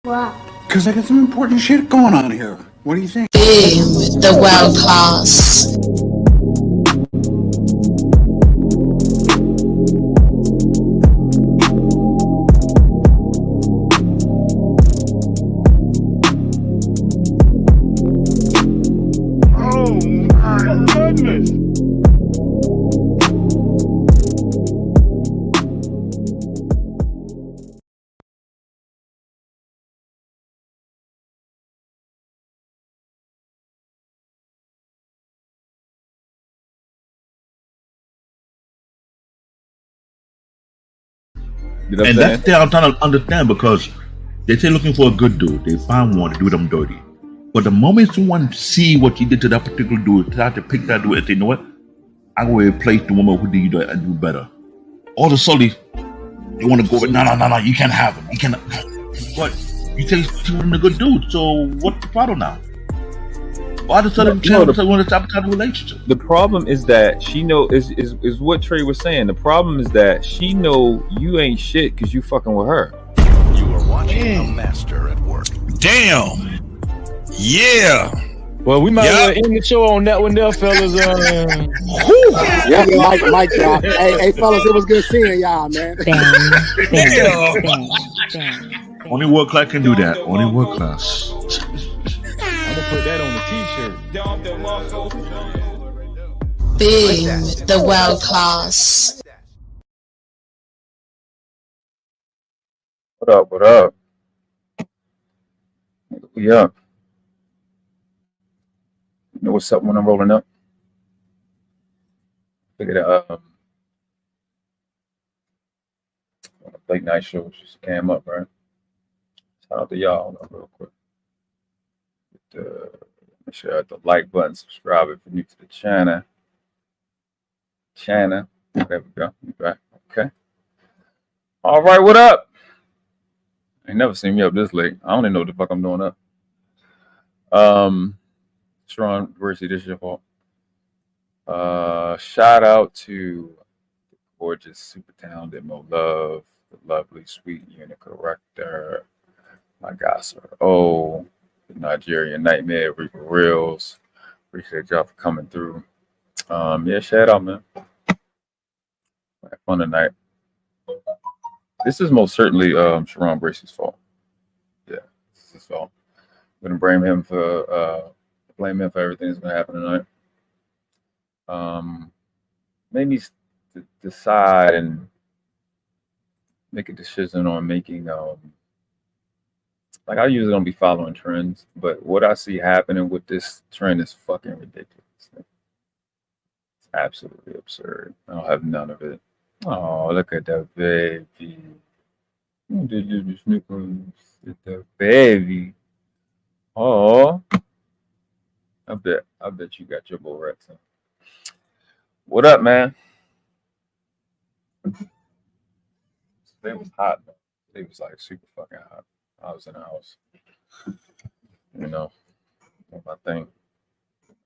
Why? Because I got some important shit going on here. What do you think? The world class. Oh my goodness! And that's there I'm trying to understand, because they say looking for a good dude, they find one to do them dirty. But the moment someone see what you did to that particular dude, try to pick that dude and say, you know what, I'm going to replace the woman who did that and do better. All the solely, they want to go with, no, you can't have him. You cannot. But you say she's a good dude, so what's the problem now? Why the sudden want to sabotage the relationship? The problem is that she know is what Trey was saying. The problem is that she know you ain't shit because you fucking with her. You are watching a master at work. Damn. Yeah. Well, we might well end the show on that one there, fellas. Yeah, Mike drop. Hey, fellas, it was good seeing y'all, man. Only world class can do that. Only world class. I'm gonna put that on the t-shirt. Boom, the world class. What up? What up? We up. You know what's up when I'm rolling up? Figured out late night shows just came up, right? Shout out to y'all real quick. Make sure you hit the like button, subscribe if you're new to the channel. There we go. You back. Okay. All right, what up? Ain't never seen me up this late. I don't even know what the fuck I'm doing up. Sharon, Mercy, this is your fault. Shout out to the gorgeous, super talented Mo Love, the lovely, sweet unit corrector, my guy, Sir O, the Nigerian Nightmare, Reaper Reels. Appreciate y'all for coming through. Yeah, shout out, man. Had fun tonight. This is most certainly Sharon Bracey's fault. Yeah, this is his fault. I'm gonna blame him for everything that's gonna happen tonight. Made me decide and make a decision on making like I usually don't be following trends, but what I see happening with this trend is fucking ridiculous. It's absolutely absurd. I don't have none of it. Oh, look at that baby. The baby. Oh, I bet you got your bull rats. What up, man? Today was hot, man. It was like super fucking hot. I was in the house, you know, doing my thing.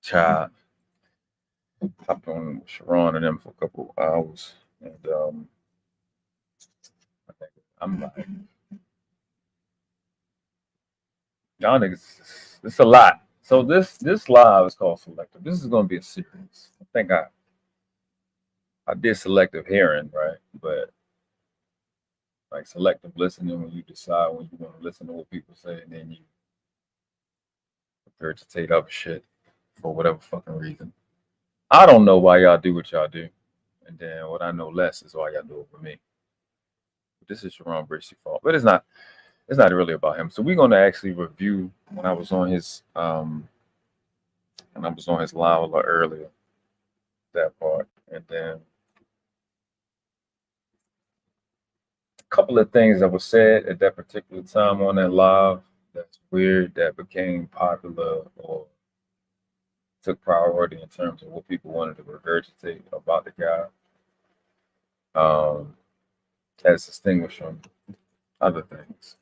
Child, hopped on Sharon and them for a couple hours, and I think I'm like, y'all niggas, it's a lot. So this live is called Selective. This is gonna be a series. I think I did selective hearing, right? But like selective listening, when you decide when you want to listen to what people say, and then you regurgitate other shit for whatever fucking reason. I don't know why y'all do what y'all do, and then what I know less is why y'all do it for me. But this is Sharon Bracey's fault, but it's not really about him. So we're gonna actually review when I was on his live a little earlier, that part, and then a couple of things that were said at that particular time on that live that's weird, that became popular or took priority in terms of what people wanted to regurgitate about the guy, as distinguished from other things.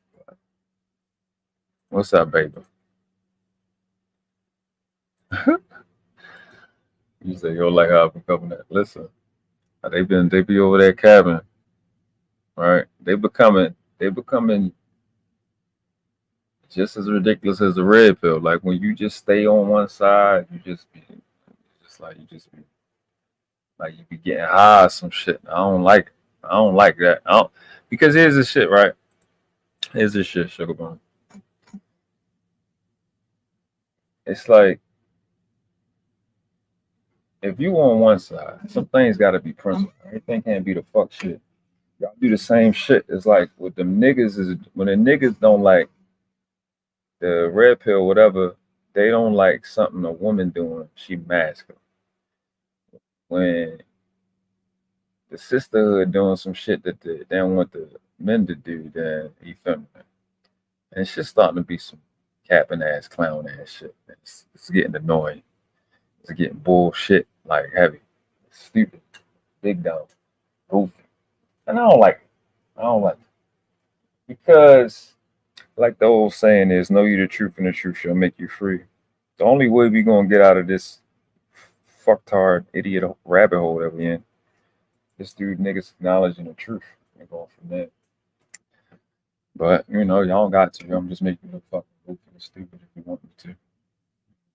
What's up, baby? You say you're like how I've been covering that. Listen, they be over that cabin, right? They becoming just as ridiculous as the red pill. Like when you just stay on one side, you be getting high or some shit. I don't like that. Because here's the shit, right? Here's this shit, Sugar Bone. It's like if you on one side, some things gotta be principled. Everything can't be the fuck shit. Y'all do the same shit. It's like with them niggas is when the niggas don't like the red pill, whatever, they don't like something a woman doing, she masculine. When the sisterhood doing some shit that they don't want the men to do, then he feminine. And it's just starting to be some capping ass, clown ass shit. It's getting annoying. It's getting bullshit, like heavy, stupid, big dumb, goofy. And I don't like it. Because like the old saying is, know you the truth and the truth shall make you free. The only way we gonna get out of this fucktard idiot rabbit hole that we in is through niggas acknowledging the truth and going from there. But you know, y'all don't got to. I'm just making you look fucking goofy and stupid if you want me to.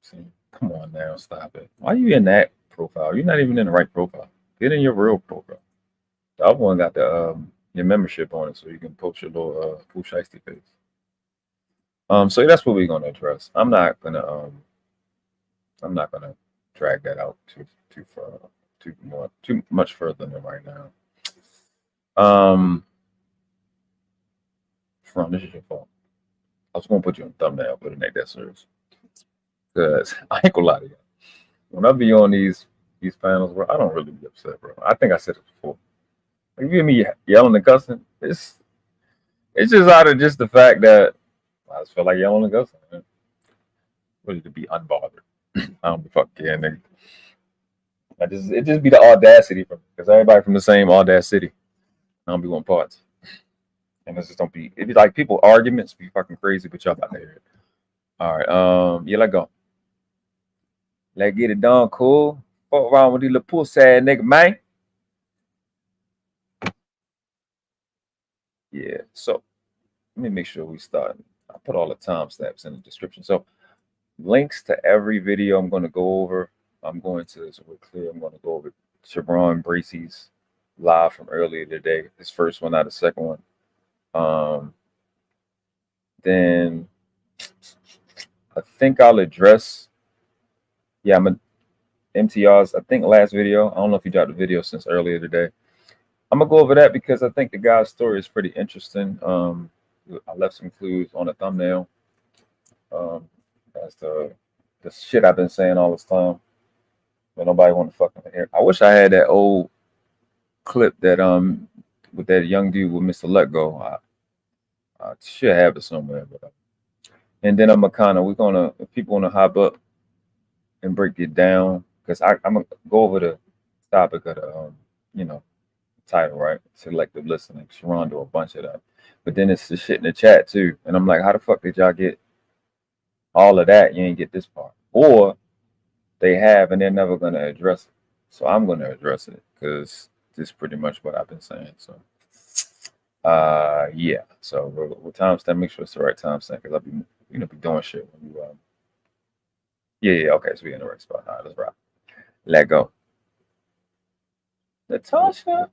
See, come on now, stop it. Why are you in that profile? You're not even in the right profile. Get in your real profile. The other one got the your membership on it, so you can post your little cool shiesty face. So that's what we're gonna address. I'm not gonna drag that out too far, too much further than right now. Front, this is your fault. I was gonna put you on thumbnail, but it ain't that serious. Cause I ain't gonna lie to you. When I be on these panels, bro, I don't really be upset, bro. I think I said it before. Like, you hear me yelling and cussing, it's just out of just the fact that I just feel like yelling and cussing. Man. Ready to be unbothered. I don't be fucking care, nigga. It just be the audacity from because everybody from the same audacity. I don't be wanting parts. And this just don't be it be like people arguments be fucking crazy, but y'all about to hear it. All right, yeah, let go. Let's get it done, cool. Fuck around with these little pussy ass nigga, man. Yeah, so let me make sure we start. I'll put all the timestamps in the description. So links to every video I'm going to go over. I'm going to, so we're clear, I'm going to go over Shabron Bracey's live from earlier today. His first one, not the second one. Then I think I'll address, yeah, I'm MTR's, I think last video. I don't know if you dropped the video since earlier today. I'm gonna go over that because I think the guy's story is pretty interesting. I left some clues on the thumbnail. That's the shit I've been saying all this time. But nobody want to fucking hear. I wish I had that old clip that with that young dude with Mr. Let Go. I should have it somewhere, but and then we're gonna if people want to hop up and break it down because I'm gonna go over the topic of the title, right? Selective listening. Sharon do a bunch of that, but then it's the shit in the chat too, and I'm like, how the fuck did y'all get all of that? You ain't get this part, or they have and they're never gonna address it. So I'm gonna address it because this is pretty much what I've been saying. So yeah. So we'll timestamp. Make sure it's the right timestamp because I'll be be doing shit when you yeah. Okay, so we're in the right spot. All right, let's rock. Let go. Natasha.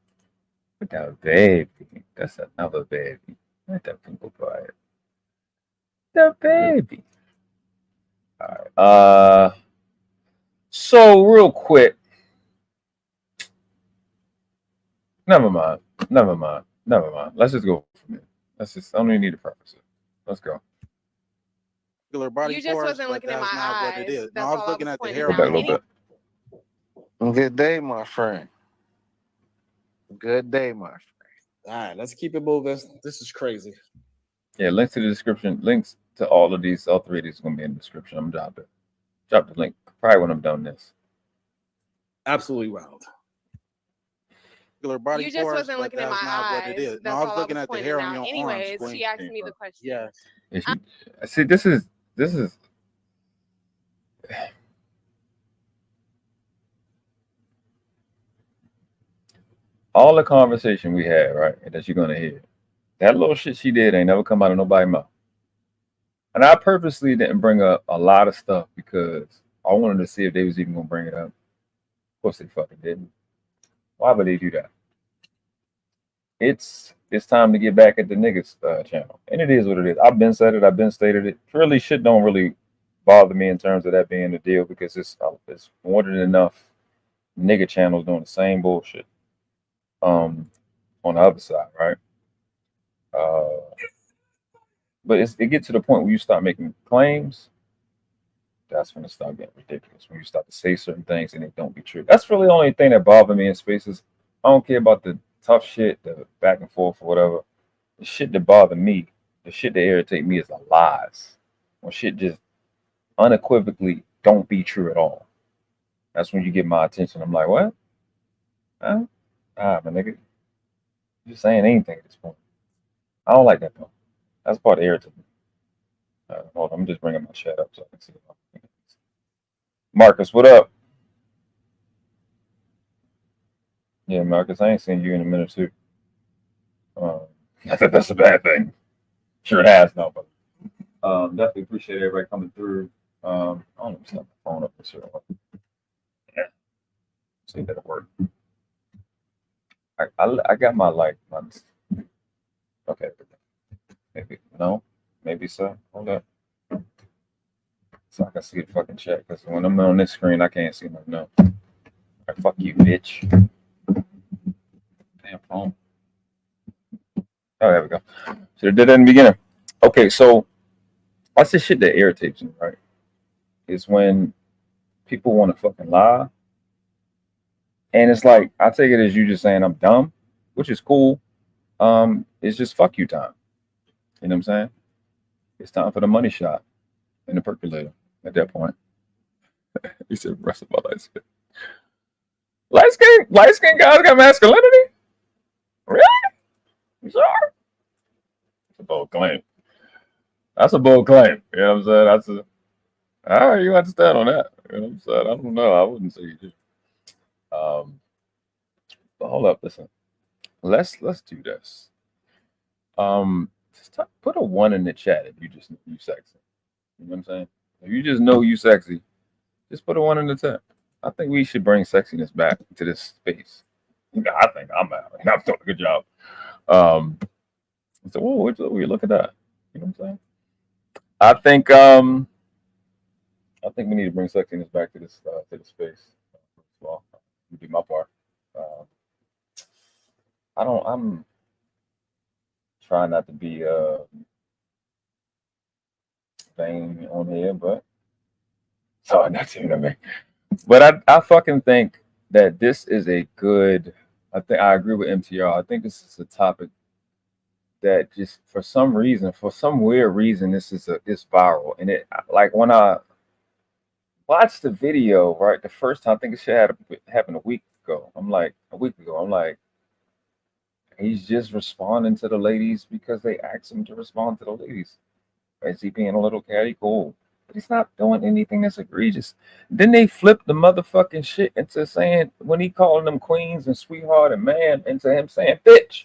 That baby. That's another baby. Let that people quiet. The baby. All right. So real quick. Never mind. Let's just go from here. I don't even need to preface it. Let's go. You just wasn't looking at my eyes. That's all I was looking at the hair. Go back a little bit. Good day, my friend. Good day, my friend. All right, let's keep it moving. This is crazy. Yeah, links to the description. Links to all of these, all three of these are gonna be in the description. I'm gonna drop the link probably when I'm done this. Absolutely wild. You just wasn't looking at my eyes. That's all I was looking at the hair on your anyways, she asked me the question. Yes. See, this is all the conversation we had, right? That you're gonna hear. That little shit she did ain't never come out of nobody's mouth. And I purposely didn't bring up a lot of stuff because I wanted to see if they was even gonna bring it up. Of course they fucking didn't. Why would they do that? It's time to get back at the niggas channel. And it is what it is. I've been said it, I've been stated it. Really shit don't really bother me in terms of that being the deal because it's more than enough nigga channels doing the same bullshit. On the other side, right? But it gets to the point where you start making claims. That's when it starts getting ridiculous. When you start to say certain things and they don't be true. That's really the only thing that bothers me in spaces. I don't care about the tough shit, the back and forth or whatever. The shit that bother me, the shit that irritate me is the lies. When shit just unequivocally don't be true at all. That's when you get my attention. I'm like, what? Huh? My nigga. You're saying anything at this point. I don't like that though. That's part of irritating. Hold on, I'm just bringing my chat up so I can see it. Marcus, what up? Yeah, Marcus, I ain't seen you in a minute too. I think that's a bad thing. Sure it has, no, but definitely appreciate everybody coming through. I don't know, set my phone up for sure. Yeah, see that it work. I got my like months. Okay, maybe no, maybe so. Hold up, so I can see the fucking chat. Because when I'm on this screen, I can't see nothing. No, right, fuck you, bitch. Damn phone. Oh, there we go. Should have did that in the beginning. Okay, so that's the shit that irritates me, right? Is when people want to fucking lie. And it's like, I take it as you just saying I'm dumb, which is cool. It's just fuck you time. You know what I'm saying? It's time for the money shot in the percolator at that point. He said, rest of my light skin. Light skin guys got masculinity? Really? You sure? That's a bold claim. That's a bold claim. You know what I'm saying? That's a all right, you understand on that. You know what I'm saying? I don't know. I wouldn't say you do. But hold up, listen. Let's do this. Just put a 1 in the chat if you just know you sexy. You know what I'm saying? If you just know you sexy, just put a 1 in the chat. I think we should bring sexiness back to this space. I think I'm out. I'm doing a good job. So, whoa, look at that. You know what I'm saying? I think we need to bring sexiness back to this space. Well, do my part. I'm trying not to be vain on here, but sorry, not to, you know what I mean. But I fucking think that this is a good. I think I agree with MTR. I think this is a topic that just for some weird reason, this is viral, and it like when I watched the video, right, the first time, I think it should happened a week ago. I'm like, he's just responding to the ladies because they asked him to respond to the ladies. Is he being a little catty? Cool. But he's not doing anything that's egregious. Then they flipped the motherfucking shit into saying, when he calling them queens and sweetheart and man, into him saying bitch.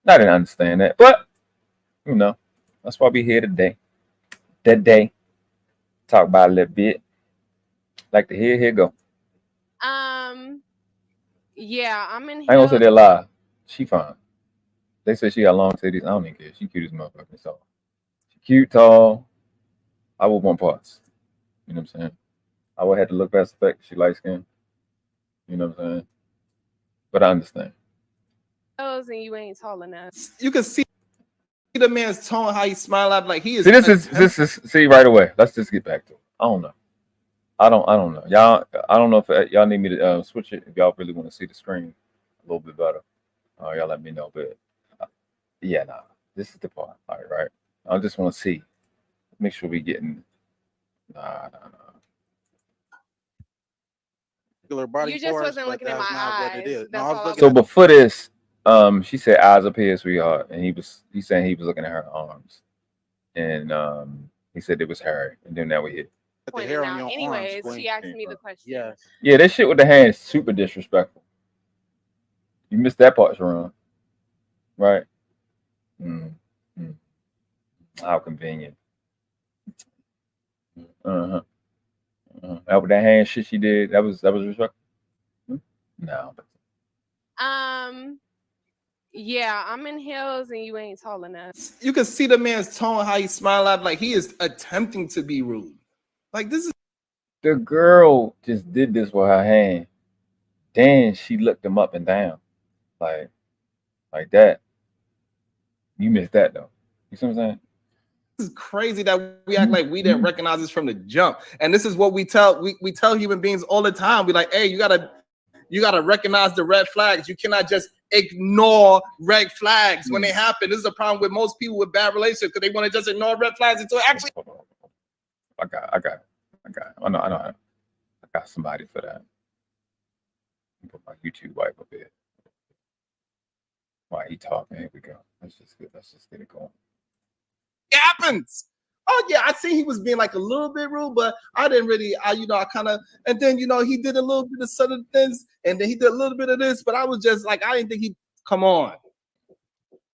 I didn't understand that. But, you know, that's why we here today. Today. Talk about a little bit. Like to hear, here go. Yeah, I'm in here. I ain't gonna say they lie. She fine. They say she got long titties. I don't even care. She cute as motherfucking so. She cute, tall. I would want parts. You know what I'm saying? I would have to look past the fact she light skinned. You know what I'm saying? But I understand. And you ain't tall enough. You can see the man's tone, how he smile out like he is. See, this is see right away. Let's just get back to it. I don't know. I don't know. Y'all, I don't know if y'all need me to switch it if y'all really want to see the screen a little bit better. Y'all let me know. But yeah, nah. This is the part. All right. I just want to see. Make sure we getting. Nah. You just wasn't looking at my eyes. So before this, she said eyes up here, sweetheart, and he's saying he was looking at her arms, and he said it was her, and then now we hit. The hair on your anyways, arms, she asked me the question. Yeah, that shit with the hands super disrespectful. You missed that part, Sharon. Right? How convenient. That with that hand shit she did, that was respectful. No. Yeah, I'm in heels and you ain't tall enough. You can see the man's tone, how he smile out like he is attempting to be rude. Like this is the girl just did this with her hand. Then she looked him up and down. Like that. You missed that though. You see what I'm saying? This is crazy that we act like we didn't recognize this from the jump. And this is what we tell human beings all the time. We like, hey, you gotta recognize the red flags. You cannot just ignore red flags when they happen. This is a problem with most people with bad relationships because they want to just ignore red flags until actually. I got. I know. I got somebody for that. Put my YouTube wipe up here. Why he talking? Here we go. Let's just get it going. It happens. oh yeah, I see he was being like a little bit rude, but I didn't really, I kind of, and then, he did a little bit of certain things, and then he did a little bit of this, but I was just like, I didn't think come on.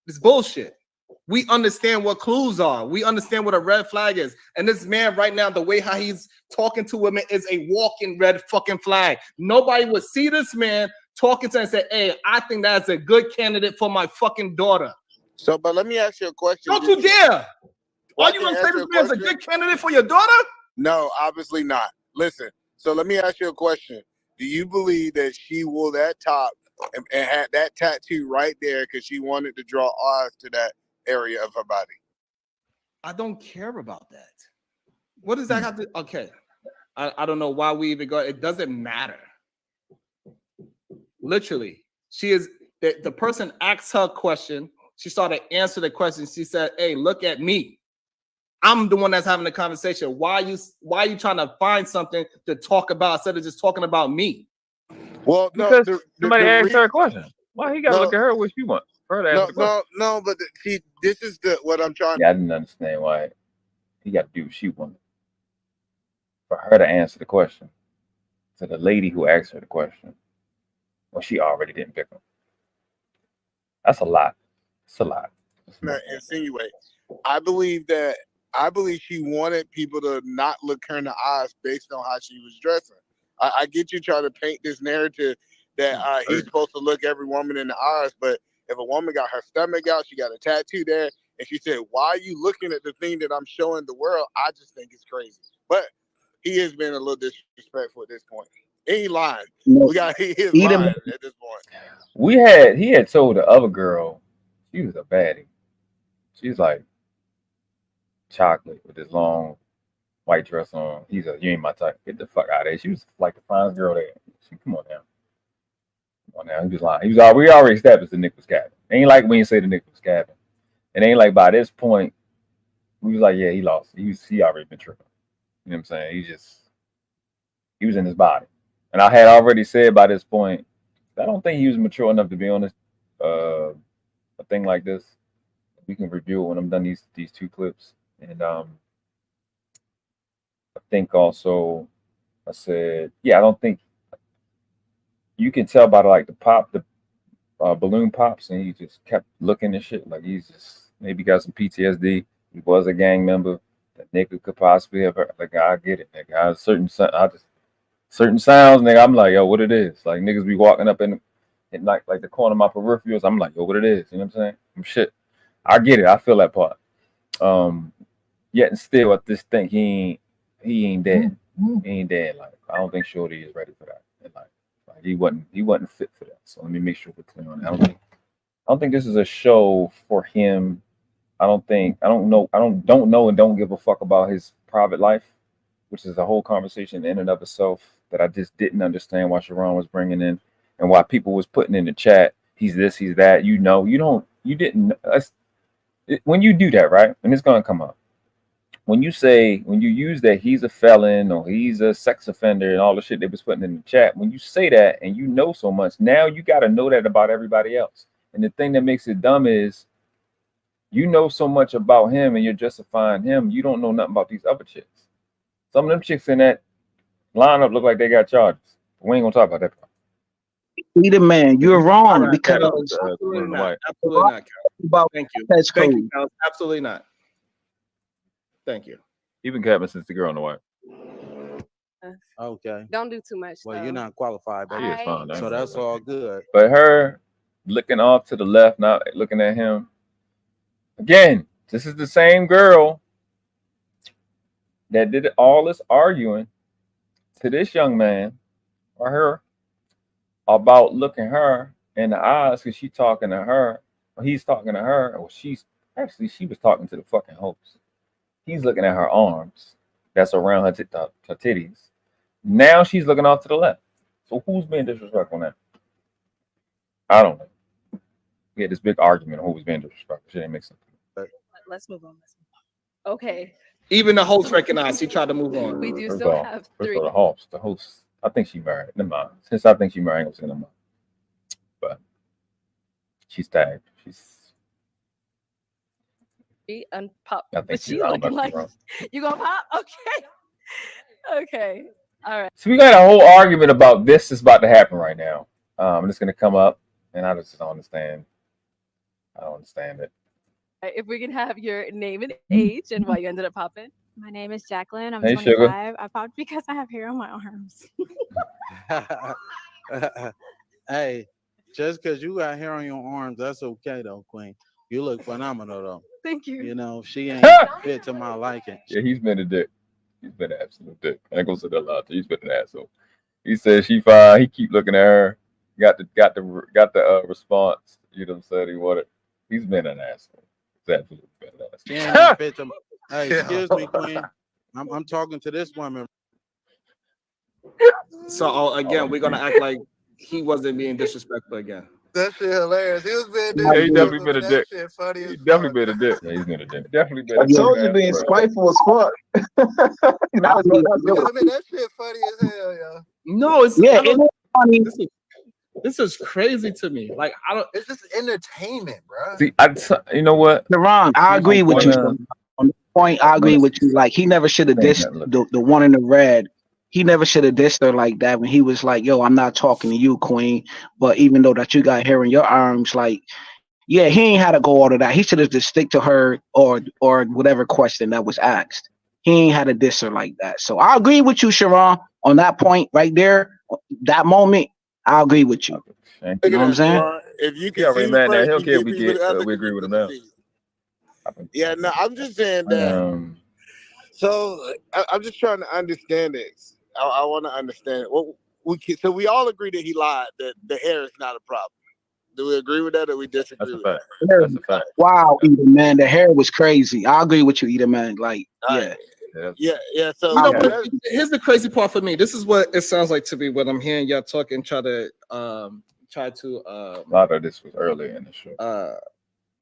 It's bullshit. We understand what clues are. We understand what a red flag is. And this man right now, the way how he's talking to women is a walking red fucking flag. Nobody would see this man talking to him and say, hey, I think that's a good candidate for my fucking daughter. So, but let me ask you a question. Don't you dare. Are you going to say this man's a good candidate for your daughter? No, obviously not. Listen, so let me ask you a question. Do you believe that she wore that top and had that tattoo right there because she wanted to draw eyes to that area of her body? I don't care about that. What does that have to? Okay, I don't know why we even go. It doesn't matter. Literally, she is the person asked her a question. She started answering the question. She said, "Hey, look at me. I'm the one that's having the conversation. Why are you trying to find something to talk about instead of just talking about me?" Well, because somebody asked her a question. Why he got to look at her what she wants? No, but see, this is what I'm trying. Yeah, I didn't understand why he got to do what she wanted. For her to answer the question to the lady who asked her the question, well, she already didn't pick him. That's a lot. It's a lot. Not insinuate. I believe she wanted people to not look her in the eyes based on how she was dressing. I get you trying to paint this narrative that he's supposed to look every woman in the eyes, but if a woman got her stomach out, she got a tattoo there, and she said, "Why are you looking at the thing that I'm showing the world?" I just think it's crazy. But he has been a little disrespectful at this point. He ain't lying. He is lying at this point. He had told the other girl she was a baddie. She's like chocolate with this long white dress on. You ain't my type. Get the fuck out of there. She was like the finest girl there. Come on now. He was lying. We already established the Nick was capping. Ain't like we ain't say the Nick was capping. It ain't like by this point we was like, yeah, he lost. He already been tripping. You know what I'm saying? He was in his body. And I had already said by this point, I don't think he was mature enough to be on this a thing like this. We can review it when I'm done these two clips. And I think also I said, yeah, I don't think you can tell by the balloon pops, and he just kept looking and shit like he's just maybe got some PTSD. He was a gang member. That nigga could possibly have heard. Like, I get it, nigga. Certain sounds, nigga. I'm like, yo, what it is? Like niggas be walking up in like the corner of my peripherals. I'm like, yo, what it is? You know what I'm saying? I'm shit. I get it. I feel that part. Yet and still, I just think he ain't dead. He ain't dead. Like, I don't think Shorty is ready for that. And like he wasn't fit for that. So let me make sure we're clear on that. I don't think this is a show for him. I don't know and don't give a fuck about his private life, which is a whole conversation in and of itself that I just didn't understand why Sharon was bringing in and why people was putting in the chat, he's this, he's that. When you do that, right? And it's going to come up. When you use that he's a felon or he's a sex offender and all the shit they was putting in the chat, when you say that and you know so much, now you got to know that about everybody else. And the thing that makes it dumb is you know so much about him and you're justifying him. You don't know nothing about these other chicks. Some of them chicks in that lineup look like they got charges. We ain't going to talk about that. Either man, you're wrong because absolutely not. Absolutely not. Thank you. Thank you, Cal. Absolutely not. Thank you. Even Kevin since the girl on the white. Okay. Don't do too much. Well, you're not qualified, baby. She is fine. So that's all good. But her looking off to the left, not looking at him. Again, this is the same girl that did all this arguing to this young man or her about looking her in the eyes because she's talking to her, or he's talking to her, or she was talking to the fucking host. He's looking at her arms that's around her titties. Now she's looking off to the left. So who's being disrespectful now? I don't know. We had this big argument on who was being disrespectful. She didn't make sense. Let's move on. Okay. Even the host recognized he tried to move on. We do still have three. The host. I think she married. Never mind. Since I think she married, I'm saying never mind. But she's tagged. Unpop. I think But she you. I don't looking know if like you're wrong. you gonna pop? Okay. Okay. All right. So we got a whole argument about this is about to happen right now. And it's gonna come up, and I just don't understand. I don't understand it. If we can have your name and age and why you ended up popping. My name is Jacqueline. I'm Hey, 25. sugar. I popped because I have hair on my arms. Hey, just because you got hair on your arms, that's okay though, Queen. You look phenomenal though. Thank you. You know, she ain't fit to my liking. Yeah, he's been a dick. He's been an absolute dick. I ain't gonna say that a lot. He's been an asshole. He said she fine. He keep looking at her. Got the response. You know what I'm saying? He wanted. He's been an asshole. He's absolutely been an asshole. She ain't fit to my. Hey, excuse me, Queen. I'm talking to this woman. So again, we're gonna act like he wasn't being disrespectful again. That shit hilarious. He was being Yeah, he definitely been a that dick. shit funny as He definitely been a dick. Yeah, he's been a dick. Definitely been. I told you being spiteful as fuck. that shit funny as hell, yo. No, it's yeah, it is funny. This is crazy to me. Like I don't. It's just entertainment, bro. See, you know what? Ron, I agree with you. On the point, I agree with you. Like he never should have dissed the one in the red. He never should have dissed her like that when he was like, "Yo, I'm not talking to you, Queen." But even though that you got hair in your arms, like, yeah, he ain't had to go all of that. He should have just stick to her or whatever question that was asked. He ain't had to diss her like that. So I agree with you, Sharon, on that point right there. That moment, I agree with you. You know what I'm saying? If you He can already see mad that first, he'll you care give we people get the other we agree with him now. Yeah, no, I'm just saying that. So I'm just trying to understand this. I want to understand it. Well, so we all agree that he lied. That the hair is not a problem. Do we agree with that, or we disagree with that? That's a fact. Wow, Eda man, the hair was crazy. I agree with you, Eda man. Like, yeah. Yeah. So You know, but here's the crazy part for me. This is what it sounds like to me when I'm hearing y'all talk and try to a lot of this was earlier in the show.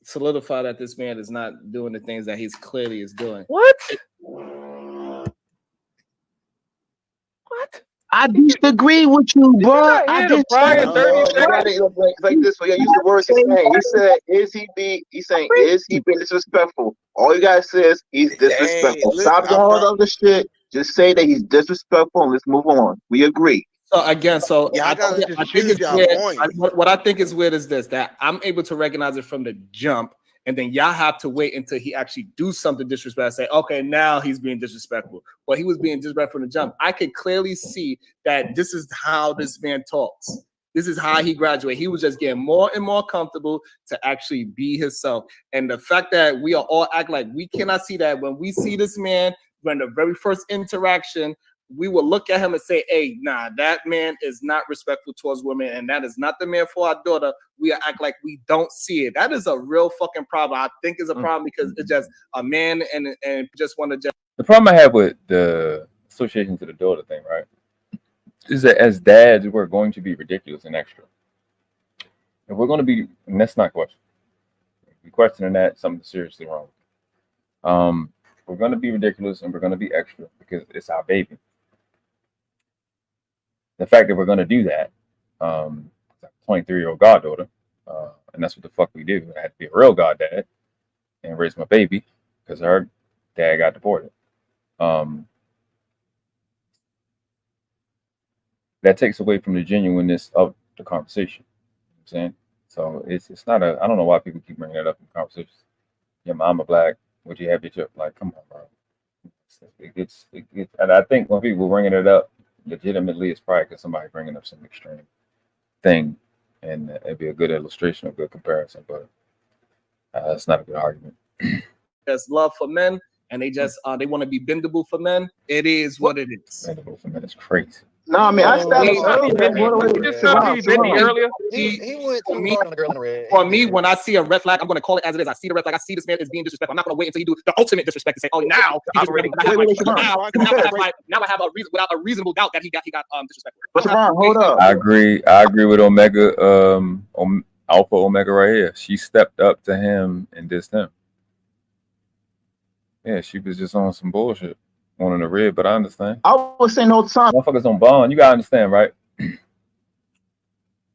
Solidify that this man is not doing the things that he's clearly is doing. What? I disagree with you, bro. I like this way. I use the words he's saying. He said, he's saying, is he being disrespectful? All you guys say is he's disrespectful. Stop doing all the other shit. Just say that he's disrespectful and let's move on. We agree. So again, I think it's weird. What I think is weird is this: that I'm able to recognize it from the jump, and then y'all have to wait until he actually do something disrespectful. Say, okay, now he's being disrespectful. Well, he was being disrespectful from the jump. I could clearly see that this is how this man talks. This is how he graduated. He was just getting more and more comfortable to actually be himself. And the fact that we are all act like we cannot see that when we see this man, when the very first interaction, we will look at him and say, hey, nah, that man is not respectful towards women, and that is not the man for our daughter. We act like we don't see it. That is a real fucking problem. I think it's a problem because it's just a man and just want to just. The problem I have with the association to the daughter thing, right, is that as dads, we're going to be ridiculous and extra. If we're going to be, and that's not a question. If we're questioning that, something's seriously wrong. We're going to be ridiculous and we're going to be extra because it's our baby. The fact that we're going to do that, 23-year-old goddaughter, and that's what the fuck we do. I had to be a real goddad and raise my baby because her dad got deported. That takes away from the genuineness of the conversation. You know what I'm saying? So it's not I don't know why people keep bringing that up in conversations. Your mama black, would you have your chip? Like, come on, bro. It gets, and I think when people bringing it up, legitimately, it's probably because somebody bringing up some extreme thing, and it'd be a good illustration, a good comparison, but it's not a good argument. There's love for men, and they just they want to be bendable for men. It is what it is. Bendable for men is crazy. No, I mean, I established earlier. He went too hard on the girl in the red. For me, when I see a red flag, I'm going to call it as it is. I see the red flag. I see this man is being disrespectful. I'm not going to wait until he do the ultimate disrespect and say, "Oh, now he's now I have a reason without a reasonable doubt that he got disrespectful." Hold up. I agree with Omega, Alpha Omega right here. She stepped up to him and dissed him. Yeah, she was just on some bullshit. On the red, but I understand. I was saying all the time. Motherfuckers on bond. You gotta understand, right?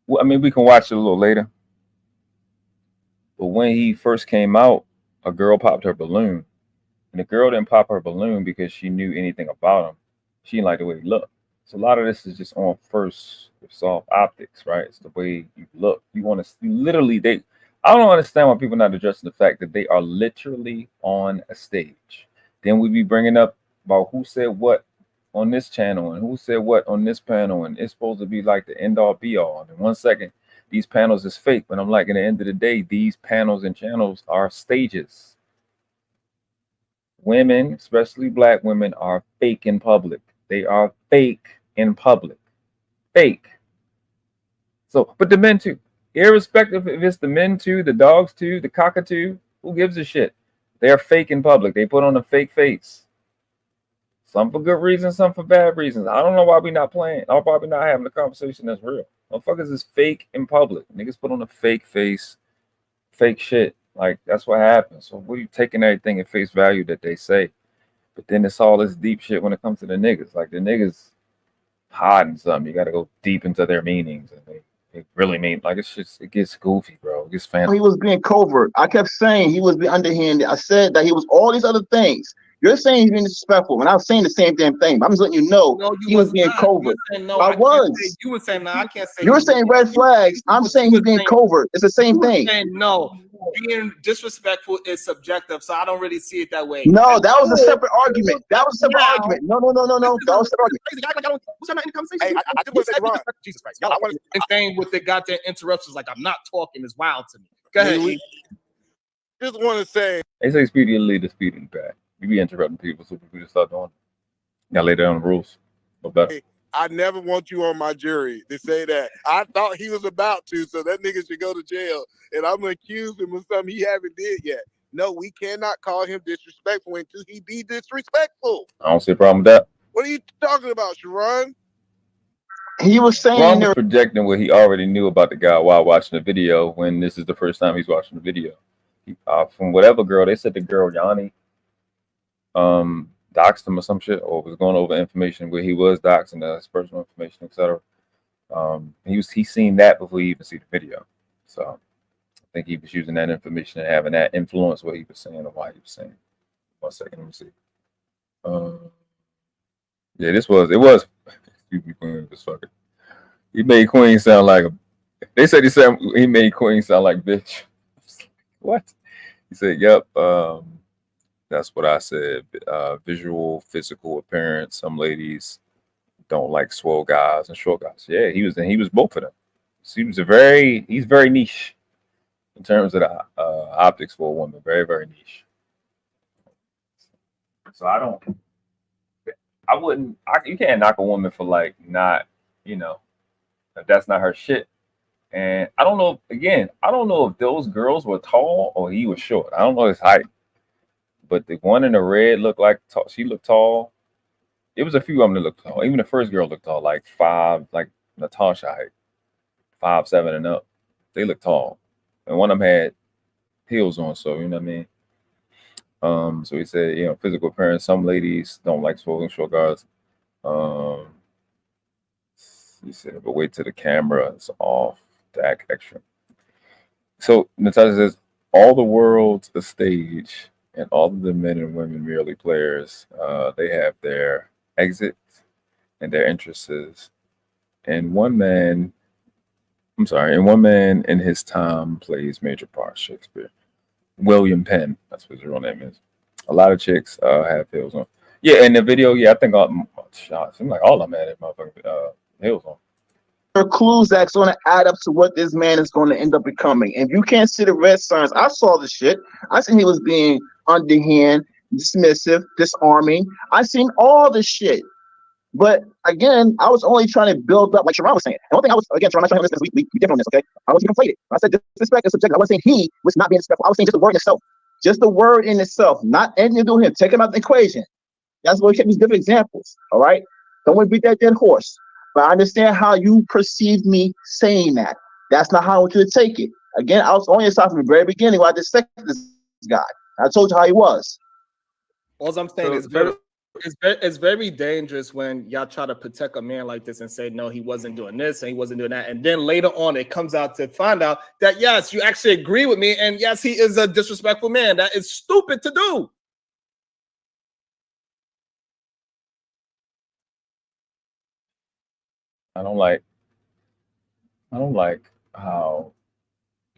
Well, I mean, we can watch it a little later. But when he first came out, a girl popped her balloon, and the girl didn't pop her balloon because she knew anything about him. She didn't like the way he looked. So a lot of this is just on first soft optics, right? It's the way you look. You want to literally date. I don't understand why people not addressing the fact that they are literally on a stage. Then we be bringing up about who said what on this channel and who said what on this panel, and it's supposed to be like the end all be all. And in 1 second, these panels is fake. But I'm like, at the end of the day, these panels and channels are stages. Women, especially black women, are fake in public. They are fake in public. Fake. So, but the men too. Irrespective if it's the men too, the dogs too, the cockatoo, who gives a shit? They're fake in public. They put on a fake face. Some for good reasons, some for bad reasons. I don't know why we not playing. I'll probably not having a conversation that's real. Motherfuckers is fake in public. Niggas put on a fake face, fake shit. Like, that's what happens. So what are you taking everything at face value that they say? But then it's all this deep shit when it comes to the niggas. Like, the niggas hiding something. You got to go deep into their meanings. And they really mean, like, it's just, it gets goofy, bro. It gets fancy. He was being covert. I kept saying he was being underhanded. I said that he was all these other things. You're saying he's being disrespectful when I was saying the same damn thing. I'm just letting you know he was being covert. I was. You were saying no. I can't say. You were saying red flags. I'm saying he's being covert. It's the same thing. No, being disrespectful is subjective, so I don't really see it that way. No, that was a separate argument. That was a separate argument. No. That was a separate argument. What's not in the conversation? I just want to say, Jesus Christ, y'all want to insane with the goddamn interruptions. Like, I'm not talking is wild to me. Go ahead. Just want to say, they say speedy to lead the speedy back. You be interrupting people, so people just start doing it. Gotta lay down the rules. No better. I never want you on my jury to say that. I thought he was about to, so that nigga should go to jail. And I'm gonna accuse him of something he haven't did yet. No, we cannot call him disrespectful until he be disrespectful. I don't see a problem with that. What are you talking about, Sharon? He was saying Ron was projecting what he already knew about the guy while watching the video. When this is the first time he's watching the video, from whatever girl they said, the girl Yanni doxed him or some shit, or was going over information where he was doxing his personal information, etc. He seen that before he even see the video. So I think he was using that information and having that influence what he was saying or why he was saying. 1 second, let me see. Yeah, it was. Excuse me, Queen. Just fuck it. He made Queen sound like a. They said he made Queen sound like bitch. What? He said, "Yep." That's what I said. Visual, physical appearance. Some ladies don't like swole guys and short guys. Yeah, he was both of them. So he's very niche in terms of the optics for a woman. Very, very niche. So you can't knock a woman for like not, if that's not her shit. And I don't know if those girls were tall or he was short. I don't know his height. But the one in the red looked like she looked tall. It was a few of them that looked tall. Even the first girl looked tall, like 5, like Natasha height, 5'7" and up. They looked tall, and one of them had heels on. So you know what I mean. So he said, physical appearance. Some ladies don't like swollen short guys. He said, but wait till the camera is off to act extra. So Natasha says, all the world's a stage. And all of the men and women merely players. They have their exits and their interests. And one man in his time plays major parts. Shakespeare. William Penn, that's what his real name is. A lot of chicks have heels on. Yeah, in the video, I think seem like all of them had motherfucking heels on. Clues that's going to add up to what this man is going to end up becoming. And you can't see the red signs. I saw the shit. I seen he was being underhand, dismissive, disarming. I seen all the shit. But again, I was only trying to build up, like Sharon was saying. The only thing I was, again, Sharon, I'm trying to listen, we different on this, okay? I wasn't conflated. I said disrespect is subjective. I wasn't saying he was not being disrespectful. I was saying just the word in itself. Just the word in itself, not anything to do with him. Take him out of the equation. That's why we kept these different examples, all right? Don't want to beat that dead horse. But I understand how you perceived me saying that. That's not how I want you to take it. Again, I was on your side from the very beginning when I dissected this guy. I told you how he was. All I'm saying is very it's very dangerous when y'all try to protect a man like this and say no, he wasn't doing this and he wasn't doing that, and then later on it comes out to find out that yes, you actually agree with me, and yes, he is a disrespectful man. That is stupid to do. I don't like how,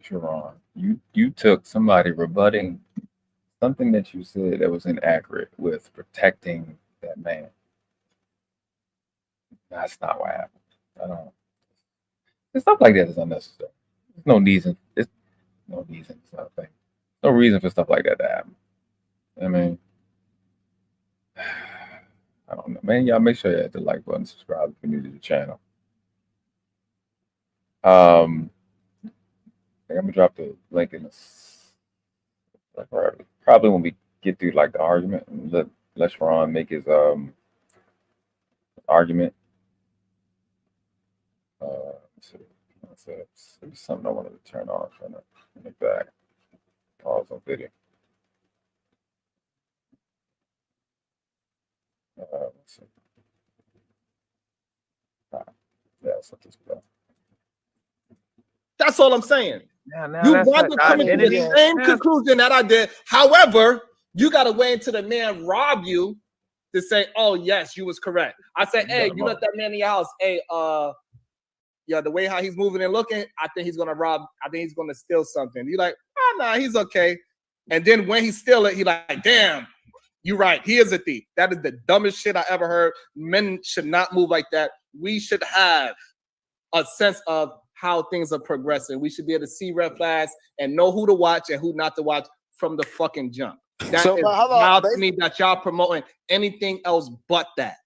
Sharon, you took somebody rebutting something that you said that was inaccurate with protecting that man. That's not what happened. I don't. Stuff like that is unnecessary. There's no reason. It's no reason. It's not a thing. No reason for stuff like that to happen. I mean, I don't know, man. Y'all make sure you hit the like button, subscribe if you're new to the channel. I'm gonna drop the link in this, like, probably when we get through like the argument, and let Sharon make his argument. It's something I wanted to turn off and it back. Pause on video. Let's see. Yeah, so this go. That's all I'm saying. You want to come to the same conclusion that I did. However, you got to wait until the man rob you to say, "Oh yes, you was correct." I said, "Hey, you let that man in your house. Hey, yeah, the way how he's moving and looking, I think he's gonna rob. I think he's gonna steal something." You're like, "Oh nah, he's okay." And then when he steal it, he like, "Damn, you're right. He is a thief." That is the dumbest shit I ever heard. Men should not move like that. We should have a sense of how things are progressing. We should be able to see red flags and know who to watch and who not to watch from the fucking jump. That is wild to me that y'all promoting anything else but that.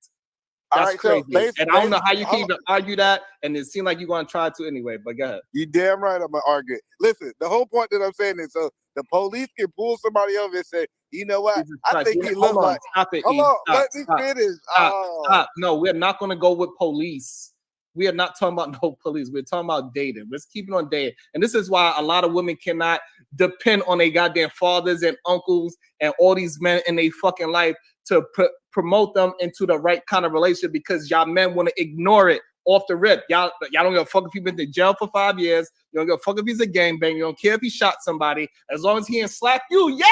That's crazy. And I don't know how you can even argue that, and it seems like you're going to try to anyway, but go ahead. You damn right I'm going to argue it. Listen, the whole point that I'm saying is so the police can pull somebody over and say, you know what? I think he looks like... Stop it, Hold on, let me finish. Stop. No, we're not going to go with police. We are not talking about no police. We're talking about dating. Let's keep it on dating. And this is why a lot of women cannot depend on their goddamn fathers and uncles and all these men in their fucking life to promote them into the right kind of relationship, because y'all men want to ignore it off the rip. Y'all don't give a fuck if you've been to jail for 5 years. You don't give a fuck if he's a gangbang. You don't care if he shot somebody. As long as he ain't slap you yet.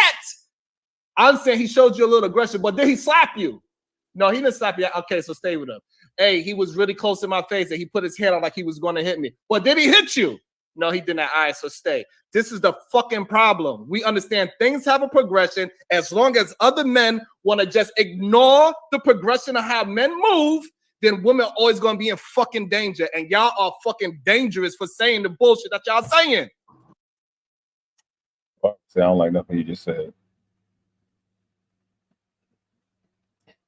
I'm saying he showed you a little aggression, but did he slap you? No, he didn't slap you. Okay, so stay with him. Hey, he was really close in my face and he put his hand out like he was going to hit me. But did he hit you? No, he didn't. All right, so stay. This is the fucking problem. We understand things have a progression. As long as other men want to just ignore the progression of how men move, then women are always going to be in fucking danger. And y'all are fucking dangerous for saying the bullshit that y'all saying. Well, I don't like nothing you just said.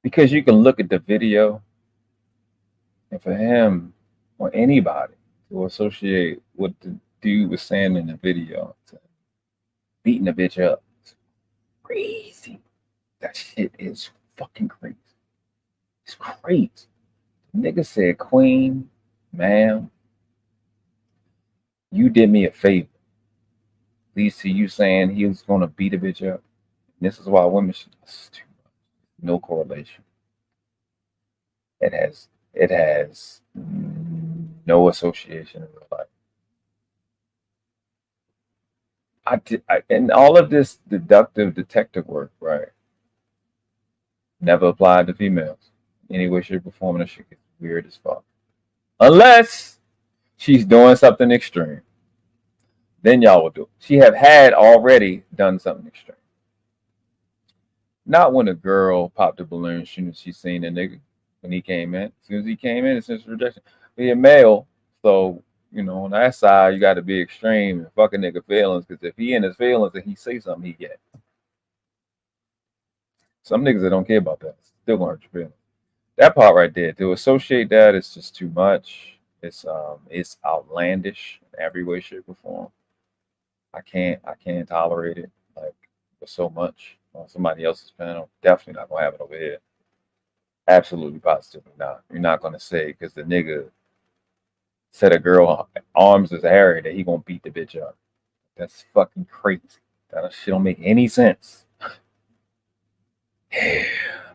Because you can look at the video, and for him or anybody to associate what the dude was saying in the video to beating a bitch up, it's crazy. That shit is fucking crazy. It's crazy. The nigga said, "Queen, ma'am, you did me a favor." Leads to you saying he was gonna beat a bitch up. And this is why women should. No correlation. It has no association in real life. And all of this deductive detective work, right, never applied to females. Any way, shape, or form, that shit gets weird as fuck. Unless she's doing something extreme. Then y'all will do it. She had already done something extreme. Not when a girl popped a balloon as soon as she seen a nigga when he came in. As soon as he came in, it's just rejection. Be a male, so you know on that side you got to be extreme and fuck a nigga feelings, because if he in his feelings and he say something, he get. Some niggas that don't care about that still gonna hurt your feelings. That part right there, to associate that, it's just too much. It's outlandish in every way, shape, or form. I can't tolerate it like for so much. On somebody else's panel, definitely not gonna have it over here. Absolutely, positively not. You're not gonna say because the nigga said a girl arms is hairy that he gonna beat the bitch up. That's fucking crazy. That shit don't make any sense.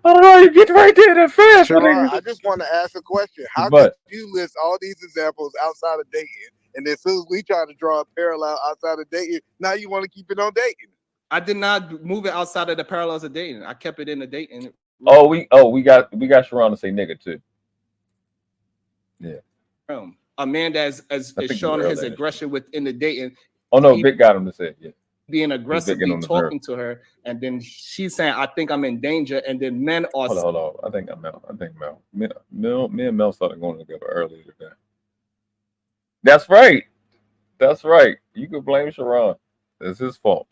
I don't know. You get right there that fast. Sharon, I just want to ask a question. How could you list all these examples outside of dating, and then as soon as we try to draw a parallel outside of dating, now you want to keep it on dating? I did not move it outside of the parallels of dating. I kept it in the dating. We got Sharon to say nigga too. Yeah. A man that's is showing his aggression within the dating. Oh no, Vic got him to say it. Yeah. Being aggressively talking to her, and then she's saying, "I think I'm in danger," and then men are. Hold on. I think Mel. Me and Mel started going together earlier today. That's right. You could blame Sharon. It's his fault.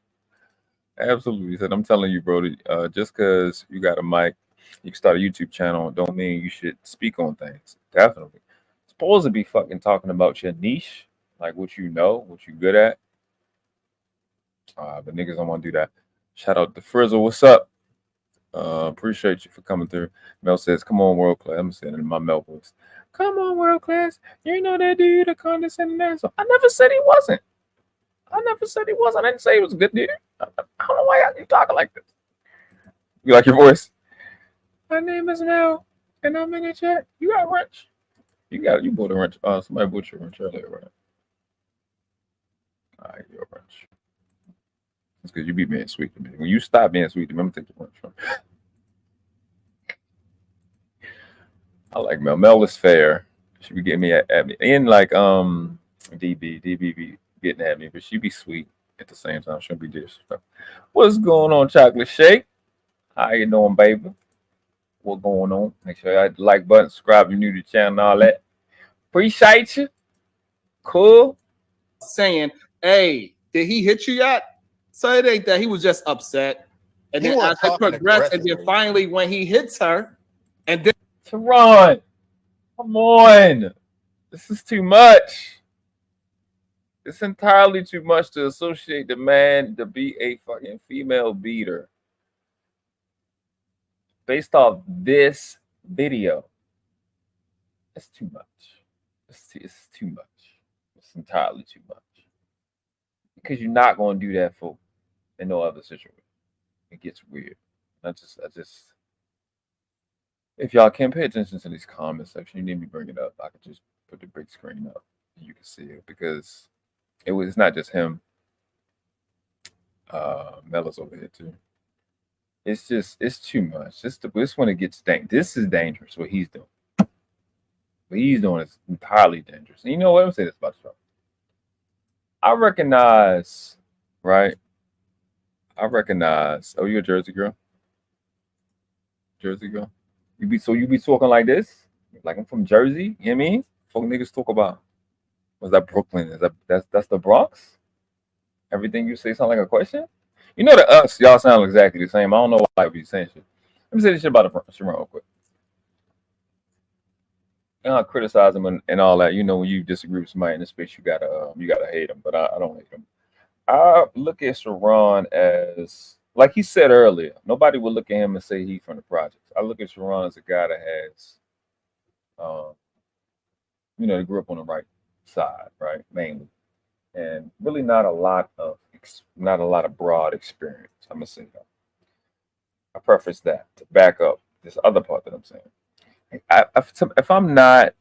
Absolutely. He said, I'm telling you, Brody, just because you got a mic, you can start a YouTube channel, don't mean you should speak on things. Definitely. Supposed to be fucking talking about your niche, like what you know, what you good at. But niggas don't want to do that. Shout out to Frizzle. What's up? Appreciate you for coming through. Mel says, come on, world class. I'm saying it in my Mel voice. Come on, world class. You know that dude, a condescending asshole. I never said he wasn't. I didn't say he was a good dude. I don't know why you talking like this. You like your voice? My name is Mel, and I'm in the chat. You got wrench? You bought a wrench. Somebody bought your wrench earlier, right? All right, your wrench. It's because you be being sweet to me. When you stop being sweet to me, I'm gonna take your wrench from you. I like Mel. Mel is fair. She be getting me at me. And like DB be getting at me, but she be sweet at the same time. She'll be disrespectful. What's going on, Chocolate Shake? How you doing, baby? What's going on? Make sure you hit the like button, subscribe if you're new to the channel and all that. Appreciate you. Cool. Saying, hey, did he hit you yet? So it ain't that he was just upset. And then as it progressed, and then finally when he hits her, and then Sharon, come on. This is too much. It's entirely too much to associate the man to be a fucking female beater based off this video. It's too much. It's too much. It's entirely too much. Because you're not going to do that for in no other situation. It gets weird. I just if y'all can't pay attention to these comment section, you need me to bring it up. I could just put the big screen up and you can see it because it's not just him. Mella's over here too. It's too much. This when it gets dangerous. This is dangerous what he's doing. What he's doing is entirely dangerous. And you know what? I'm saying this about the show. I recognize, right? Oh, you a Jersey girl? Jersey girl? You be talking like this? Like I'm from Jersey, you know what I mean? Folk niggas talk about. Was that Brooklyn? That's the Bronx? Everything you say sound like a question? You know to us, y'all sound exactly the same. I don't know why I be saying shit. Let me say this shit about Sharon real quick. I criticize him and all that. You know, when you disagree with somebody in this space, you gotta hate him. But I don't hate him. I look at Sharon as, like he said earlier, nobody would look at him and say he's from the projects. I look at Sharon as a guy that has, he grew up on the right side, right, mainly, and really not a lot of broad experience. I'm gonna say that. I preface that to back up this other part that I'm saying. If I'm not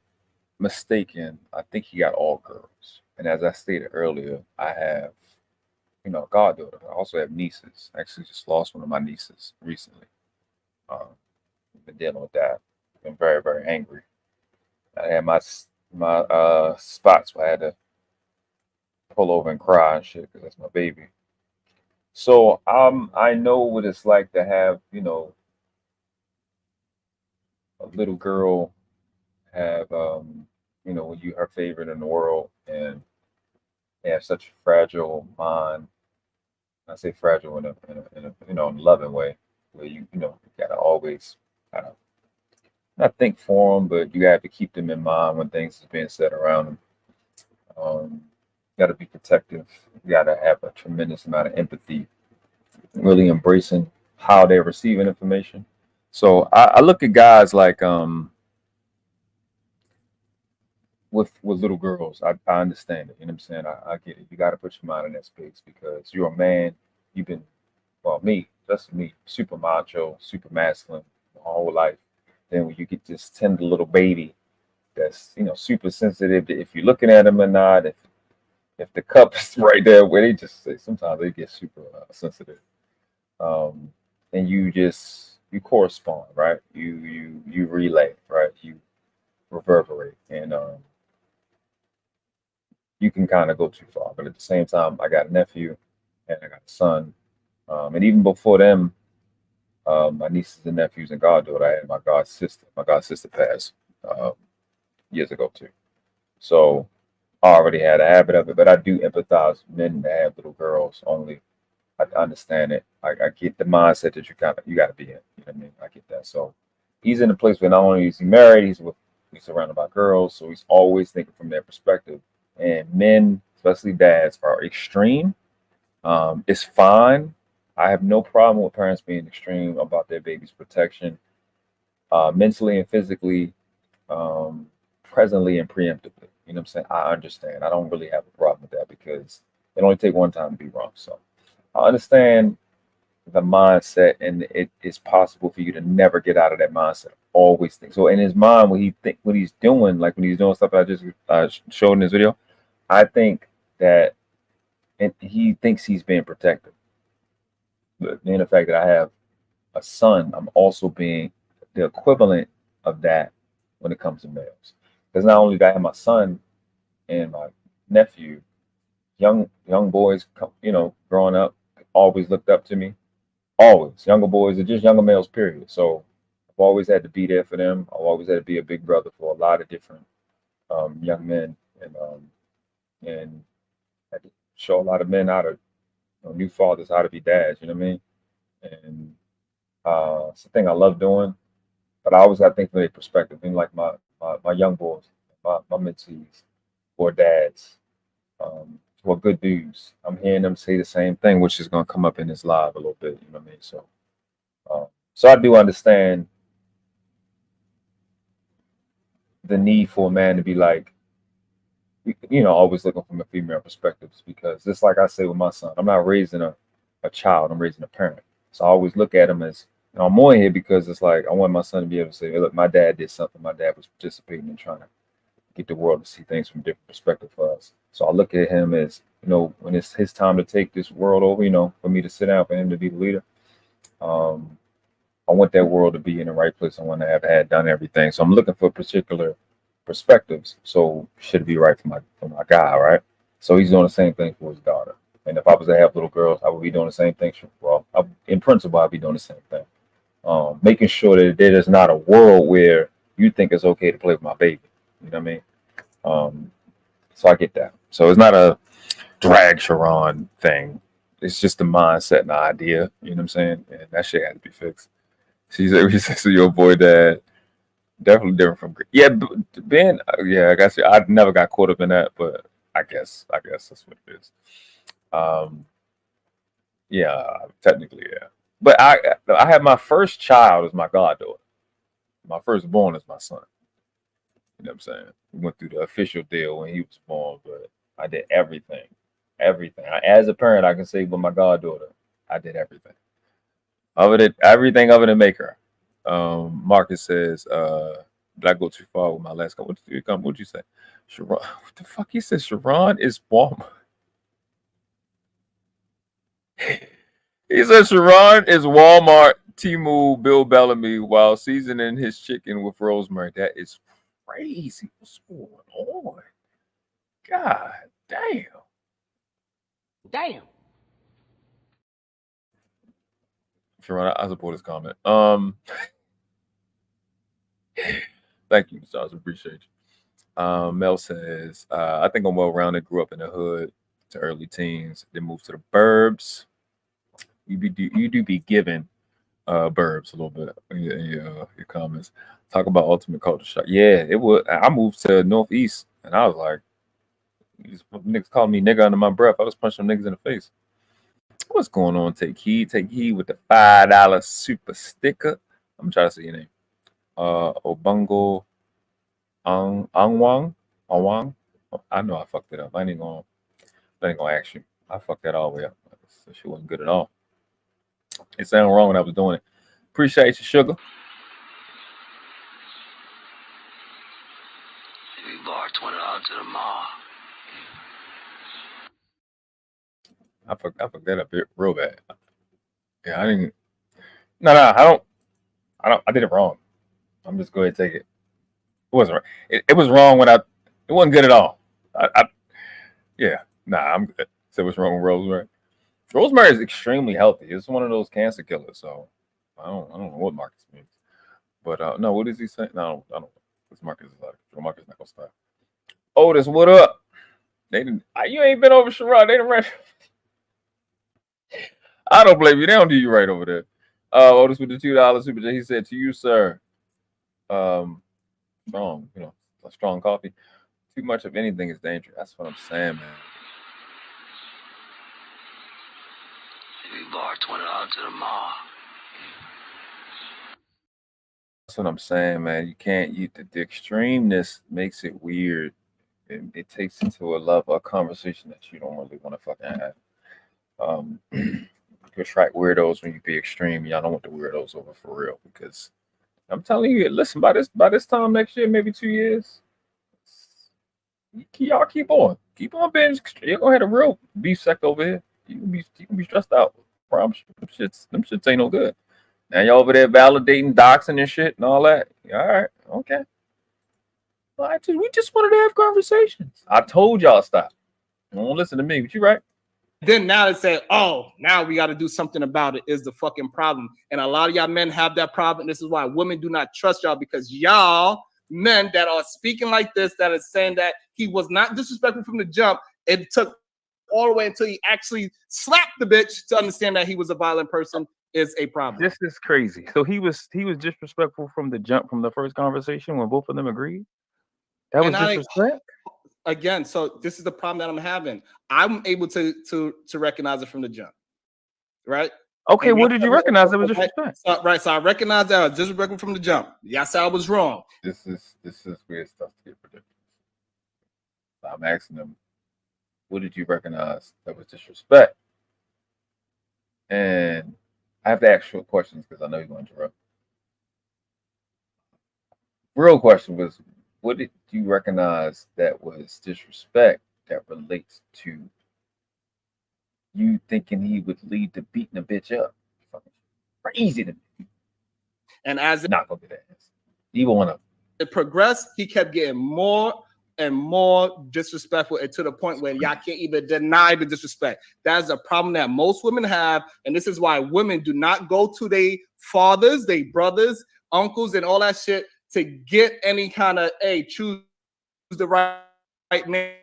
mistaken, I think he got all girls. And as I stated earlier, I have, a goddaughter. I also have nieces. I actually just lost one of my nieces recently. Been dealing with that. Been very, very angry. I had my spots where I had to pull over and cry and shit because that's my baby. So I know what it's like to have, a little girl have, when you her favorite in the world and have such a fragile mind. I say fragile in a loving way, where you gotta always not think for them, but you have to keep them in mind when things is being said around them. Got to be protective. You got to have a tremendous amount of empathy, really embracing how they're receiving information. So I look at guys like with little girls. I understand it. You know what I'm saying? I get it. You got to put your mind in that space because you're a man. You've been, just me, super macho, super masculine, my whole life. Then when you get this tender little baby that's, you know, super sensitive if you're looking at them or not, if the cup is right there where they just say sometimes they get super sensitive. And you correspond, right? You relay, right? You reverberate, and you can kind of go too far. But at the same time, I got a nephew and I got a son, and even before them, my nieces and nephews and goddaughter, I had my god sister. My god sister passed years ago too. So I already had a habit of it, but I do empathize with men that have little girls. Only I understand it. I get the mindset that you got to be in. You know what I mean? I get that. So he's in a place where not only is he married, he's surrounded by girls, so he's always thinking from their perspective. And men, especially dads, are extreme. It's fine. I have no problem with parents being extreme about their baby's protection, mentally and physically, presently and preemptively. You know what I'm saying? I understand. I don't really have a problem with that because it only take one time to be wrong. So I understand the mindset, and it is possible for you to never get out of that mindset. Always think so. In his mind, what he's doing, like when he's doing stuff I just showed in this video, I think that, and he thinks he's being protected. But in the fact that I have a son, I'm also being the equivalent of that when it comes to males. Because not only do I have my son and my nephew, young boys, you know, growing up, always looked up to me. Always. Younger boys are just younger males, period. So I've always had to be there for them. I've always had to be a big brother for a lot of different young men, and had to show a lot of men how to, new fathers, how to be dads. You know what I mean? And it's the thing I love doing, but I always got to think from their perspective. And like my young boys, my mentees, who are dads, who are good dudes. I'm hearing them say the same thing, which is going to come up in this live a little bit. You know what I mean? So I do understand the need for a man to be like, you know, always looking from a female perspective, because just like I say with my son, I'm not raising a child, I'm raising a parent. So I always look at him as, you know, I'm on here because it's like I want my son to be able to say, hey, look, my dad did something. My dad was participating in trying to get the world to see things from a different perspective for us. So I look at him as, you know, when it's his time to take this world over, you know, for me to sit down, for him to be the leader. I want that world to be in the right place. I want to have had done everything. So I'm looking for particular perspectives. So should it be right for my guy, right? So he's doing the same thing for his daughter. And if I was to have little girls, I would be doing the same thing. Well, in principle, I'd be doing the same thing. Making sure that there is not a world where you think it's okay to play with my baby. You know what I mean? So I get that. So it's not a drag Sharon thing. It's just the mindset and the idea. You know what I'm saying? And that shit had to be fixed. She said, so your boy dad, definitely different from, yeah, Ben, yeah, I guess I never got caught up in that, but I guess that's what it is. Yeah, technically, yeah. But I had my first child as my goddaughter. My firstborn is my son. You know what I'm saying? We went through the official deal when he was born, but I did everything. As a parent, I can say with my goddaughter, I did everything. Everything other than make her. Marcus says, did I go too far with my last comment? What'd you say? Sharon, what the fuck? He said Sharon is Walmart. He said Sharon is Walmart Temu Bill Bellamy while seasoning his chicken with rosemary. That is crazy. What's going on? God damn. Damn. Sharon, I support his comment. Thank you, Stars. Appreciate you. Mel says, I think I'm well-rounded. Grew up in the hood to early teens, then moved to the burbs. You do be given burbs a little bit in your comments. Talk about ultimate culture shock. Yeah, it would. I moved to Northeast, and I was like, these niggas calling me nigga under my breath. I was punching them niggas in the face. What's going on? Take heed with the $5 super sticker. I'm trying to say your name. Obungo Angwang. I know I fucked it up. I ain't gonna ask you. I fucked that all the way up. So she wasn't good at all. It sounded wrong when I was doing it. Appreciate you, sugar. We borrowed $20 to the mall. I forgot that a bit real bad. Yeah, I didn't. No, I don't. I did it wrong. I'm just going to take it. It wasn't right. It was wrong when it wasn't good at all. Yeah, I'm good. So what's wrong with rosemary? Rosemary is extremely healthy. It's one of those cancer killers. So I don't know what Marcus means. But no, what is he saying? No, I don't know. This Marcus is like, Marcus not gonna stop. Otis, what up? They didn't. You ain't been over Sherrod. They didn't. I don't blame you. They don't do you right over there. Otis with the $2 super chat. He said to you, sir. Strong, a strong coffee. Too much of anything is dangerous. That's what I'm saying, man. We borrowed $20 to the mall. That's what I'm saying, man. You can't. The extremeness makes it weird. It takes it to a conversation that you don't really want to fucking have. You attract weirdos when you be extreme. Y'all don't want the weirdos over for real, because I'm telling you, listen, by this time next year, maybe 2 years, y'all keep on being extreme. You're gonna have a real beef sect over here. You can be stressed out. Promise you. Them shits ain't no good. Now y'all over there validating, doxing and shit and all that. All right, okay. Well, we just wanted to have conversations. I told y'all stop. Don't listen to me, but you right. Then now they say, oh, now we got to do something about it is the fucking problem. And a lot of y'all men have that problem. This is why women do not trust y'all, because y'all men that are speaking like this, that is saying that he was not disrespectful from the jump, it took all the way until he actually slapped the bitch to understand that he was a violent person is a problem. This is crazy. So he was disrespectful from the jump, from the first conversation when both of them agreed? That was disrespect? Again, so this is the problem that I'm having. I'm able to recognize it from the jump, right? Okay, what did you recognize? It was disrespect. So I recognize that I was disrespectful from the jump. Yes, I was wrong. This is weird stuff to get predicted. I'm asking them, what did you recognize that was disrespect? And I have to ask short questions because I know you're going to interrupt. Real question was, what did you recognize that was disrespect that relates to you thinking he would lead to beating a bitch up? Fucking crazy to me. And as not gonna be that. Even one of it progressed, he kept getting more and more disrespectful, and to the point where y'all can't even deny the disrespect. That's a problem that most women have, and this is why women do not go to their fathers, their brothers, uncles, and all that shit to get any kind of choose the right man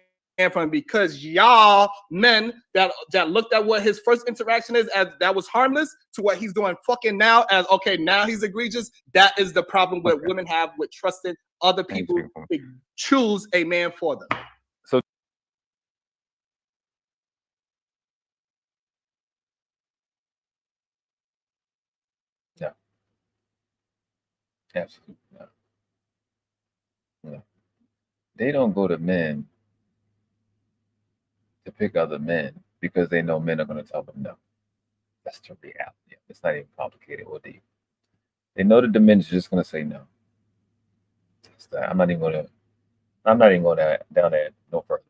from him, because y'all men that looked at what his first interaction is as that was harmless to what he's doing fucking now as okay, now he's egregious. That is the problem that women have with trusting other people to choose a man for them. So yeah, absolutely. Yeah. They don't go to men to pick other men because they know men are going to tell them no. That's the reality. It's not even complicated or deep. They know that the men is just going to say no. I'm not even going down there no further.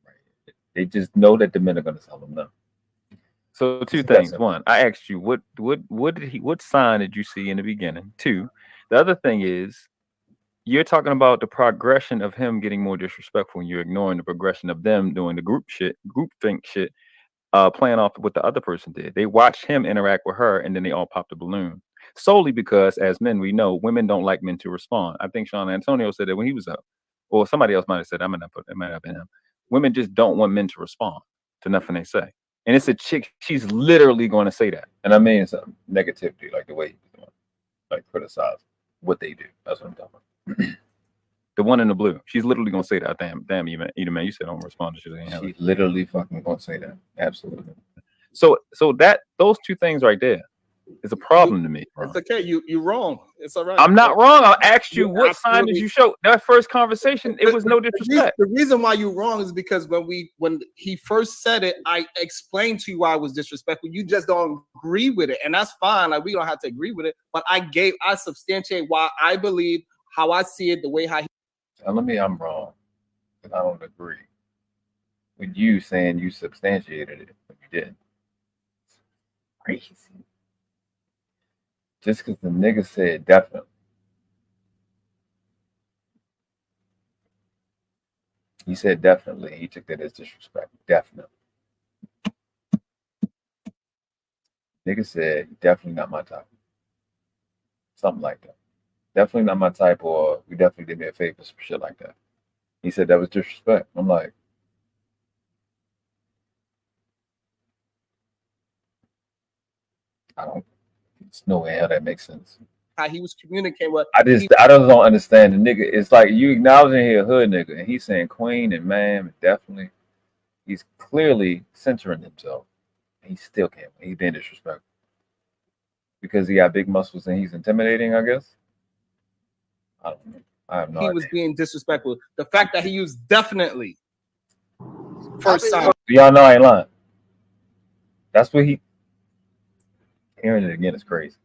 Right? They just know that the men are going to tell them no. So two things. One, I asked you what sign did you see in the beginning? Two, the other thing is, you're talking about the progression of him getting more disrespectful, and you're ignoring the progression of them doing the group think shit, playing off what the other person did. They watched him interact with her, and then they all popped a balloon. Solely because, as men, we know women don't like men to respond. I think Sean Antonio said that when he was up, or somebody else might have said, it might have been him. Women just don't want men to respond to nothing they say. And it's a chick, she's literally going to say that. And I mean some negativity, like the way he's doing, like criticize what they do. That's what I'm talking about. The one in the blue, she's literally gonna say that. Damn, you man, you said don't respond to shit. She's literally fucking gonna say that. Absolutely. So that those two things right there is a problem to me. Bro. It's okay. You're wrong. It's all right. I'm not wrong. I asked you what sign did you show that first conversation. It was no disrespect. The reason why you're wrong is because when he first said it, I explained to you why I was disrespectful. You just don't agree with it, and that's fine. Like we don't have to agree with it, but I substantiate why I believe, how I see it, the way how he. Tell me I'm wrong, because I don't agree with you saying you substantiated it, but you didn't. Crazy. Just because the nigga said definitely. He said definitely. He took that as disrespect. Definitely. Nigga said definitely not my type. Something like that. Definitely not my type, or you definitely did me a favor, some shit like that. He said that was disrespect. I'm like, there's no way how that makes sense. How he was communicating with. I just don't understand the nigga. It's like you acknowledging he a hood nigga, and he's saying queen and ma'am, definitely. He's clearly centering himself. He still can't. He's being disrespectful because he got big muscles and he's intimidating, I guess. I don't know. I have no idea. He was being disrespectful. The fact that he used definitely first time. Y'all know I ain't lying. That's what he. Hearing it again is crazy.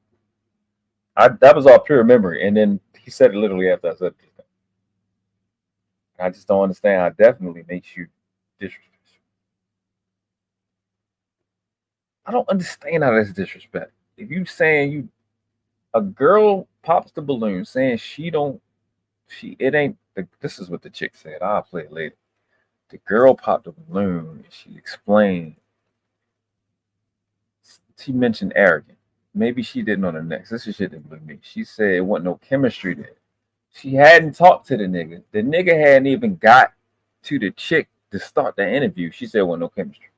That was all pure memory, and then he said it literally after I said it. I just don't understand how definitely makes you disrespectful. I don't understand how that's disrespect. If you saying a girl pops the balloon saying it ain't. This is what the chick said. I'll play it later. The girl popped the balloon and she explained. She mentioned arrogant. Maybe she didn't on the next. This is shit that blew me. She said it wasn't no chemistry there. She hadn't talked to the nigga. The nigga hadn't even got to the chick to start the interview. She said it wasn't no chemistry.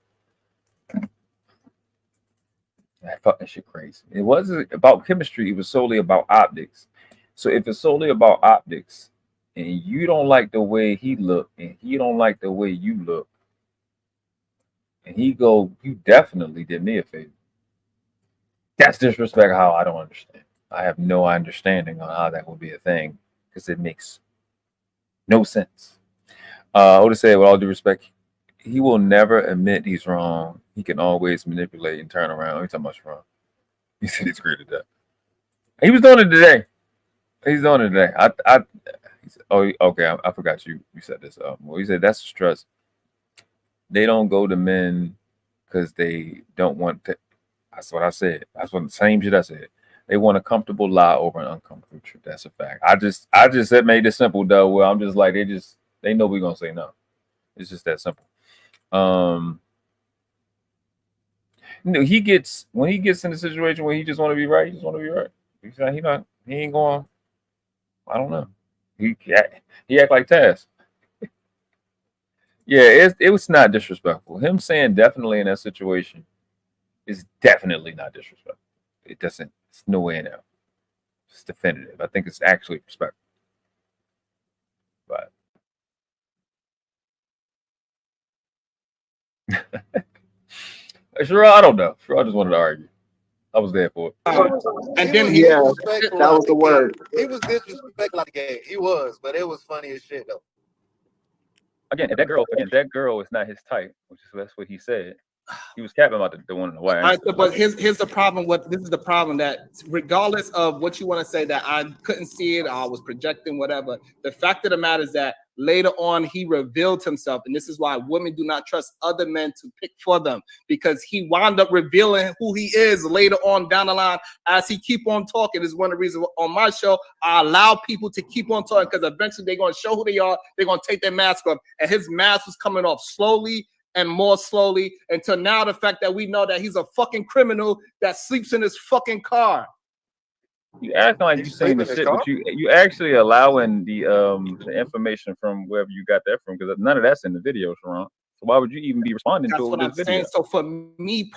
That fucking shit crazy. It wasn't about chemistry. It was solely about optics. So if it's solely about optics and you don't like the way he look and he don't like the way you look and he go, you definitely did me a favor. That's disrespect. How I don't understand. I have no understanding on how that would be a thing because it makes no sense. I would say, with all due respect, he will never admit he's wrong. He can always manipulate and turn around. Every time I'm wrong, he said he's great at that. He was doing it today. He's doing it today. He said, oh, okay. I forgot you said this. Well, he said that's stress. They don't go to men because they don't want to. That's what I said. That's what the same shit I said. They want a comfortable lie over an uncomfortable truth. That's a fact. I just made it simple though. Where I'm just like they know we're gonna say no. It's just that simple. When he gets in a situation where he just want to be right, he just want to be right. He ain't going. I don't know. He act like Taz. Yeah, it was not disrespectful. Him saying definitely in that situation is definitely not disrespectful. It doesn't. It's no way in there. It's definitive. I think it's actually respectful. But sure, I don't know. Sure, I just wanted to argue. I was there for it. And then that was the word. He was disrespectful like that. He was, but it was funny as shit though. Again, that girl is not his type, that's what he said. He was capping about the one in the white. But here's the problem. This is the problem, that regardless of what you want to say, that I couldn't see it, I was projecting, whatever. The fact of the matter is that later on he revealed himself, and this is why women do not trust other men to pick for them, because he wound up revealing who he is later on down the line as he keep on talking. This is one of the reasons on my show I allow people to keep on talking, because eventually they're going to show who they are. They're going to take their mask off, and his mask was coming off slowly and more slowly until now the fact that we know that he's a fucking criminal that sleeps in his fucking car. You act like you saying the shit, but you actually allowing the information from wherever you got that from, because none of that's in the video, Sharon. So why would you even be responding to what this I'm video? saying. So for me,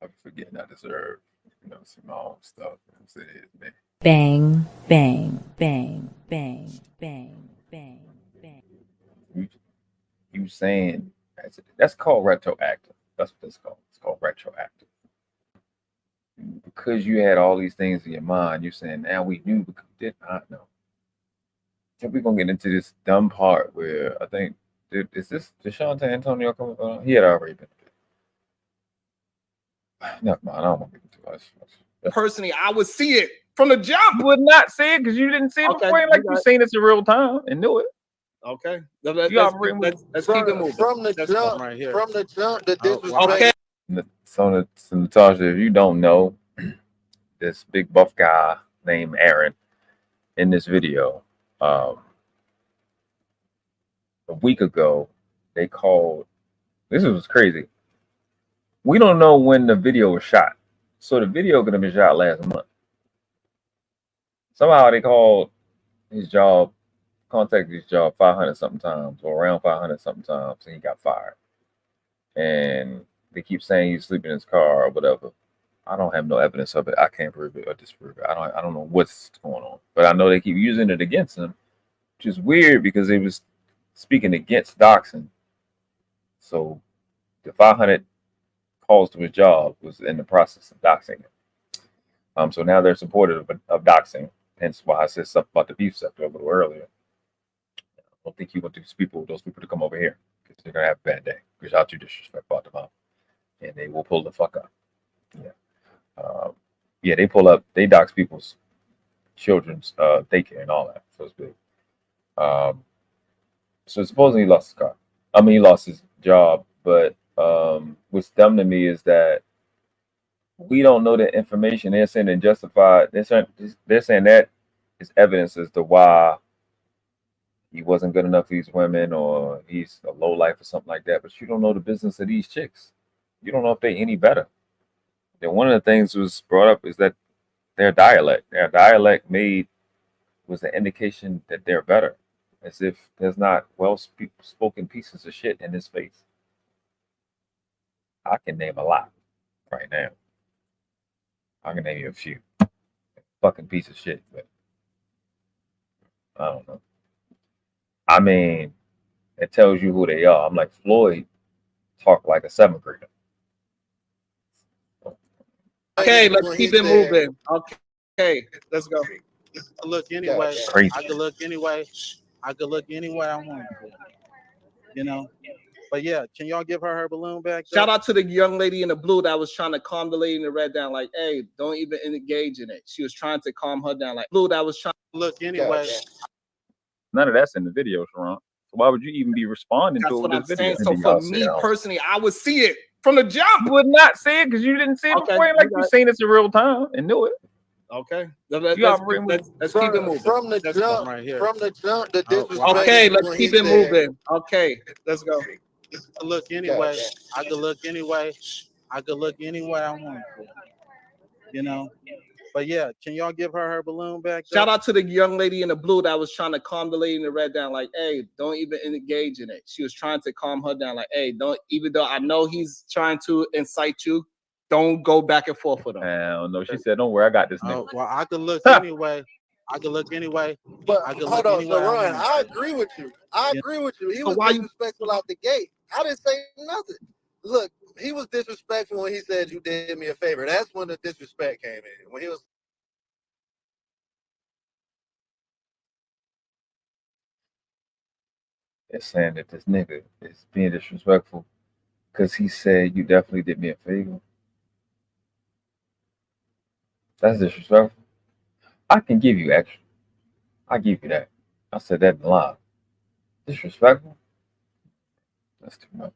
I forget I deserve, some my own stuff. Bang, bang, bang, bang, bang, bang, bang. You saying that's called retroactive. That's what it's called. It's called retroactive. Because you had all these things in your mind, you're saying now we knew because we did not know. I think we're gonna get into this dumb part where I think is this Deshaunte Antonio coming on? He had already been. Never mind. I don't want to get into it. Personally, I would see it from the jump. You would not say it because you didn't see it before. Like you seen it in real time and knew it. Okay. Let's keep it moving. From the jump, right here. from the jump, the disrespect. Okay. So Natasha, if you don't know, this big buff guy named Aaron in this video, a week ago, they called. This was crazy. We don't know when the video was shot, so the video could have been shot last month. Somehow they called his job, contacted his job 500 something times, or around 500 something times, and he got fired. And they keep saying he's sleeping in his car or whatever. I don't have no evidence of it. I can't prove it or disprove it. I don't know what's going on, but I know they keep using it against him, which is weird because they was speaking against doxing. So the 500 calls to his job was in the process of doxing him. So now they're supportive of doxing. Hence why I said something about the beef sector a little earlier. I don't think you want those people to come over here because they're gonna have a bad day because y'all too disrespectful out the mouth, and they will pull the fuck up. Yeah, they pull up. They dox people's children's daycare and all that. So it's big. So supposedly he lost his car. I mean, he lost his job. But what's dumb to me is that we don't know the information. They're saying and justified. They're saying that is evidence as to why he wasn't good enough for these women, or he's a low life or something like that. But you don't know the business of these chicks. You don't know if they're any better. And one of the things was brought up is that their dialect was the indication that they're better, as if there's not well-spoken pieces of shit in this space. I can name a lot right now. I can name you a few fucking piece of shit, but I don't know. I mean, it tells you who they are. I'm like, Floyd talk like a seventh grader. Okay, let's keep it moving. Okay, let's go. Look anyway. Crazy. I could look anyway. I want to. You know. But yeah, can y'all give her balloon back? Shout out to the young lady in the blue that was trying to calm the lady in the red down. Like, hey, don't even engage in it. She was trying to calm her down. Like, blue that was trying to look anyway. None of that's in the video, Sharon. So why would you even be responding to what I'm this saying. video? So for me personally, I would see it from the jump. You would not see it because you didn't see it before. Like you seen it in real time and knew it. Okay, let's keep it moving. From the jump, right here. From the jump, the disrespect. Okay, let's keep it moving. Okay, let's go. Look anyway. I could look anyway. I want to. You know. But yeah, can y'all give her balloon back? Shout out to the young lady in the blue that was trying to calm the lady in the red down. Like, hey, don't even engage in it. She was trying to calm her down. Like, hey, don't, even though I know he's trying to incite you, don't go back and forth with him. Hell no, she said, don't worry, I got this nigga. Well, I could look anyway. But hold on, so Ron, I agree with you. He was disrespectful out the gate. I didn't say nothing. Look, he was disrespectful when he said you did me a favor. That's when the disrespect came in. When he was It's saying that this nigga is being disrespectful because he said you definitely did me a favor. That's disrespectful. I can give you extra. I give you that. I said that in live. Disrespectful? That's too much.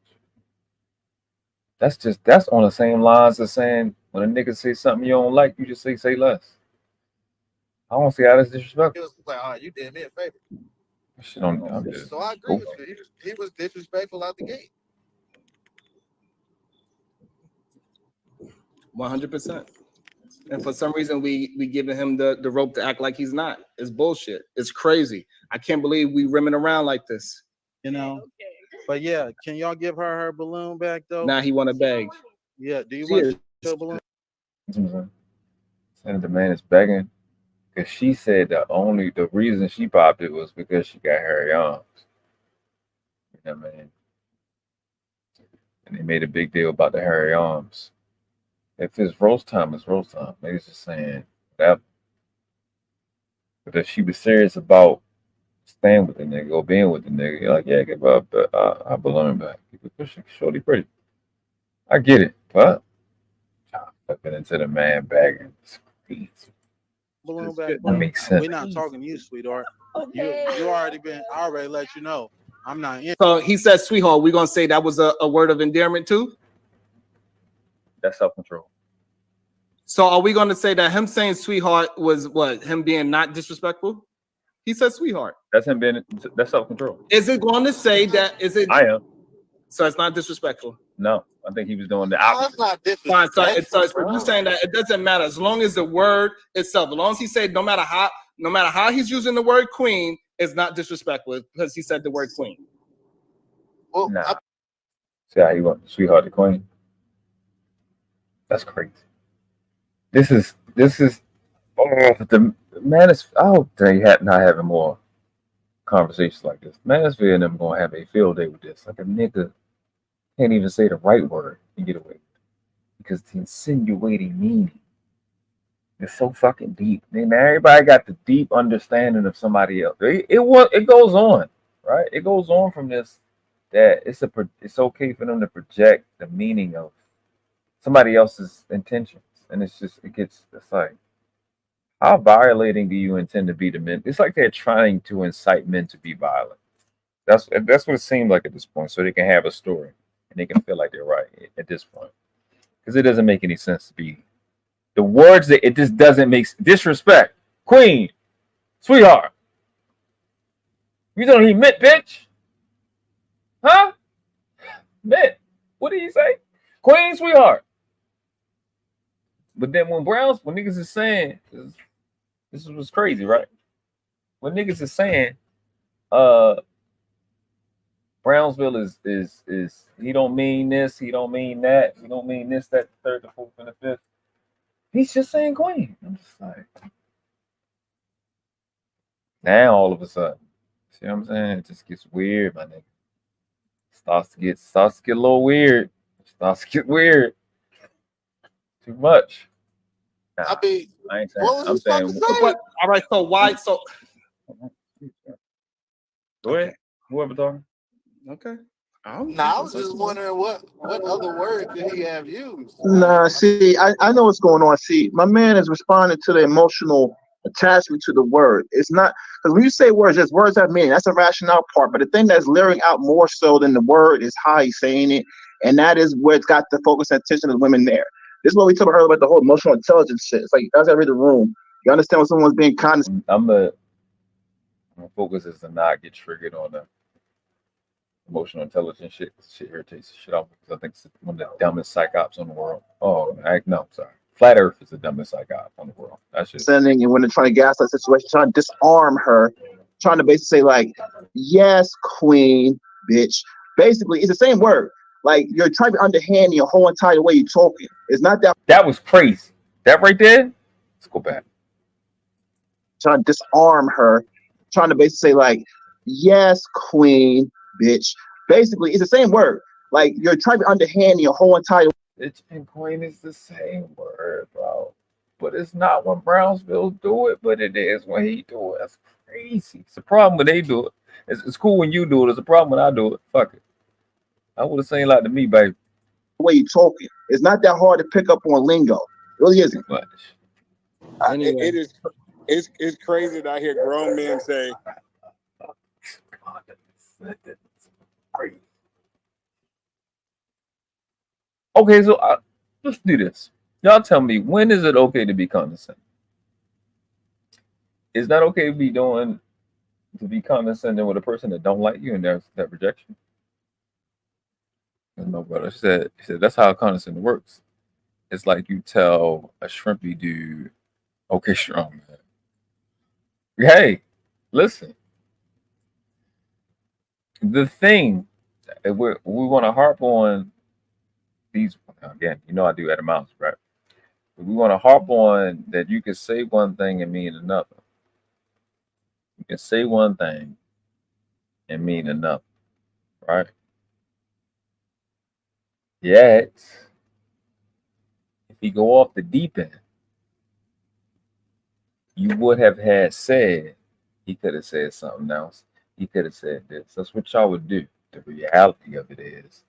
That's on the same lines as saying when a nigga say something you don't like, you just say less. I don't see how that's disrespectful. He was like, all right, you did me a favor. Shit I'm just, so I agree with you. He was disrespectful out the gate. 100%. And for some reason, we giving him the rope to act like he's not. It's bullshit. It's crazy. I can't believe we rimming around like this. You know. But yeah, can y'all give her balloon back though? Now he want to beg. Yeah. Do you want your balloon? And the man is begging because she said the reason she popped it was because she got hairy arms. You know what I mean? And they made a big deal about the hairy arms. If it's roast time, it's roast time. Maybe it's just saying that. But if she was serious about staying with the nigga or being with the nigga, you're like, yeah, give up, but I belong back. You can push it, shorty pretty. I get it, but fucking into the man bagging. It's crazy. balloon back? That makes sense. We're not talking to you, sweetheart. You already been. I already let you know. I'm not in. So he said, "Sweetheart." We're gonna say that was a word of endearment too. That's self-control. So are we gonna say that him saying "sweetheart" was what, him being not disrespectful? He said "sweetheart." That's him being. That's self-control. Is it going to say that? Is it? I am. So it's not disrespectful. No, I think he was doing the No, opposite. it's not Fine. disrespectful. So you're saying that it doesn't matter as long as the word itself, as long as he said no matter how he's using the word queen, it's not disrespectful because he said the word queen. Well, nah. See how he went, sweetheart to queen. That's crazy. This is the Manosphere. I hope they not having more conversations like this. Manosphere and them gonna have a field day with this. Like a nigga can't even say the right word and get away with it because the insinuating meaning is so fucking deep. And everybody got the deep understanding of somebody else. It goes on, right? It goes on from this that it's okay for them to project the meaning of somebody else's intentions, and it's like, how violating do you intend to be to men? It's like they're trying to incite men to be violent. That's what it seems like at this point, so they can have a story and they can feel like they're right at this point, because it doesn't make any sense to be the words that it just doesn't make disrespect. Queen, sweetheart, you don't even admit, bitch, huh? Admit. What did he say? Queen, sweetheart. But then when niggas is saying, this was crazy, right? When niggas is saying, Brownsville is he don't mean this, he don't mean that, he don't mean this, that, the third, the fourth, and the fifth. He's just saying queen. I'm just like, now all of a sudden, see what I'm saying? It just gets weird, my nigga. Starts to get a little weird. Starts to get weird. Too much. Nah, I mean, I ain't saying. what was I'm he about saying. to say? All right. So why? So go ahead. Whoever talking. Okay. I was just wondering what other word could he have used? Nah, see, I know what's going on. See, my man is responding to the emotional attachment to the word. It's not, because when you say words, just words have meaning. That's a rationale part. But the thing that's leering out more so than the word is how he's saying it. And that is where it's got the focus and attention of the women there. This is what we talked about earlier about the whole emotional intelligence shit. It's like, you guys gotta read the room. You understand when someone's being condescending. My focus is to not get triggered on the emotional intelligence shit. Shit irritates the shit out because I think it's one of the dumbest psych ops in the world. Oh, no, sorry. Flat Earth is the dumbest psych op in the world. That shit. And when they're trying to gaslight the situation, trying to disarm her, trying to basically say like, yes, queen, bitch. Basically, it's the same word. Like, you're trying to underhand your whole entire way you're talking. It's not that. That was crazy. That right there. Let's go back. Trying to disarm her, trying to basically say like, yes, queen, bitch. Basically, it's the same word. Like, you're trying to underhand your whole entire. Bitch and queen is the same word, bro. But it's not when Brownsville do it, but it is when he do it. That's crazy. It's a problem when they do it. It's cool when you do it. It's a problem when I do it. Fuck it. I would have saying like to me, baby. The way you're talking. It's not that hard to pick up on lingo. It really isn't. Much. It is. It's crazy that I hear grown men say. Okay, so let's do this. Y'all tell me, when is it okay to be condescending? It's not okay to be condescending with a person that don't like you and there's that rejection. And my brother said, that's how condescending works. It's like you tell a shrimpy dude, okay, strong man. Hey, listen. The thing, we want to harp on these, again, I do at a mouse, right? But we want to harp on that you can say one thing and mean another. You can say one thing and mean another, right? Yet, if you go off the deep end, you would have had said, he could have said something else. He could have said this. That's what y'all would do. The reality of it is,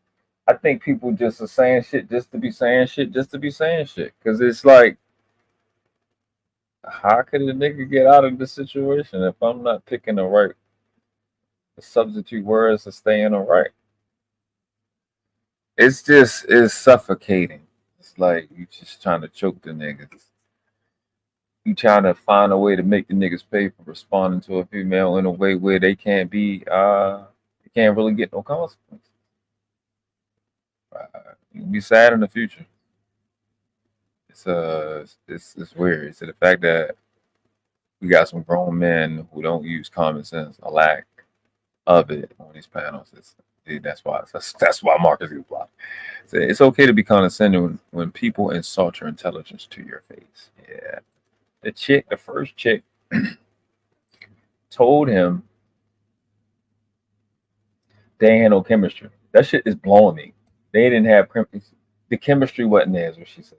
I think people just are saying shit just to be saying shit, just to be saying shit. Because it's like, how can the nigga get out of this situation if I'm not picking the substitute words to stay in the right? It's suffocating. It's like you just trying to choke the niggas. You trying to find a way to make the niggas pay for responding to a female in a way where they can't really get no consequences. You'll be sad in the future. It's weird. It's the fact that we got some grown men who don't use common sense, a lack of it on these panels. That's why Marcus gets blocked. So it's okay to be condescending when people insult your intelligence to your face. Yeah. The first chick, told him they ain't had no chemistry. That shit is blowing me. They didn't have the chemistry wasn't there, is what she said.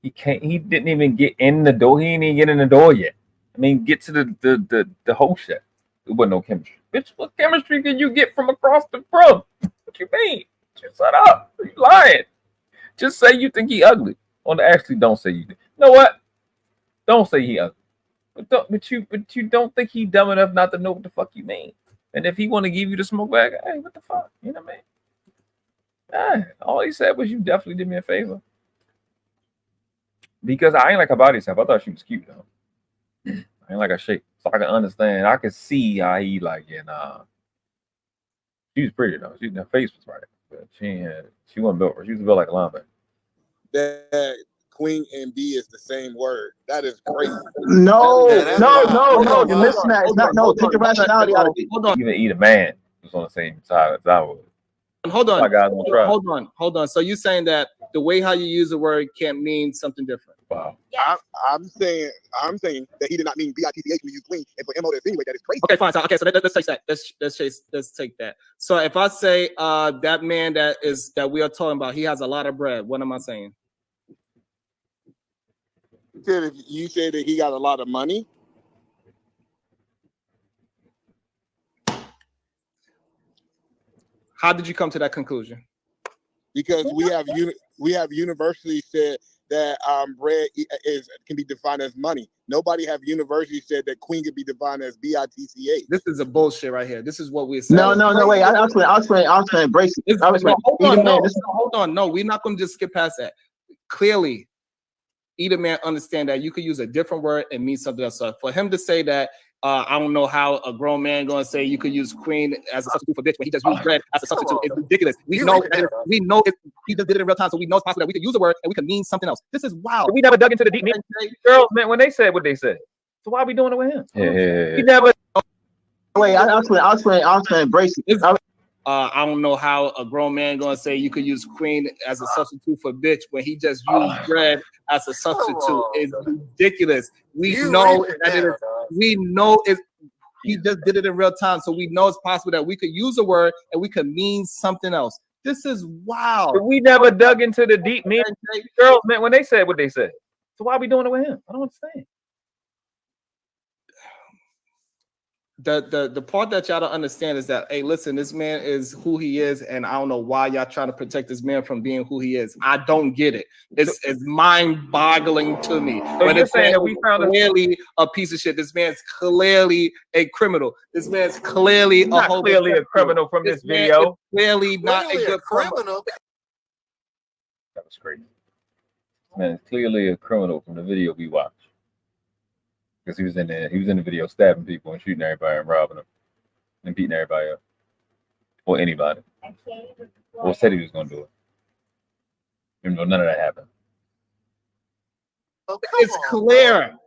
He didn't even get in the door. He didn't even get in the door yet. I mean, get to the whole shit. There wasn't no chemistry. Bitch, what chemistry can you get from across the front? What you mean? Just shut up. You lying. Just say you think he ugly. Well, actually, don't say you. You know what? Don't say he ugly. But you don't think he dumb enough not to know what the fuck you mean. And if he want to give you the smoke bag, hey, what the fuck? You know what I mean? All he said was you definitely did me a favor. Because I ain't like her body type. I thought she was cute though. I ain't like her shape. So I can understand. I can see how he like, she was pretty though. Her face was right. But she wasn't built. She was built like a linebacker. That Queen and B is the same word. That is crazy. No. The mismatch. No, take the rationality out of it. Hold on. Even eat a man was on the same side as I was. Hold on. So you saying that the way how you use the word can mean something different? Wow. I'm saying that he did not mean bitch when you use Queen, and for MO to insinuate that is crazy. Okay, fine. So let's take that. Let's take that. So if I say that man that we are talking about, he has a lot of bread. What am I saying? If you say that he got a lot of money, how did you come to that conclusion? Because we have universities said that bread can be defined as money. Nobody have university said that Queen could be defined as bitch. This is a bullshit right here. This is what we're saying. No, wait. I'll explain. Embrace it. Hold on. No, we're not going to just skip past that. Clearly, either man understand that you could use a different word and mean something else. So for him to say that, I don't know how a grown man going to say you could use Queen as a substitute for bitch when he just used bread as a substitute. It's ridiculous. We know he just did it in real time, so we know it's possible that we could use a word and we could mean something else. This is wild. We never dug into the deep. Girls, man, when they said what they said, so why are we doing it with him? Yeah. We never. Wait, I'll explain. Embrace it. I don't know how a grown man gonna say you could use Queen as a substitute for bitch when he just used bread as a substitute. It's ridiculous. We know he just did it in real time, so we know it's possible that we could use a word and we could mean something else. This is wild. But we never dug into the deep meaning. Girls, man, when they said what they said, so why are we doing it with him? I don't understand. The part that y'all don't understand is that, hey, listen, this man is who he is, and I don't know why y'all trying to protect this man from being who he is. I don't get it. It's mind-boggling to me. So you're saying that we found clearly a piece of shit. This man's clearly a criminal. This man's clearly a criminal from this video. Clearly not a good criminal. That was crazy. Man, it's clearly a criminal from the video we watched. Because he was in the video stabbing people and shooting everybody and robbing them and beating everybody up. Or anybody. Or said he was going to do it. Even though none of that happened. It's clear.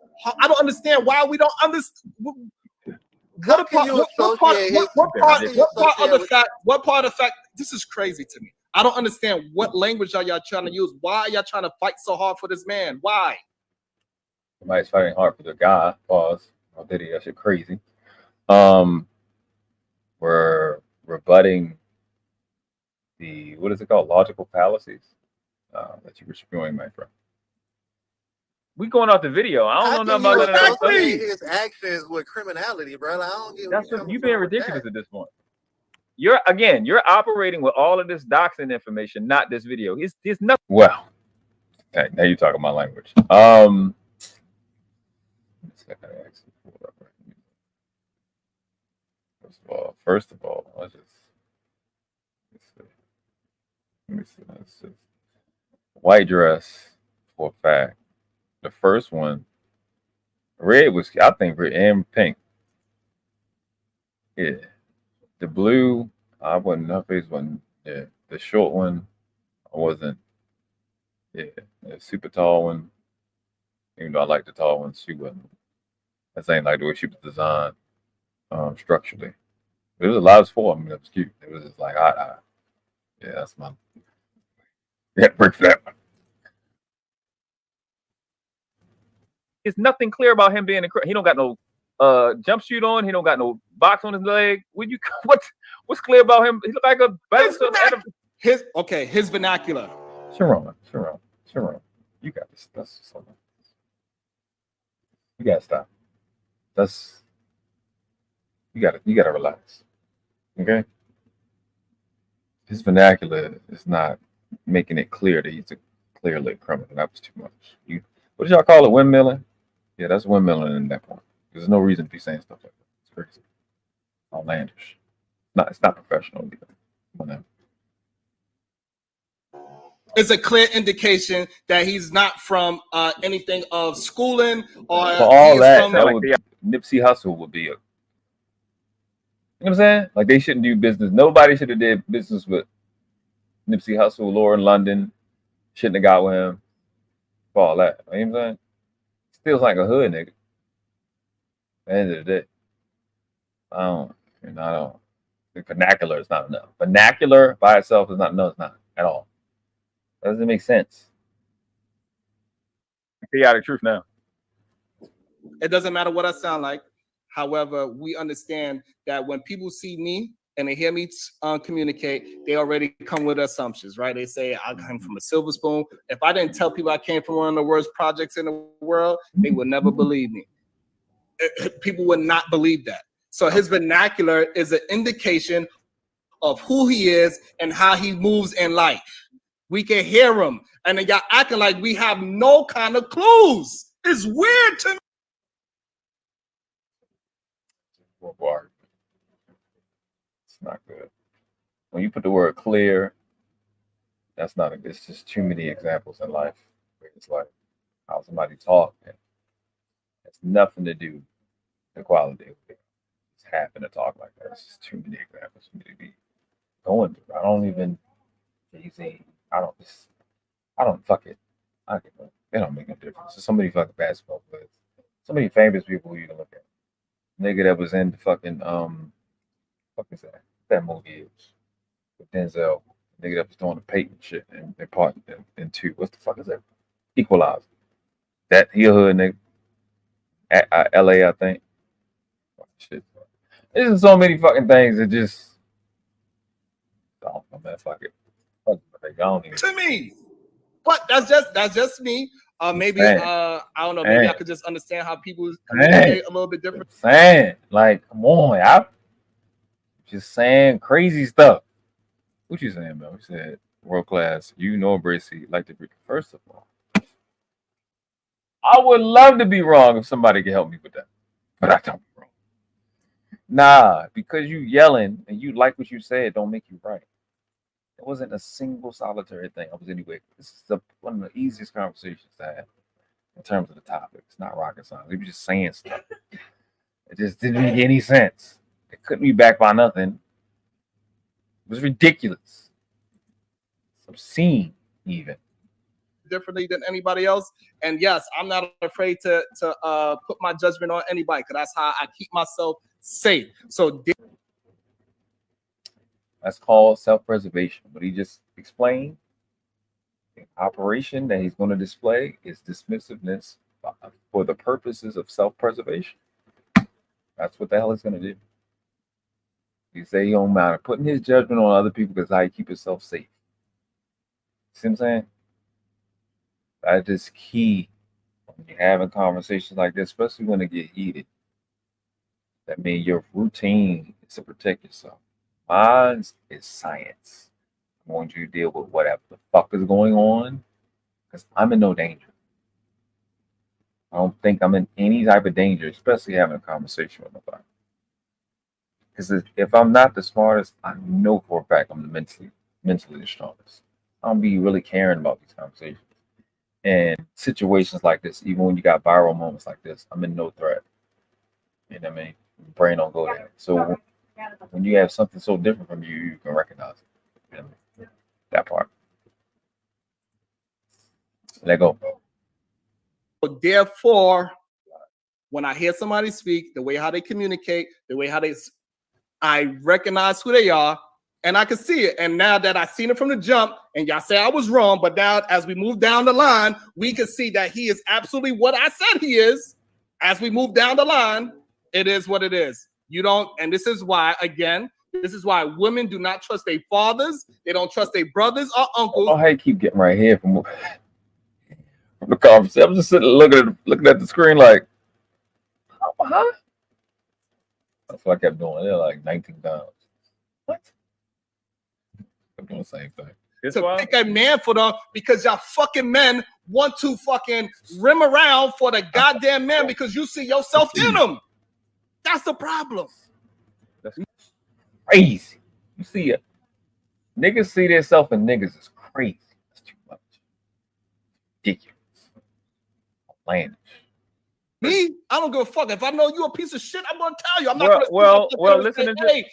I don't understand why we don't understand. What part of the fact? This is crazy to me. I don't understand what language are y'all trying to use. Why are y'all trying to fight so hard for this man? Why? Somebody's fighting hard for the guy. Pause. Oh, did he? That shit crazy. We're rebutting the, what is it called? Logical fallacies that you were spewing, my friend. We going off the video. I don't know nothing about that. His actions with criminality, bro. I don't get. That's what you being ridiculous at this point. You're operating with all of this doxing information, not this video. It's nothing. Well, okay, now you're talking my language. I gotta actually pull it up right now. First of all, let's see. Let's see. White dress for a fact. The first one, red was, I think, red and pink. Yeah. The blue, I wasn't, her face wasn't, yeah. The short one, I wasn't, yeah. The super tall one, even though I like the tall one, she wasn't. That ain't like the way she was designed structurally. There was a lot of for them that was cute. It was just like, yeah, that's my, yeah, break for that one. It's nothing clear about him being he don't got no jumpsuit on. He don't got no box on his leg. Would you what's clear about him? He look like a his vernacular. Sharon, you got this. That's something. You gotta stop. You gotta relax. Okay? His vernacular is not making it clear that he's a clearly criminal. That was too much. What did y'all call it? Windmilling? Yeah, that's windmilling in that point. There's no reason to be saying stuff like that. It's crazy. Outlandish. It's not professional either. Whatever. It's a clear indication that he's not from anything of schooling or for all that Nipsey Hussle would be a, you know what I'm saying? Like they shouldn't do business. Nobody should have did business with Nipsey Hussle, Lauren London. Shouldn't have got with him. For all that. You know what I'm saying? Still like a hood nigga. At the end of the day. I don't. The vernacular is not enough. Vernacular by itself is not enough. It's not at all. That doesn't make sense. Chaotic truth now. It doesn't matter what I sound like. However, we understand that when people see me and they hear me communicate, they already come with assumptions, right? They say I came from a silver spoon. If I didn't tell people I came from one of the worst projects in the world, they would never believe me. People would not believe that. So his vernacular is an indication of who he is and how he moves in life. We can hear him, and then y'all acting like we have no kind of clues. It's weird to me. It's not good. When you put the word clear, that's not a. It's just too many examples in life. It's like how somebody talk. It's nothing to do with the quality of it. Just happen to talk like that. It's just too many examples for me to be going through. I don't even. I don't fuck it. It don't make no difference. There's so many fucking basketball players. So many famous people you can look at. Nigga that was in the fucking fuck is that? That movie is with Denzel. Nigga that was doing the Peyton shit and they part in two. What the fuck is that? Equalizer. That he a hood nigga. At LA, I think. Shit. There's just so many fucking things that just oh man, fuck it. To me, but that's just me. Maybe I don't know. Maybe I could just understand how people communicate a little bit different. Like, come on, I'm just saying crazy stuff. What you saying, man? We said world class. Bracy like to be. First of all, I would love to be wrong if somebody could help me with that, but I don't be wrong. Nah, because you yelling and you like what you said don't make you right. It wasn't a single solitary thing. I was anyway. This is one of the easiest conversations to have in terms of the topic. It's not rocket science. We were just saying stuff. It just didn't make any sense. It couldn't be backed by nothing. It was ridiculous. It's obscene, even. Differently than anybody else. And yes, I'm not afraid to put my judgment on anybody because that's how I keep myself safe. So that's called self-preservation. What he just explained, the operation that he's going to display is dismissiveness for the purposes of self-preservation. That's what the hell he's going to do. He say he don't matter putting his judgment on other people because how he keep himself safe. See what I'm saying? That is key when you're having conversations like this, especially when they get heated. That means your routine is to protect yourself. Mine is science. I want you to deal with whatever the fuck is going on because I'm in no danger. I don't think I'm in any type of danger, especially having a conversation with nobody. Because if I'm not the smartest, I know for a fact I'm the mentally the strongest. I don't be really caring about these conversations. And situations like this, even when you got viral moments like this, I'm in no threat. You know what I mean? Your brain don't go there. So when you have something so different from you, you can recognize it. You know what I mean? That part. Let go. So therefore, when I hear somebody speak, the way how they communicate, the way how I recognize who they are, and I can see it. And now that I've seen it from the jump, and y'all say I was wrong, but now as we move down the line, we can see that he is absolutely what I said he is. As we move down the line, it is what it is. You don't, and this is why, again, this is why women do not trust their fathers. They don't trust their brothers or uncles. Oh, how you keep getting right here from the conversation? I'm just sitting looking at the screen like, huh? That's what I kept doing. They're like 19 times. What? I'm doing the same thing. To pick a man for them because y'all fucking men want to fucking rim around for the goddamn man because you see yourself in them. That's the problem. That's crazy. You see it. Niggas see themselves in niggas is crazy. That's too much. Ridiculous. Outlandish. Me? I don't give a fuck. If I know you a piece of shit, I'm gonna tell you. I'm not gonna listen to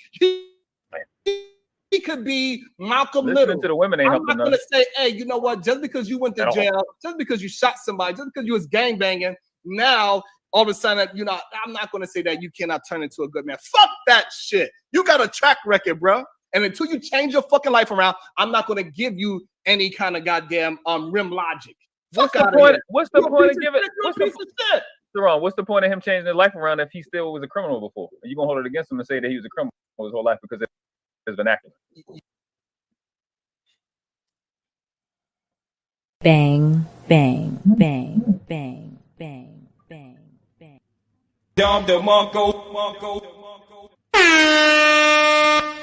he could be Malcolm listening Little. to the women ain't I'm not helping gonna say, hey, you know what? Just because you went to At all. jail, just because you shot somebody, just because you was gangbanging, now all of a sudden, you know, I'm not gonna say that you cannot turn into a good man. Fuck that shit. You got a track record, bro. And until you change your fucking life around, I'm not gonna give you any kind of goddamn rim logic. What's the point? What's the point of giving? What's the point of him changing his life around if he still was a criminal before? Are you gonna hold it against him and say that he was a criminal his whole life because it's vernacular? Bang, bang, bang, bang, bang, bang, bang. Dom the Monko, Monko,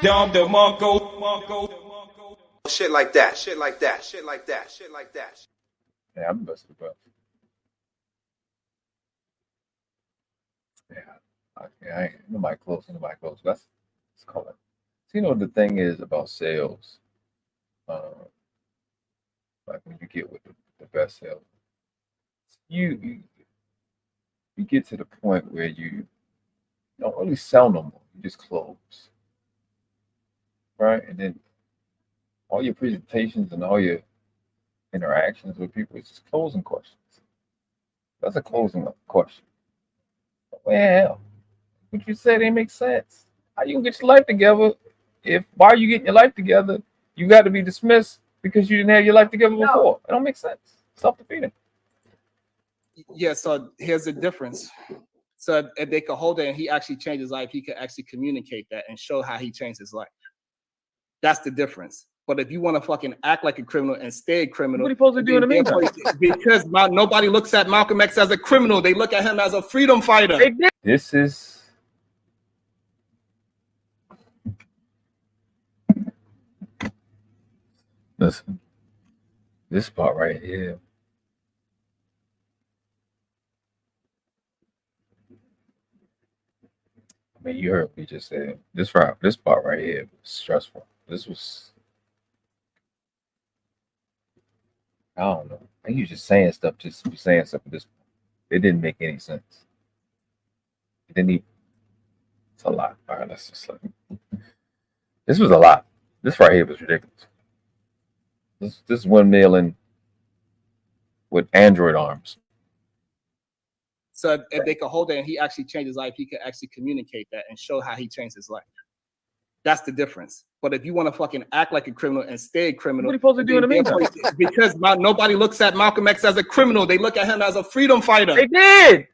Dom the Monko. Shit like that, shit like that, shit like that, shit like that. Yeah, I'm the best of the best. Yeah, I ain't nobody close. Let's call it. So, you know, the thing is about sales, like when you get with the best sales, you get to the point where you don't really sell no more. You just close, right? And then all your presentations and all your interactions with people is just closing questions. That's a closing question. Well, what you said ain't make sense. How you gonna get your life together if while you getting your life together, you got to be dismissed because you didn't have your life together before? It don't make sense. Self-defeating. Yeah, so here's the difference. So if they could hold it and he actually changed his life, he could actually communicate that and show how he changed his life. That's the difference. But if you want to fucking act like a criminal and stay a criminal, what are you supposed to do in the meantime? Because nobody looks at Malcolm X as a criminal. They look at him as a freedom fighter. This is listen. This part right here. I mean, you heard me just say this part right here was stressful. This was, I don't know. I think you just saying stuff just to be saying stuff at this point. It didn't make any sense. It didn't even, it's a lot. All right, let's just this was a lot. This right here was ridiculous. This windmilling with Android arms. So if they could hold it and he actually changed his life, he could actually communicate that and show how he changed his life. That's the difference. But if you want to fucking act like a criminal and stay a criminal, what are you supposed to do in the meantime? Because nobody looks at Malcolm X as a criminal. They look at him as a freedom fighter. They did.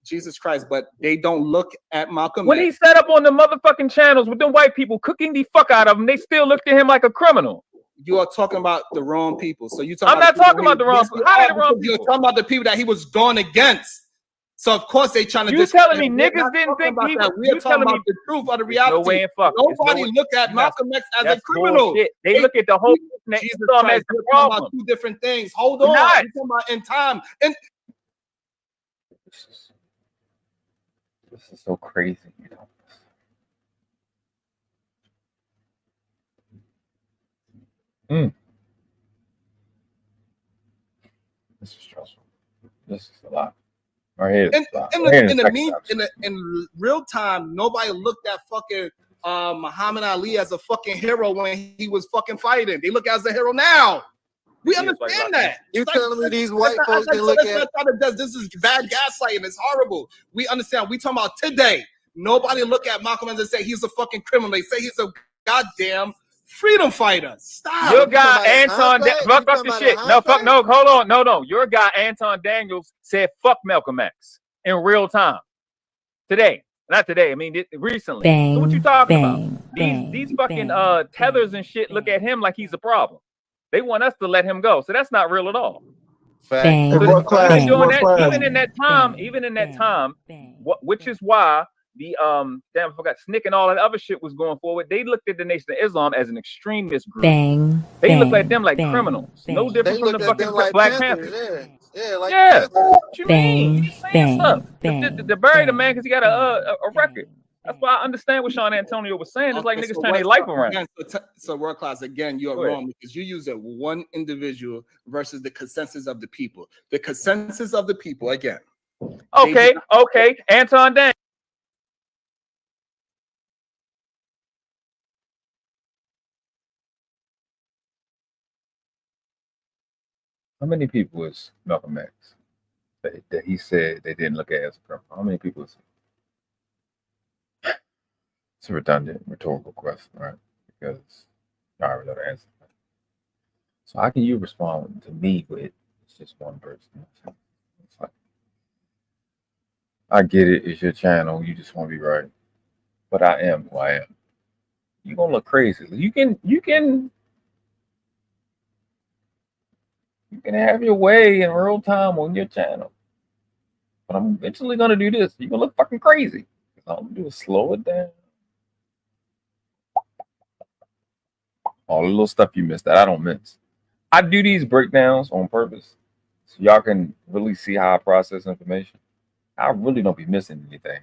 Jesus Christ, but they don't look at Malcolm when X. He set up on the motherfucking channels with them white people cooking the fuck out of him, they still looked at him like a criminal. You are talking about the wrong people. So you talking I'm not talking about the wrong people. How are the wrong people? You're talking about the people that he was going against. So of course they trying to. You telling me niggas didn't think he was? We're talking about the truth of the reality. No way in fuck. Nobody look at Malcolm X as a criminal. Bullshit. They look at the whole. Jesus Christ, we're talking about two different things. Hold on. We're talking about in time. And This is so crazy, you know. This is stressful. This is a lot. Right here. In real time, nobody looked at fucking Muhammad Ali as a fucking hero when he was fucking fighting. They look at as a hero now. We understand that. You telling me these white folks can look at this is bad gaslighting. It's horrible. We understand. We talking about today. Nobody look at Malcolm X and say he's a fucking criminal. They say he's a goddamn freedom fighter. Stop. Your guy Anton, fuck this shit. No, fuck no. Hold on, no. Your guy Anton Daniels said fuck Malcolm X in real time today. Not today. I mean, recently. Bang, so what you talking bang, about? These fucking tethers and shit look at him like he's a problem. They want us to let him go. So that's not real at all. Bang, So bang, doing that, bang, even in that time, which is why the damn I forgot Snick and all that other shit was going forward. They looked at the Nation of Islam as an extremist group. They looked at them like criminals. No different from the fucking Black Panthers. Yeah. What you mean? He's saying stuff. To bury the man because he got a record. That's why I understand what Sean Antonio was saying. It's like niggas turn their life around. Again, so world class, again, you're wrong because you use it one individual versus the consensus of the people. The consensus of the people, again. Okay. Anton Daniels. How many people was Malcolm X that he said they didn't look at as a criminal? How many people is it? It's a redundant rhetorical question, right? Because I already know the answer. So how can you respond to me with it's just one person? It's like, I get it, it's your channel, you just want to be right. But I am who I am. You're gonna look crazy. You can have your way in real time on your channel. But I'm eventually gonna do this. You're gonna look fucking crazy. All I'm gonna do is slow it down. All the little stuff you missed that I don't miss. I do these breakdowns on purpose so y'all can really see how I process information. I really don't be missing anything.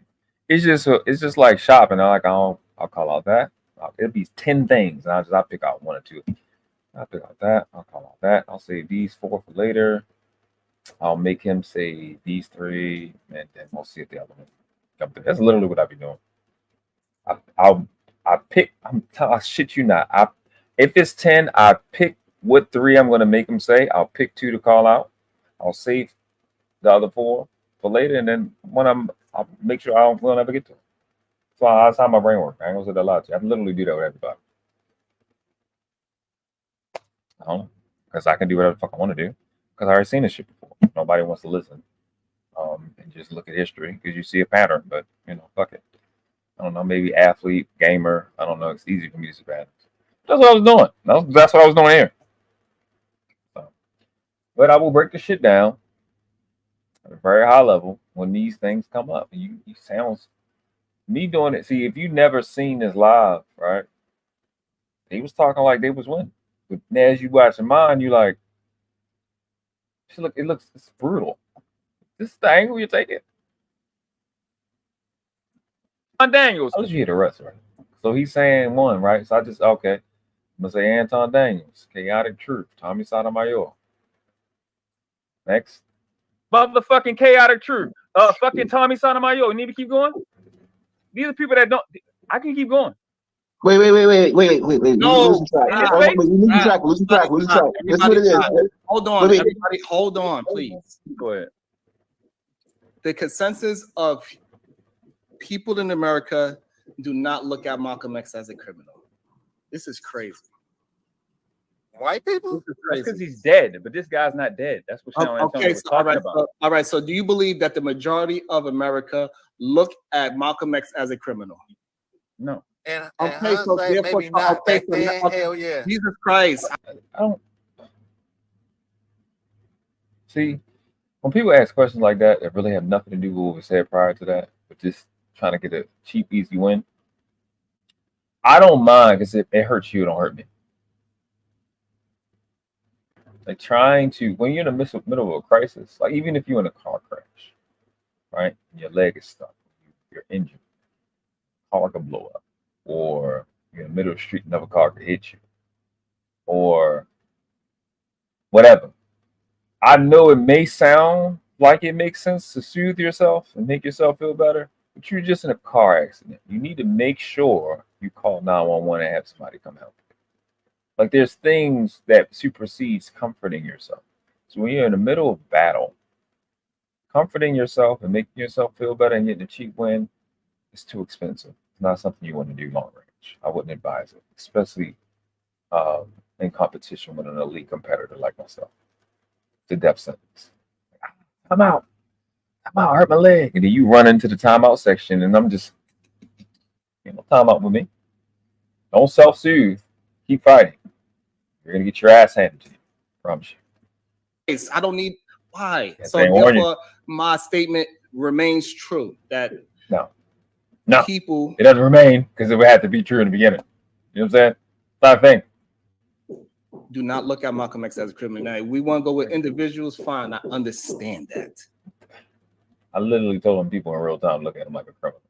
It's just like shopping. I'll call out that. It'll be 10 things, and I'll pick out 1 or 2. I'll pick out that. I'll call out that. I'll save these 4 for later. I'll make him say these 3, and then we'll see if the other one comes through. That's literally what I be doing. I shit you not. If it's 10, I pick what 3 I'm gonna make him say. I'll pick 2 to call out. I'll save the other 4 for later, and then when I'll make sure I don't ever get to it. So that's how my brain works. I ain't gonna say that a lot to you. I literally do that with everybody. I don't know, because I can do whatever the fuck I want to do. Because I already seen this shit before. Nobody wants to listen, and just look at history because you see a pattern. But fuck it. I don't know. Maybe athlete, gamer. I don't know. It's easy for me to see patterns. That's what I was doing. That's what I was doing here. So, but I will break the shit down at a very high level when these things come up. You sounds me doing it. See, if you never seen this live, right? He was talking like they was winning. But as you watching mine, you like, it's brutal. This is the angle you're taking. Anton Daniels. I'll let you hear the rest, right? So he's saying 1, right? So I'm gonna say Anton Daniels, Chaotic Truth, Tommy Sotomayor. Next. Motherfucking Chaotic Truth. Fucking Tommy Sotomayor. You need to keep going? These are people that don't. I can keep going. Wait. No. Losing track. Losing track. That's what it is. Hold on, everybody. Hold on, please. Go ahead. The consensus of people in America do not look at Malcolm X as a criminal. This is crazy. White people? That's because he's dead, but this guy's not dead. That's what Sean Antonio was talking about. All right. So, do you believe that the majority of America look at Malcolm X as a criminal? No. And so therefore, maybe not back then. Hell yeah. Jesus Christ. I don't see when people ask questions like that really have nothing to do with what was said prior to that, but just trying to get a cheap, easy win. I don't mind because if it hurts you, it don't hurt me. Like trying to, when you're in the middle of a crisis, like even if you're in a car crash, right? Your leg is stuck, you're injured, car could blow up, or you're in the middle of the street, another car could hit you, or whatever. I know it may sound like it makes sense to soothe yourself and make yourself feel better, but you're just in a car accident. You need to make sure you call 911 and have somebody come help you. Like, there's things that supersedes comforting yourself. So when you're in the middle of battle, comforting yourself and making yourself feel better and getting a cheap win is too expensive. It's not something you want to do long range. I wouldn't advise it, especially in competition with an elite competitor like myself. The death sentence. I'm out. I hurt my leg. And then you run into the timeout section, and I'm just, timeout with me. Don't self-soothe. Keep fighting. You're going to get your ass handed to you. Promise you. I don't need, why? Yes, So therefore, my statement remains true that no, people. It doesn't remain because it would have to be true in the beginning. You know what I'm saying? It's not a thing. Do not look at Malcolm X as a criminal. Now, we want to go with individuals, fine. I understand that. I literally told them people in real time look at him like a criminal.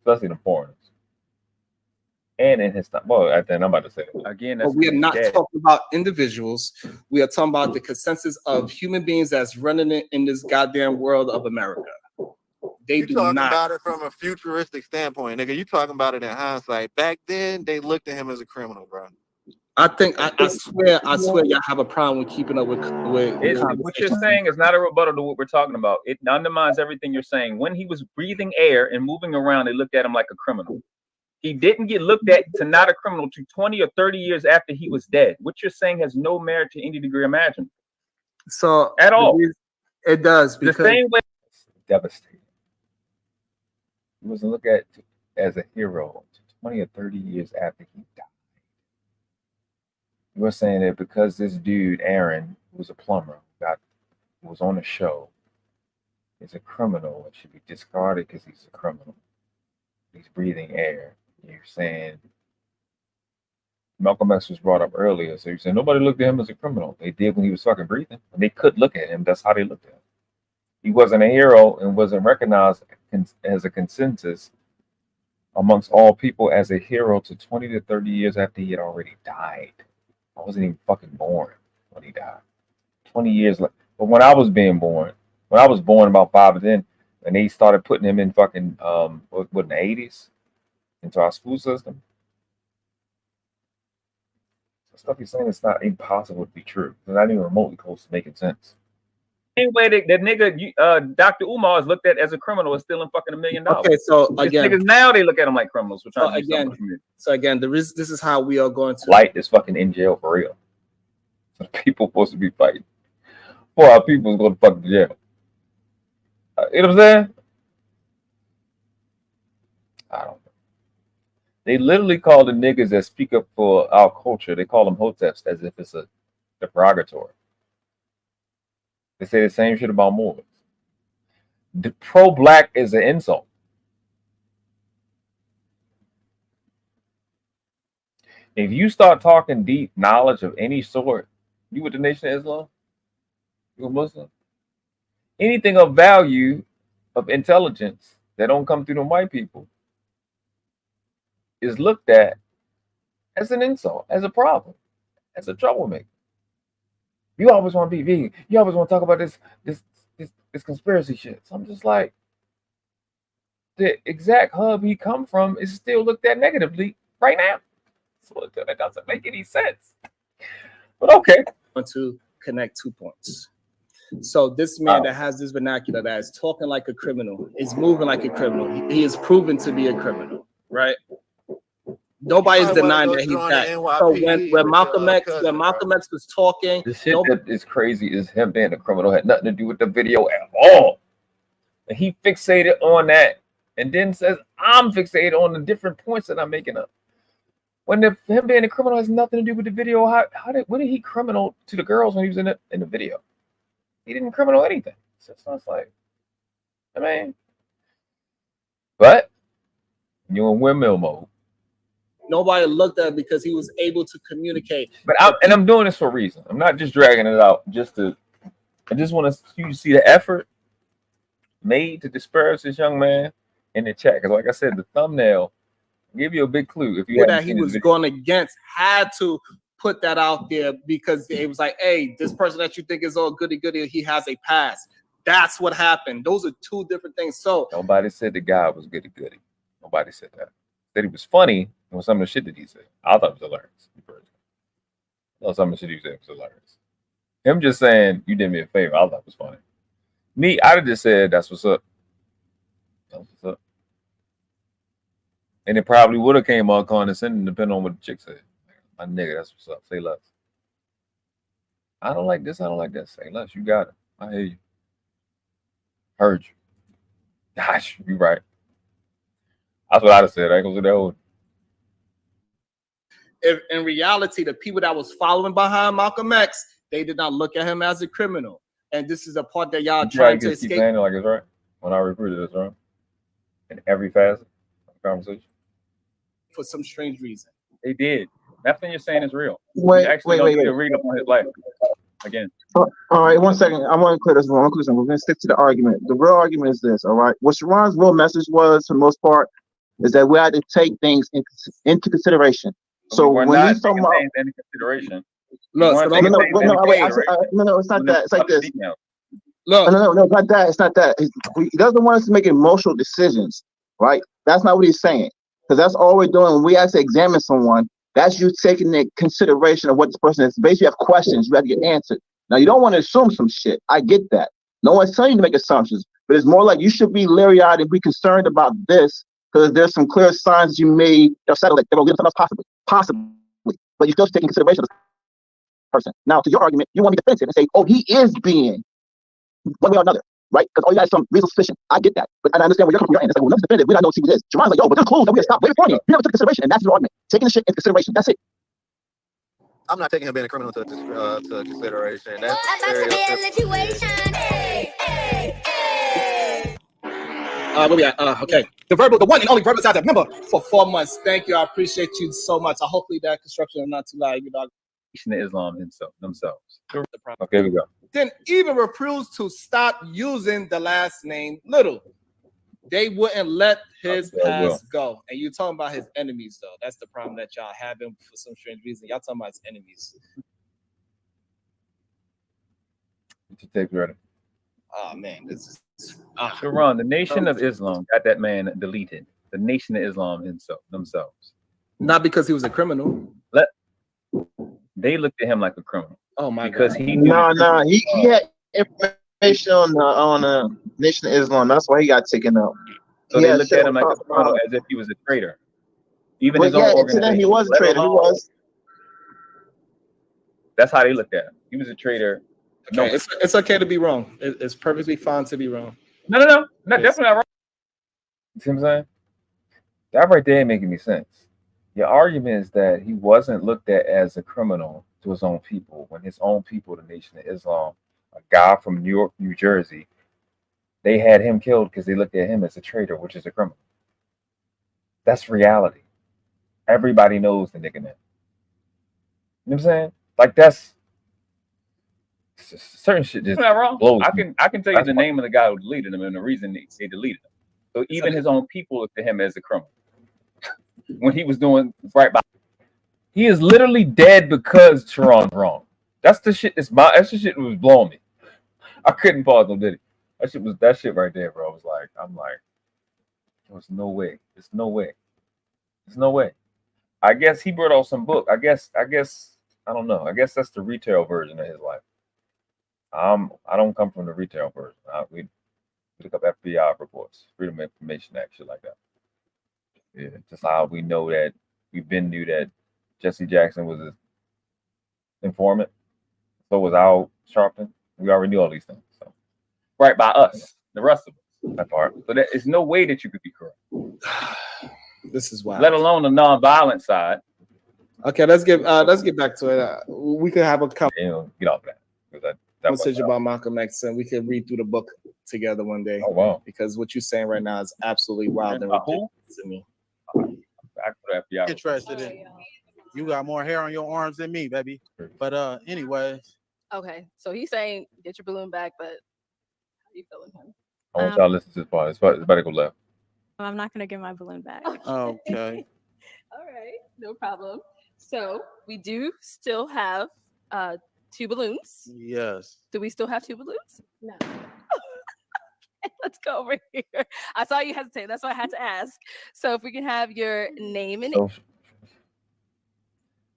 Especially the foreigners. And in his time, well, I'm about to say it again. But we are not talking about individuals. We are talking about the consensus of human beings that's running it in this goddamn world of America. You talking about it from a futuristic standpoint, nigga. You talking about it in hindsight. Back then, they looked at him as a criminal, bro. I think I swear y'all have a problem with keeping up with what you're saying is not a rebuttal to what we're talking about. It undermines everything you're saying. When he was breathing air and moving around, they looked at him like a criminal. He didn't get looked at to not a criminal to 20 or 30 years after he was dead. What you're saying has no merit to any degree imaginable. So at all. It does. The same way. Devastating. He wasn't looked at as a hero 20 or 30 years after he died. You were saying that because this dude, Aaron, who was a plumber, who was on the show, is a criminal and should be discarded because he's a criminal. He's breathing air. You're saying Malcolm X was brought up earlier, so you're saying nobody looked at him as a criminal. They did when he was fucking breathing. And they could look at him. That's how they looked at him. He wasn't a hero and wasn't recognized as a consensus amongst all people as a hero to 20 to 30 years after he had already died. I wasn't even fucking born when he died. 20 years later. But when I was born about 5 or 10, and they started putting him in fucking what in the 80s into our school system. The stuff he's saying is not impossible to be true. It's not even remotely close to making sense. Same way that nigga Dr. Umar is looked at as a criminal is stealing fucking $1 million. Okay, so again, niggas now they look at him like criminals. So again, this is how we are going to. Light is fucking in jail for real. So people supposed to be fighting. 4 our people is going to fucking jail. You know what I'm saying? I don't know. They literally call the niggas that speak up for our culture, they call them hoteps as if it's a derogatory. They say the same shit about Moors. The pro-black is an insult. If you start talking deep knowledge of any sort, you with the Nation of Islam? You a Muslim? Anything of value, of intelligence that don't come through the white people is looked at as an insult, as a problem, as a troublemaker. You always want to be vegan. You always want to talk about this conspiracy shit. So I'm just like, the exact hub he come from is still looked at negatively right now. So that doesn't make any sense. But okay. I want to connect 2 points. So this man that has this vernacular that is talking like a criminal, is moving like a criminal. He is proven to be a criminal, right? Nobody's denying that he's that. So when Malcolm X was talking, the shit that is crazy is him being a criminal had nothing to do with the video at all. And he fixated on that and then says, I'm fixated on the different points that I'm making up. When him being a criminal has nothing to do with the video, when did he criminal to the girls when he was in the video? He didn't criminal anything. So it's like, I mean, but you're in windmill mode. Nobody looked at it because he was able to communicate. But I'm doing this for a reason. I'm not just dragging it out I just want you to see the effort made to disparage this young man in the chat. Because like I said, the thumbnail give you a big clue. If you that he was going against had to put that out there because it was like, hey, this person that you think is all goody goody, he has a past. That's what happened. Those are two different things. So nobody said the guy was goody goody. Nobody said that. Said he was funny with some of the shit that he said. I thought it was hilarious. No, some of the shit he said was hilarious. Him just saying you did me a favor, I thought it was funny. Me, I'd have just said that's what's up. That's what's up. And it probably would have came out condescending depending on what the chick said. My nigga, that's what's up. Say less. I don't like this. I don't like that. Say less. You got it. I hear you. Heard you. Gosh, you right. That's what I'd have said. I ain't gonna say that old. If in reality, the people that was following behind Malcolm X, they did not look at him as a criminal. And this is the part that y'all trying to escape. Saying it like it's right. When I recruited, it's wrong. In every facet of the conversation. For some strange reason. They did. Nothing you're saying is real. Wait. Read up on his life again. All right, 1 second. I want to clear this one. We're going to stick to the argument. The real argument is this, all right? What Sharon's real message was, for the most part, is that we had to take things into consideration. So when he's talking about into consideration, no, it's not that. It's like this. No, it's not that. It's not that. He doesn't want us to make emotional decisions, right? That's not what he's saying. Because that's all we're doing when we actually examine someone. That's you taking into consideration of what this person is. Basically, you have questions. You have to get answered. Now, you don't want to assume some shit. I get that. No one's telling you to make assumptions. But it's more like you should be leery-eyed and be concerned about this because there's some clear signs you made that settle it. That will lead to something else possibly. But you still take consideration of this person. Now, to your argument, you want to be defensive and say, oh, he is being one way or another. Right? Because all you got is some reasonable suspicion. I get that. But I understand where you're coming from your end. It's like, well, let's defend it. We don't know who it is. Jerron's like, yo, but there's clues that we have stopped waiting for you. You never took consideration. And that's your argument. Taking the shit into consideration. That's it. I'm not taking him being a criminal to consideration. That's where we at? Okay. The one and only verbal size member for 4 months. Thank you. I appreciate you so much. Hopefully that construction is not too loud. You dog. Islam themselves. Okay, we go. Then even refused to stop using the last name Little. They wouldn't let his past go. And you talking about his enemies, though. That's the problem that y'all having for some strange reason. Y'all talking about his enemies. Get your tape ready. Oh, man. This is... Sharon, the Nation of Islam got that man deleted. The Nation of Islam themselves. Not because he was a criminal. They looked at him like a criminal. Oh, my because God. He had information on the Nation of Islam. That's why he got taken out. So they looked at him like a criminal as if he was a traitor. Even his own organization. He was a traitor. He was. That's how they looked at him. He was a traitor. Okay. No, it's okay to be wrong. It's perfectly fine to be wrong. No, definitely not wrong. You see what I'm saying? That right there ain't making any sense. Your argument is that he wasn't looked at as a criminal to his own people when his own people, the Nation of Islam, a guy from New York, New Jersey, they had him killed because they looked at him as a traitor, which is a criminal. That's reality. Everybody knows the nigga now. You know what I'm saying? Like that's certain shit just not wrong. Blows I can tell you the name of the guy who deleted him and the reason they deleted him. So even his own people looked at him as a criminal when he was doing right by. He is literally dead because Sharon's wrong. That's the shit. That's the shit that was blowing me. I couldn't pause no did it. That shit right there, bro. I'm like, there's no way. There's no way. There's no way. I guess he brought out some book. I guess I don't know. I guess that's the retail version of his life. I don't come from the retail version. We look up FBI reports, Freedom of Information Act, shit like that. Yeah, just how we know that we've been knew that Jesse Jackson was an informant. So was Al Sharpton. We already knew all these things. So right by us, the rest of us, that part. So there is no way that you could be correct. This is wild. Let alone the non-violent side. Okay, let's get back to it. We could have a conversation. Get off that. Conversation about Malcolm X, and we could read through the book together one day. Oh wow! Because what you're saying right now is absolutely wild and ridiculous to me. Interested in you got more hair on your arms than me, baby. But anyways. Okay, so he's saying get your balloon back, but how you feeling, him? I want y'all to listen to this part. It's about to go left. I'm not gonna get my balloon back. Okay. All right, no problem. So we do still have 2 balloons. Yes. Do we still have 2 balloons? No. Let's go over here. I saw you hesitate. That's why I had to ask. So if we can have your name and So,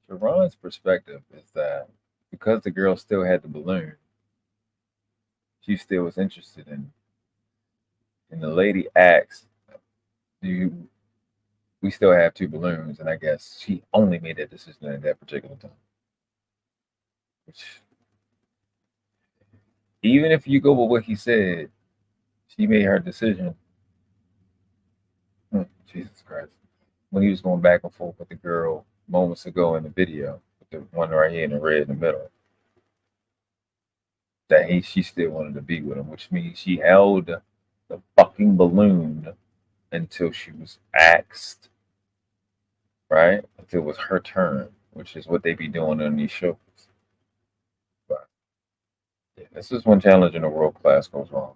Sharon's perspective is that because the girl still had the balloon, she still was interested in. And the lady asked, we still have 2 balloons? And I guess she only made that decision at that particular time. Which, even if you go with what he said, she made her decision. Jesus Christ. When he was going back and forth with the girl moments ago in the video, with the one right here in the red in the middle, that she still wanted to be with him, which means she held the fucking balloon until she was asked, right? Until it was her turn, which is what they be doing on these shows. But yeah, this is when challenge in the world class goes wrong.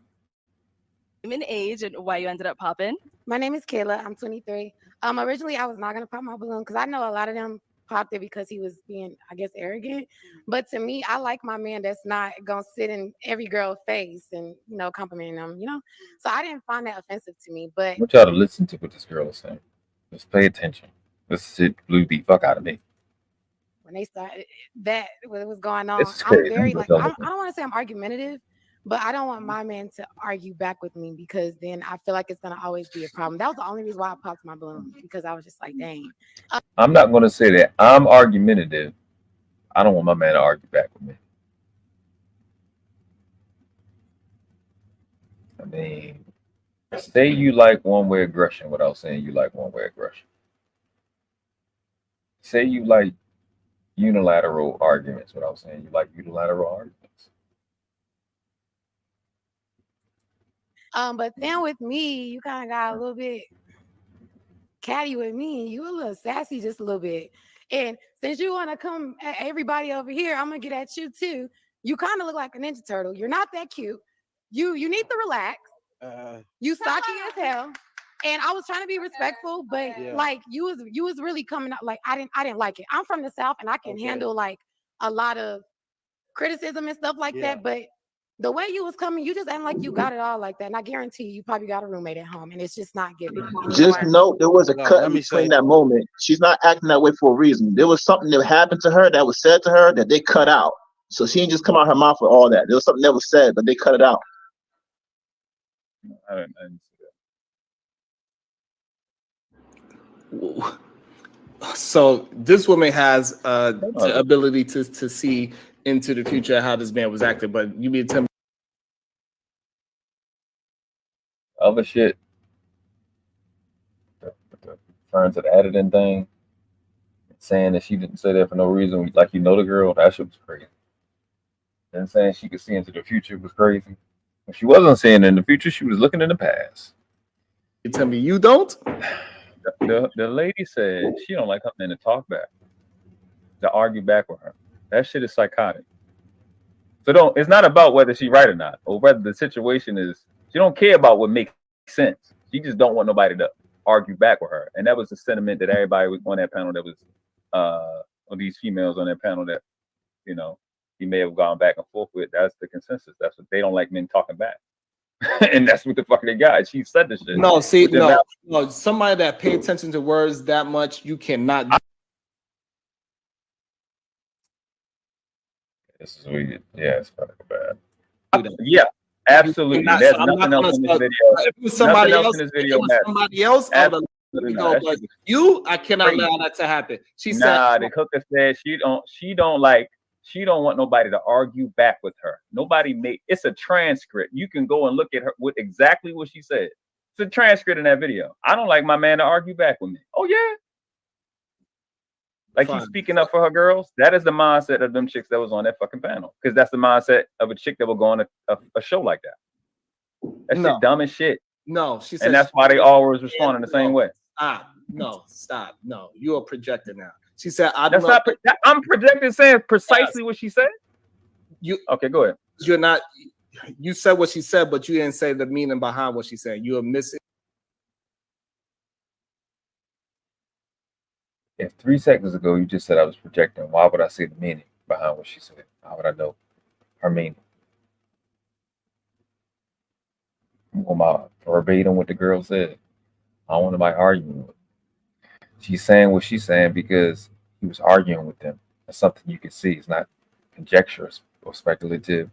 name and age and why you ended up popping. My name is Kayla. I'm 23. Originally, I was not gonna pop my balloon because I know a lot of them popped it because he was being, I guess, arrogant. But to me, I like my man that's not gonna sit in every girl's face and complimenting them. So I didn't find that offensive to me. But I want y'all to listen to what this girl is saying. Just pay attention. This shit blew the fuck out of me. when they started that, what was going on, It's I'm crazy. very like I don't want to say I'm argumentative. But I don't want my man to argue back with me because then I feel like it's going to always be a problem. That was the only reason why I popped my balloon, because I was just like, dang. I'm not going to say that I'm argumentative. I don't want my man to argue back with me. I mean, say you like one-way aggression without saying you like one-way aggression. Say you like unilateral arguments without saying you like unilateral arguments. But then with me, you kind of got a little bit catty with me. You a little sassy just a little bit. And since you want to come at everybody over here, I'm going to get at you too. You kind of look like a Ninja Turtle. You're not that cute. You need to relax. You stocky as hell. And I was trying to be respectful, but like you was really coming up like I didn't like it. I'm from the South and I can handle like a lot of criticism and stuff like that. But the way you was coming, you just acting like you got it all like that. And I guarantee you probably got a roommate at home and it's just not giving. Just know there was a cut in between that moment. She's not acting that way for a reason. There was something that happened to her that was said to her that they cut out. So she didn't just come out her mouth with all that. There was something that was said, but they cut it out. I didn't see that. So this woman has the ability to see into the future how this man was acting, but you mean to tell me other shit, the friends that added in thing, saying that she didn't say that for no reason, like the girl, that shit was crazy. And saying she could see into the future was crazy. When she wasn't seeing in the future, she was looking in the past. You tell me you don't? The lady said she don't like her man to talk back, to argue back with her. That shit is psychotic. So it's not about whether she's right or not, or whether the situation is, she don't care about what makes sense. She just don't want nobody to argue back with her. And that was the sentiment that everybody was on that panel that was, or these females on that panel that, he may have gone back and forth with. That's the consensus. That's what they don't like, men talking back. And that's what the fuck they got. She said this shit. No, see, no, somebody that pay attention to words that much, you cannot. This is weird. Yeah, it's kind of bad. Yeah, absolutely. There's nothing else in this video. If it was somebody else, in this video, but you, I cannot allow that to happen. She said, the hooker said she don't want nobody to argue back with her. It's a transcript. You can go and look at her with exactly what she said. It's a transcript in that video. I don't like my man to argue back with me. Oh yeah. Like she's speaking up for her girls. That is the mindset of them chicks that was on that fucking panel. Because that's the mindset of a chick that will go on a show like that. That shit dumb as shit. No, she said, and that's why they always respond in the same way. Stop. No, you are projecting now. She said, I'm projecting saying precisely what she said. Okay, go ahead. You're not. You said what she said, but you didn't say the meaning behind what she said. You are missing. If 3 seconds ago you just said I was projecting, why would I say the meaning behind what she said? How would I know her meaning? I'm going by verbatim what the girl said. I don't want nobody arguing with her. She's saying what she's saying because he was arguing with them. That's something you can see. It's not conjecturous or speculative.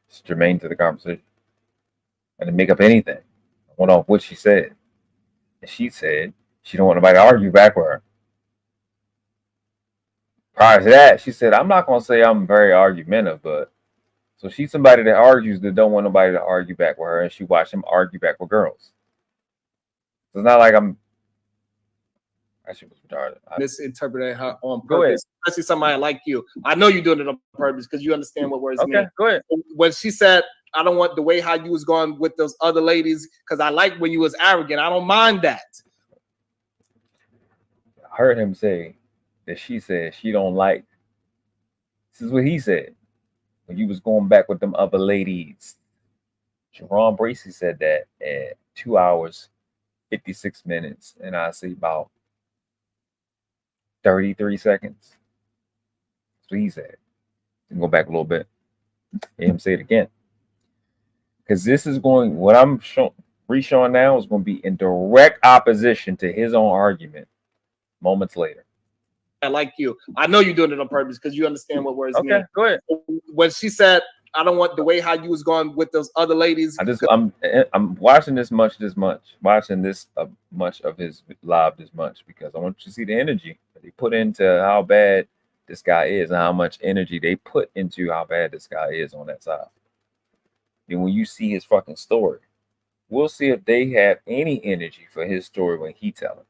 It's germane to the conversation. I didn't make up anything. I went off what she said. And she said she don't want nobody to argue back with her. Prior to that, she said, I'm not going to say I'm very argumentative, but so she's somebody that argues that don't want nobody to argue back with her, and she watched him argue back with girls. So it's not like I'm. That shit was retarded. Misinterpreting her on purpose, especially somebody like you. I know you're doing it on purpose because you understand what words mean. Okay, go ahead. When she said, I don't want the way how you was going with those other ladies because I like when you was arrogant. I don't mind that. I heard him say that she said she don't like. This is what he said. When you was going back with them other ladies. Jerome Bracey said that at 2 hours, 56 minutes, and I say about 33 seconds. That's what he said. Go back a little bit. Hear him say it again. Because this is going, what I'm re-showing now is going to be in direct opposition to his own argument moments later. I like you. I know you're doing it on purpose because you understand what words mean. Okay, go ahead. When she said, I don't want the way how you was going with those other ladies. I'm watching this much, watching this much of his live this much because I want you to see the energy that they put into how bad this guy is and how much energy they put into how bad this guy is on that side. And when you see his fucking story, we'll see if they have any energy for his story when he tells it.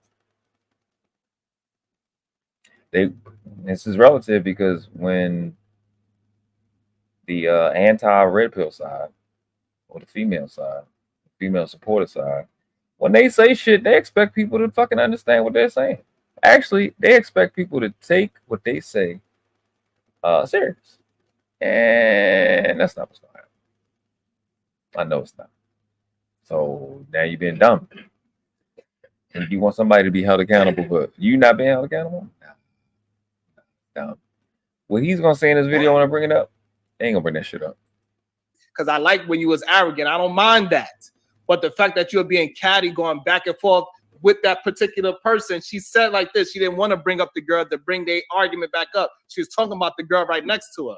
This is relative because when the anti-red pill side or the female side, female supporter side, when they say shit, they expect people to fucking understand what they're saying. Actually, they expect people to take what they say serious. And that's not what's going to happen. I know it's not. So now you've been dumb. And you want somebody to be held accountable, but you not being held accountable? No. What he's going to say in this video when I bring it up, they ain't going to bring that shit up. Because I like when you was arrogant. I don't mind that. But the fact that you're being catty, going back and forth with that particular person, she said like this. She didn't want to bring up the girl to bring their argument back up. She was talking about the girl right next to her.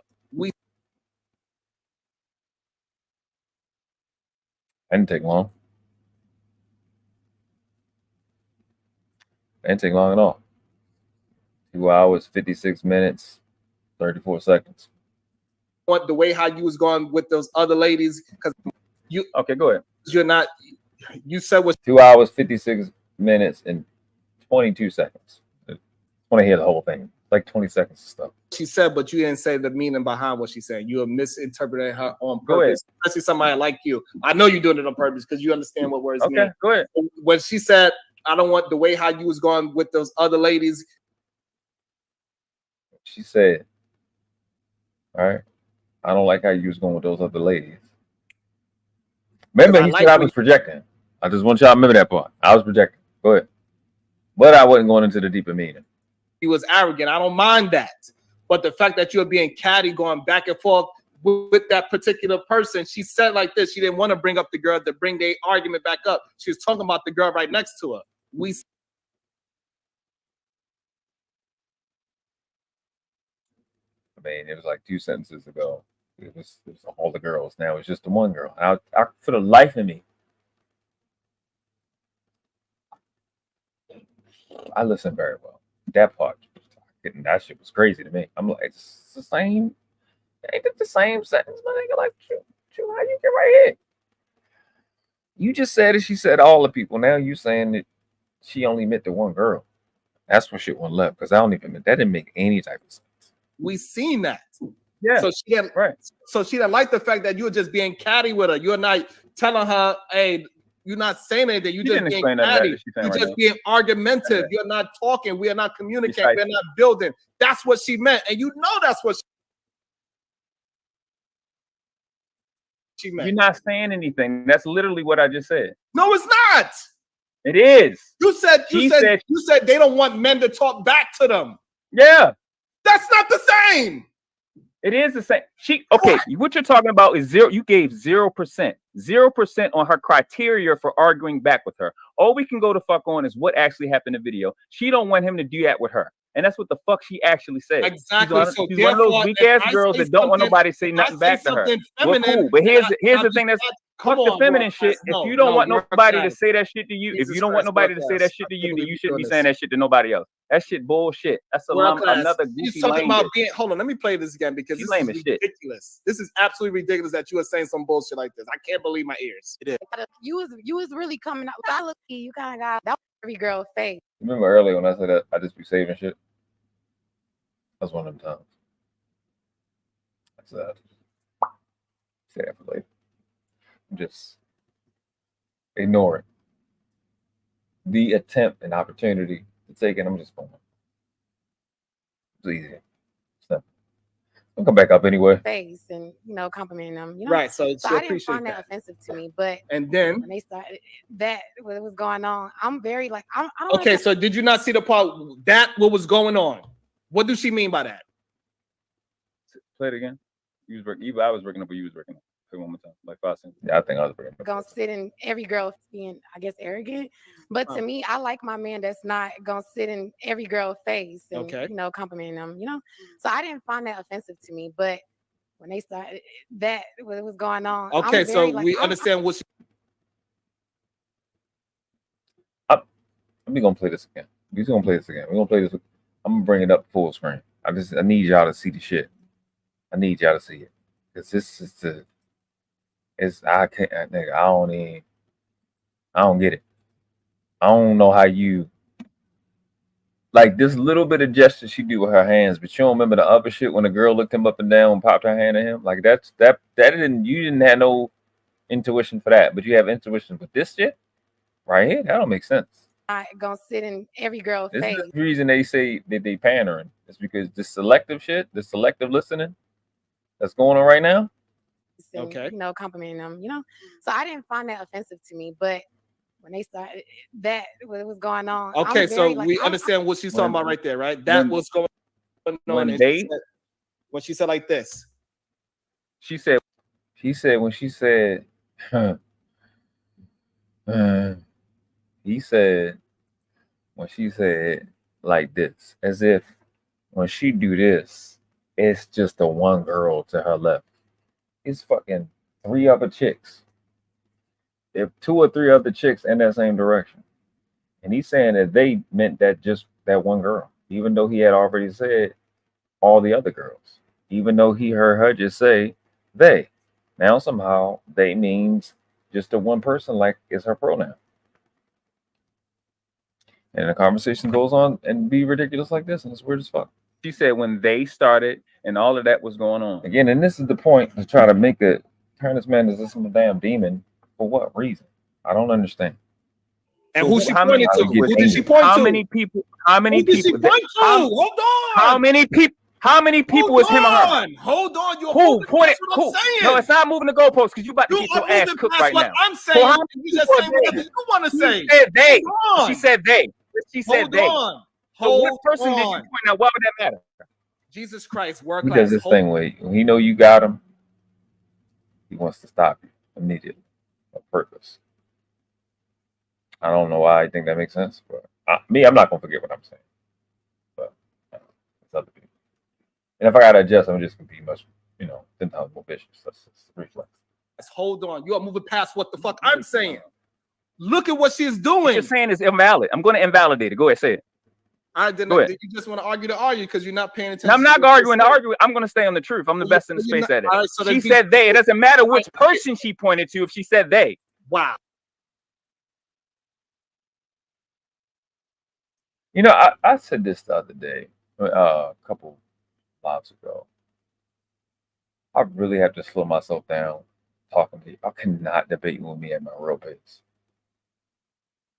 That didn't take long. That didn't take long at all. 2 hours, 56 minutes, 34 seconds. Want the way how you was going with those other ladies because you. Okay, go ahead. You're not. You said what? 2 hours, 56 minutes, and 22 seconds. I want to hear the whole thing. Like 20 seconds of stuff. She said, but you didn't say the meaning behind what she said. You are misinterpreting her on Go ahead. purpose. Especially somebody like you. I know you're doing it on purpose because you understand what words mean. Okay, go ahead. When she said, I don't want the way how you was going with those other ladies. She said, all right, I don't like how you was going with those other ladies. Remember, he said I was projecting. I just want y'all to remember that part. I was projecting. Go ahead. But I wasn't going into the deeper meaning. He was arrogant. I don't mind that. But the fact that you're being catty, going back and forth with that particular person, she said like this. She didn't want to bring up the girl to bring their argument back up. She was talking about the girl right next to her. I mean, it was like 2 sentences ago. It was all the girls. Now it's just the one girl. I for the life of me, I listened very well. That part, that shit was crazy to me. I'm like, it's the same. Ain't it the same sentence, my nigga? Like, how you get right here? You just said it. She said all the people. Now you saying that she only meant the one girl. That's when shit went left because I don't even that didn't make any type of sense. We seen that. Yeah. So she didn't. Right. So she didn't like the fact that you were just being catty with her. You're not telling her, hey. You're not saying anything. You're just being catty. You're just being argumentative. You're not talking. We are not communicating. We're not building. That's what she meant. And you know that's what she meant. You're not saying anything. That's literally what I just said. No, it's not. It is. You said they don't want men to talk back to them. Yeah. That's not the same. It is the same. What you're talking about is zero. You gave 0%. 0% on her criteria for arguing back with her. All we can go to fuck on is what actually happened in the video. She don't want him to do that with her. And that's what the fuck she actually said. Exactly. She's one of those weak ass girls that don't want nobody to say nothing back to her. Well, cool. But here's the thing that's fuck the feminine shit. If you don't want nobody to say that shit to you, if you don't want nobody to say that shit to you, then you shouldn't be saying that shit to nobody else. That shit bullshit. That's another goofy He's talking lame about bitch. being. Hold on, let me play this again because this is ridiculous. This is absolutely ridiculous that you are saying some bullshit like this. I can't believe my ears. It is. You was really coming out. I look at you, kind of got that was every girl face. Remember earlier when I said that I just be saving shit? That's one of them times. I said, say that for later. Just ignore it. The attempt and opportunity to take it, I'm just going. It's easy. Simple. I'll come back up anyway. Face and complimenting them. Right. So I didn't find that offensive to me, but and then when they started that what was going on, I'm very like I don't. Okay, so did you not see the part that what was going on? What does she mean by that? Play it again. I was working up, but you was working up. Say one more time, like 5 seconds. Yeah, I think I was working up. Gonna sit in every girl being, I guess, arrogant. But to me, I like my man that's not gonna sit in every girl's face and complimenting them. So I didn't find that offensive to me. But when they started that what was going on, okay, so we understand what. We're gonna play this again. We're gonna play this again. We're gonna play this. I'm gonna bring it up full screen. I need y'all to see the shit. I need y'all to see it. Because this is I don't get it. I don't know how you like this little bit of gesture she do with her hands, but you don't remember the other shit when the girl looked him up and down and popped her hand at him? Like that you didn't have no intuition for that, but you have intuition with this shit right here. That don't make sense. Not gonna sit in every girl's This face. is the reason they say that they pandering. It's because the selective shit, the selective listening that's going on right now. And, complimenting them. So I didn't find that offensive to me, but when they started that what was going on. Okay, so we understand what she's talking about right there, right? That was going on when she said like this. She said when she said he said when she said like this, as if when she do this, it's just the one girl to her left. It's fucking 3 other chicks. If 2 or 3 other chicks in that same direction. And he's saying that they meant that just that one girl, even though he had already said all the other girls, even though he heard her just say they. Now somehow they means just the one person, like it's her pronoun. And the conversation goes on and be ridiculous like this, and it's weird as fuck. She said when they started and all of that was going on. Again, and this is the point to try to turn this man into some damn demon. For what reason? I don't understand. And who she pointed to? Who did she point to? How many people? How many people? Hold on. How many people? How many people was him or her? Hold on. Who pointed? Who? No, it's not moving the goalposts because you about to get your ass cooked right now. I'm saying. You just saying whatever you want to say. She said they. She said they. She said they. Hold what person did you point out? Why would that matter? Jesus Christ, work. He does this thing where he know you got him. He wants to stop you immediately on purpose. I don't know why I think that makes sense, but I'm not gonna forget what I'm saying. But it's other people. And if I gotta adjust, I'm just gonna be much, 10 times more vicious. That's reflex. Hold on, you are moving past what the fuck I'm saying. Look at what she's doing. What you're saying is invalid. I'm gonna invalidate it. Go ahead, say it. I didn't. You just want to argue because you're not paying attention. I'm not arguing to argue. I'm going to stay on the truth. I'm the best in the space at it. Right, so she said they. It doesn't matter which person she pointed to if she said they. Wow. I said this the other day, a couple lives ago. I really have to slow myself down talking to you. I cannot debate with me at my real pace.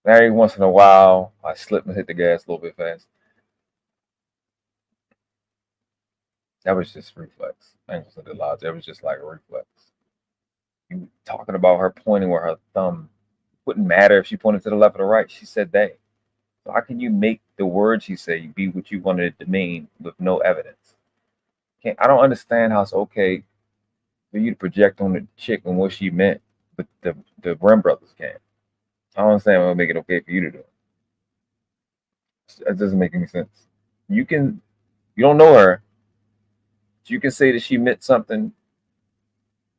Every once in a while, I slip and hit the gas a little bit fast. That was just reflex. I ain't gonna say the lies. That was just like a reflex. You talking about her pointing with her thumb. Wouldn't matter if she pointed to the left or the right. She said they. So how can you make the word she said be what you wanted it to mean with no evidence? I don't understand how it's okay for you to project on the chick and what she meant, but the Grimm brothers can't. I don't understand what make it okay for you to do it. It doesn't make any sense. You don't know her. You can say that she meant something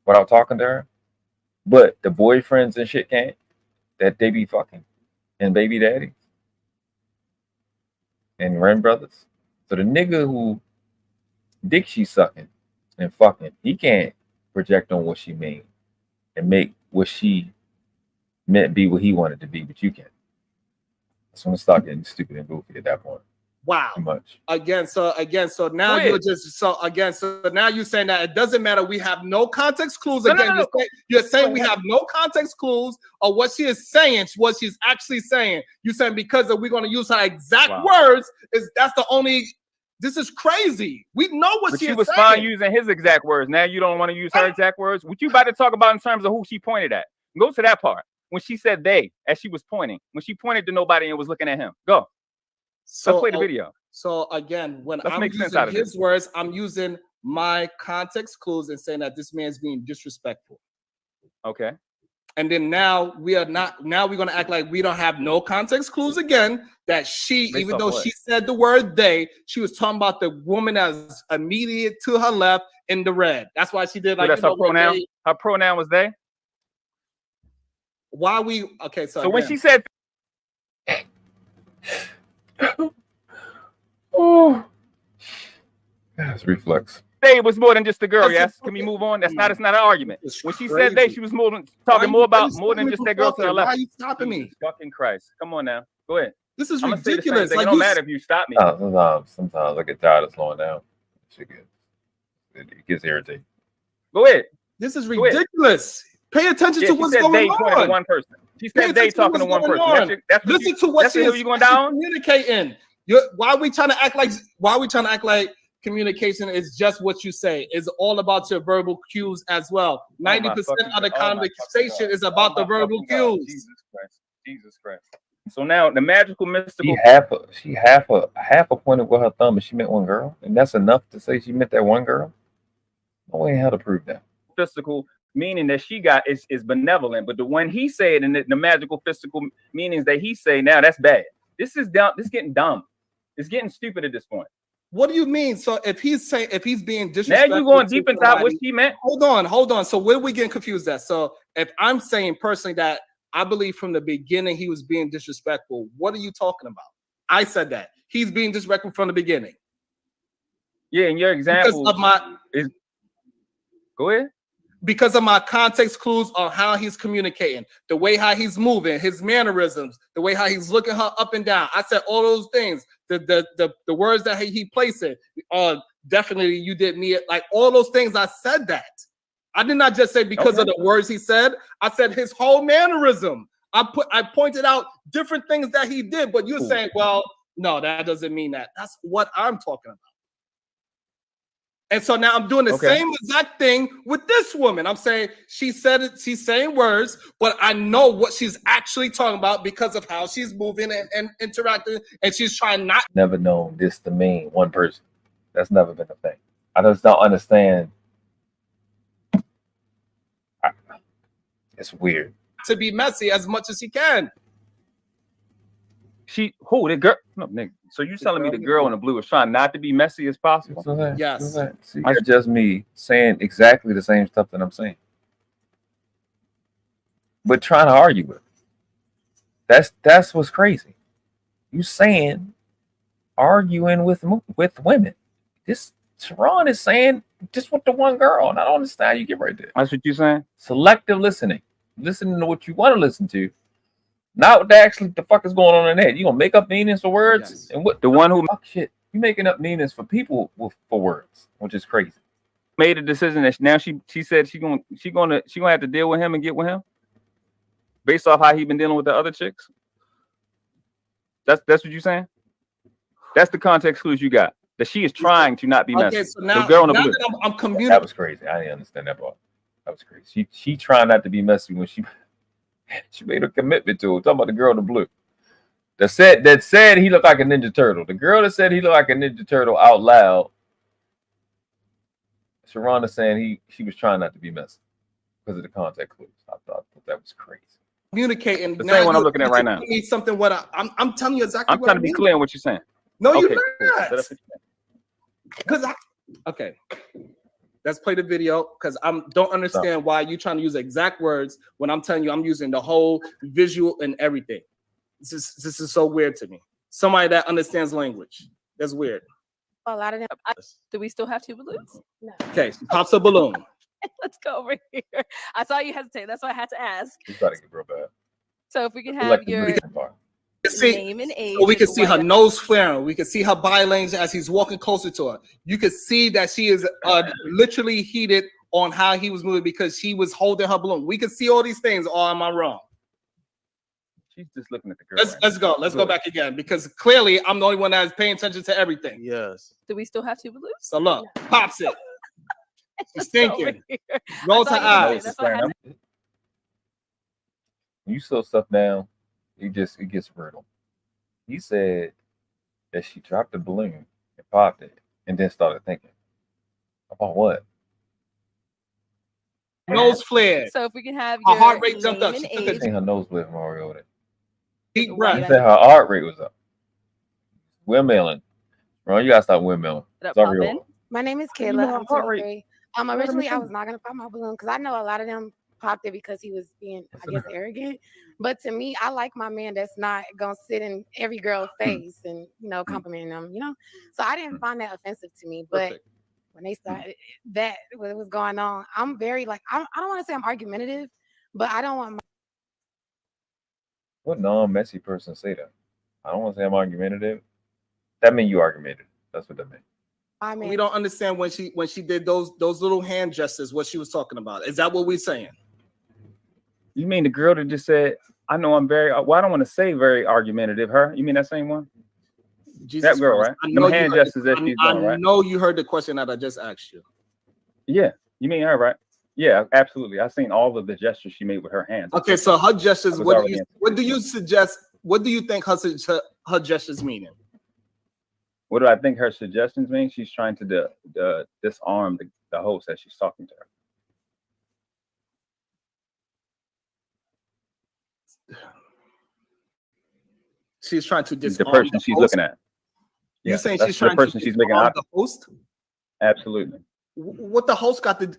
without talking to her, but the boyfriends and shit can't. That they be fucking and baby daddies and Ren brothers. So the nigga who dick she sucking and fucking, he can't project on what she mean and make what she meant be what he wanted to be, but you can. That's when it start getting stupid and goofy at that point. Wow. Too much. So now you're now you're saying that it doesn't matter. We have no context clues. Again, you're saying we have no context clues of what she is saying, what she's actually saying. You're saying because we're going to use her exact words, that's the only. This is crazy. We know what she was fine using his exact words. Now you don't want to use her exact words. What you about to talk about in terms of who she pointed at? Go to that part when she said they as she was pointing. When she pointed to nobody and was looking at him. Go. Let's play the video. So again, when Let's I'm make using sense out of his words, I'm using my context clues and saying that this man's being disrespectful. Okay. And then now we're going to act like we don't have no context clues again. That even though she said the word they, she was talking about the woman that's immediate to her left in the red. That's why she did like. So that's her pronoun. Her pronoun was they. Why we okay? So when she said. Oh, that's reflex. They was more than just a girl. Yes. Can we move on? It's not an argument. When she said they, she was talking more than just that girl to her left. Why are you stopping me? Fucking Christ! Come on now. Go ahead. This is ridiculous. Say the same thing. Like it don't matter if you stop me. Sometimes I get tired of slowing down. It gets irritating. Go ahead. This is ridiculous. Pay attention to what's going on. To one person. She said they talking to one person. Listen to what she's going down. Communicating. Why are we trying to act like communication is just what you say? It's all about your verbal cues as well. 90% of the conversation is about the verbal cues. Jesus Christ. So now the magical mystical. She half a pointed with her thumb, and she meant one girl, and that's enough to say she meant that one girl. No way in hell to prove that. Physical meaning that she got is benevolent, but the one he said and the magical physical meanings that he say now that's bad. This is dumb. This is getting dumb. It's getting stupid at this point. What do you mean? So if he's being disrespectful, now you going deep inside what she meant. Hold on. So where are we getting confused at? So if I'm saying personally that I believe from the beginning he was being disrespectful, what are you talking about? I said that he's being disrespectful from the beginning. Yeah, and your example go ahead. Because of my context clues on how he's communicating, the way how he's moving, his mannerisms, the way how he's looking her up and down. I said all those things. The words that he placed it. Definitely you did me like all those things. I said that. I did not just say because of the words he said. I said his whole mannerism. I pointed out different things that he did, but you're saying, well, no, that doesn't mean that. That's what I'm talking about. And so now I'm doing the same exact thing with this woman. I'm saying she said it, she's saying words, but I know what she's actually talking about because of how she's moving and interacting, and she's trying not. Never known this to mean one person. That's never been a thing. I just don't understand. It's weird. To be messy as much as he can. The girl? No, nigga. So you telling me the girl in the blue is trying not to be messy as possible? Yes. See, it's just me saying exactly the same stuff that I'm saying, but trying to argue with it. That's what's crazy. You arguing with women. This Sharon is saying just with the one girl, and I don't understand how you get right there. That's what you're saying. Selective listening, listening to what you want to listen to. Not what actually the fuck is going on in there. You gonna make up meanings for words? Yes. And what the one who shit? You making up meanings for people for words, which is crazy. Made a decision that now she said she gonna have to deal with him and get with him based off how he been dealing with the other chicks. That's what you're saying. That's the context clues you got. That she is trying to not be messy. Okay, so now, the girl in the blue. I'm communicating. That was crazy. I didn't understand that part. was crazy. She trying not to be messy when she made a commitment to it. Talking about the girl in the blue. That said he looked like a Ninja Turtle. The girl that said he looked like a Ninja Turtle out loud. Sharonda saying she was trying not to be messy because of the contact clues. I thought that was crazy. Communicating. The same one I'm looking at right now. You need something. I'm telling you exactly. I'm trying to be clear on what you're saying. No, okay, you're not. Because okay, let's play the video because I don't understand why you're trying to use exact words when I'm telling you I'm using the whole visual and everything. This is so weird to me. Somebody that understands language. That's weird. A lot of them. Do we still have 2 balloons? No. Okay, pops a balloon. Let's go over here. I saw you hesitate. That's why I had to ask. You gotta get real bad. So if we can have your name and age. So we can see her nose flaring. We can see her body language as he's walking closer to her. You can see that she is literally heated on how he was moving because she was holding her balloon. We can see all these things. Or am I wrong? She's just looking at the girl. Let's go. Let's go back again because clearly I'm the only one that is paying attention to everything. Yes. Do we still have 2 balloons? So look, pops it. She's thinking. Over Rolls her eyes. When you slow stuff down, it gets brutal. He said that she dropped the balloon and popped it and then started thinking about what? Nose flared. So if we can have Her your heart rate jumped up. name She and took age. I think her nose blew from Mario. Deep He breath. said her heart rate was up. Windmilling. Ron, you gotta stop windmilling. Sorry. My name is You know Kayla. her I'm heart rate. 23. Originally, I was not gonna pop my balloon because I know a lot of them popped it because he was being, I guess, arrogant. But to me, I like my man that's not gonna sit in every girl's face and complimenting them. So I didn't find that offensive to me. But when they started that, what was going on, I'm very I don't want to say I'm argumentative, but I don't want my. What non-messy person say that? I don't want to say I'm argumentative. That mean you argumentative. That's what that means. We don't understand when she did those little hand gestures what she was talking about. Is that what we're saying? You mean the girl that just said, "I know I'm very." Well, I don't want to say very argumentative. Her? You mean that same one? Jesus that girl, Christ. right? I know, Them hand gestures that she's doing, right? I know you heard the question that I just asked you. Yeah, you mean her, right? Yeah, absolutely. I've seen all of the gestures she made with her hands. Okay, so her gestures. What do you suggest? What do you think her gestures meaning? What do I think her suggestions mean? She's trying to disarm the host as she's talking to her. She's trying to disarm the person she's looking at. You saying she's trying to she's making out the host? Absolutely. What the host got to?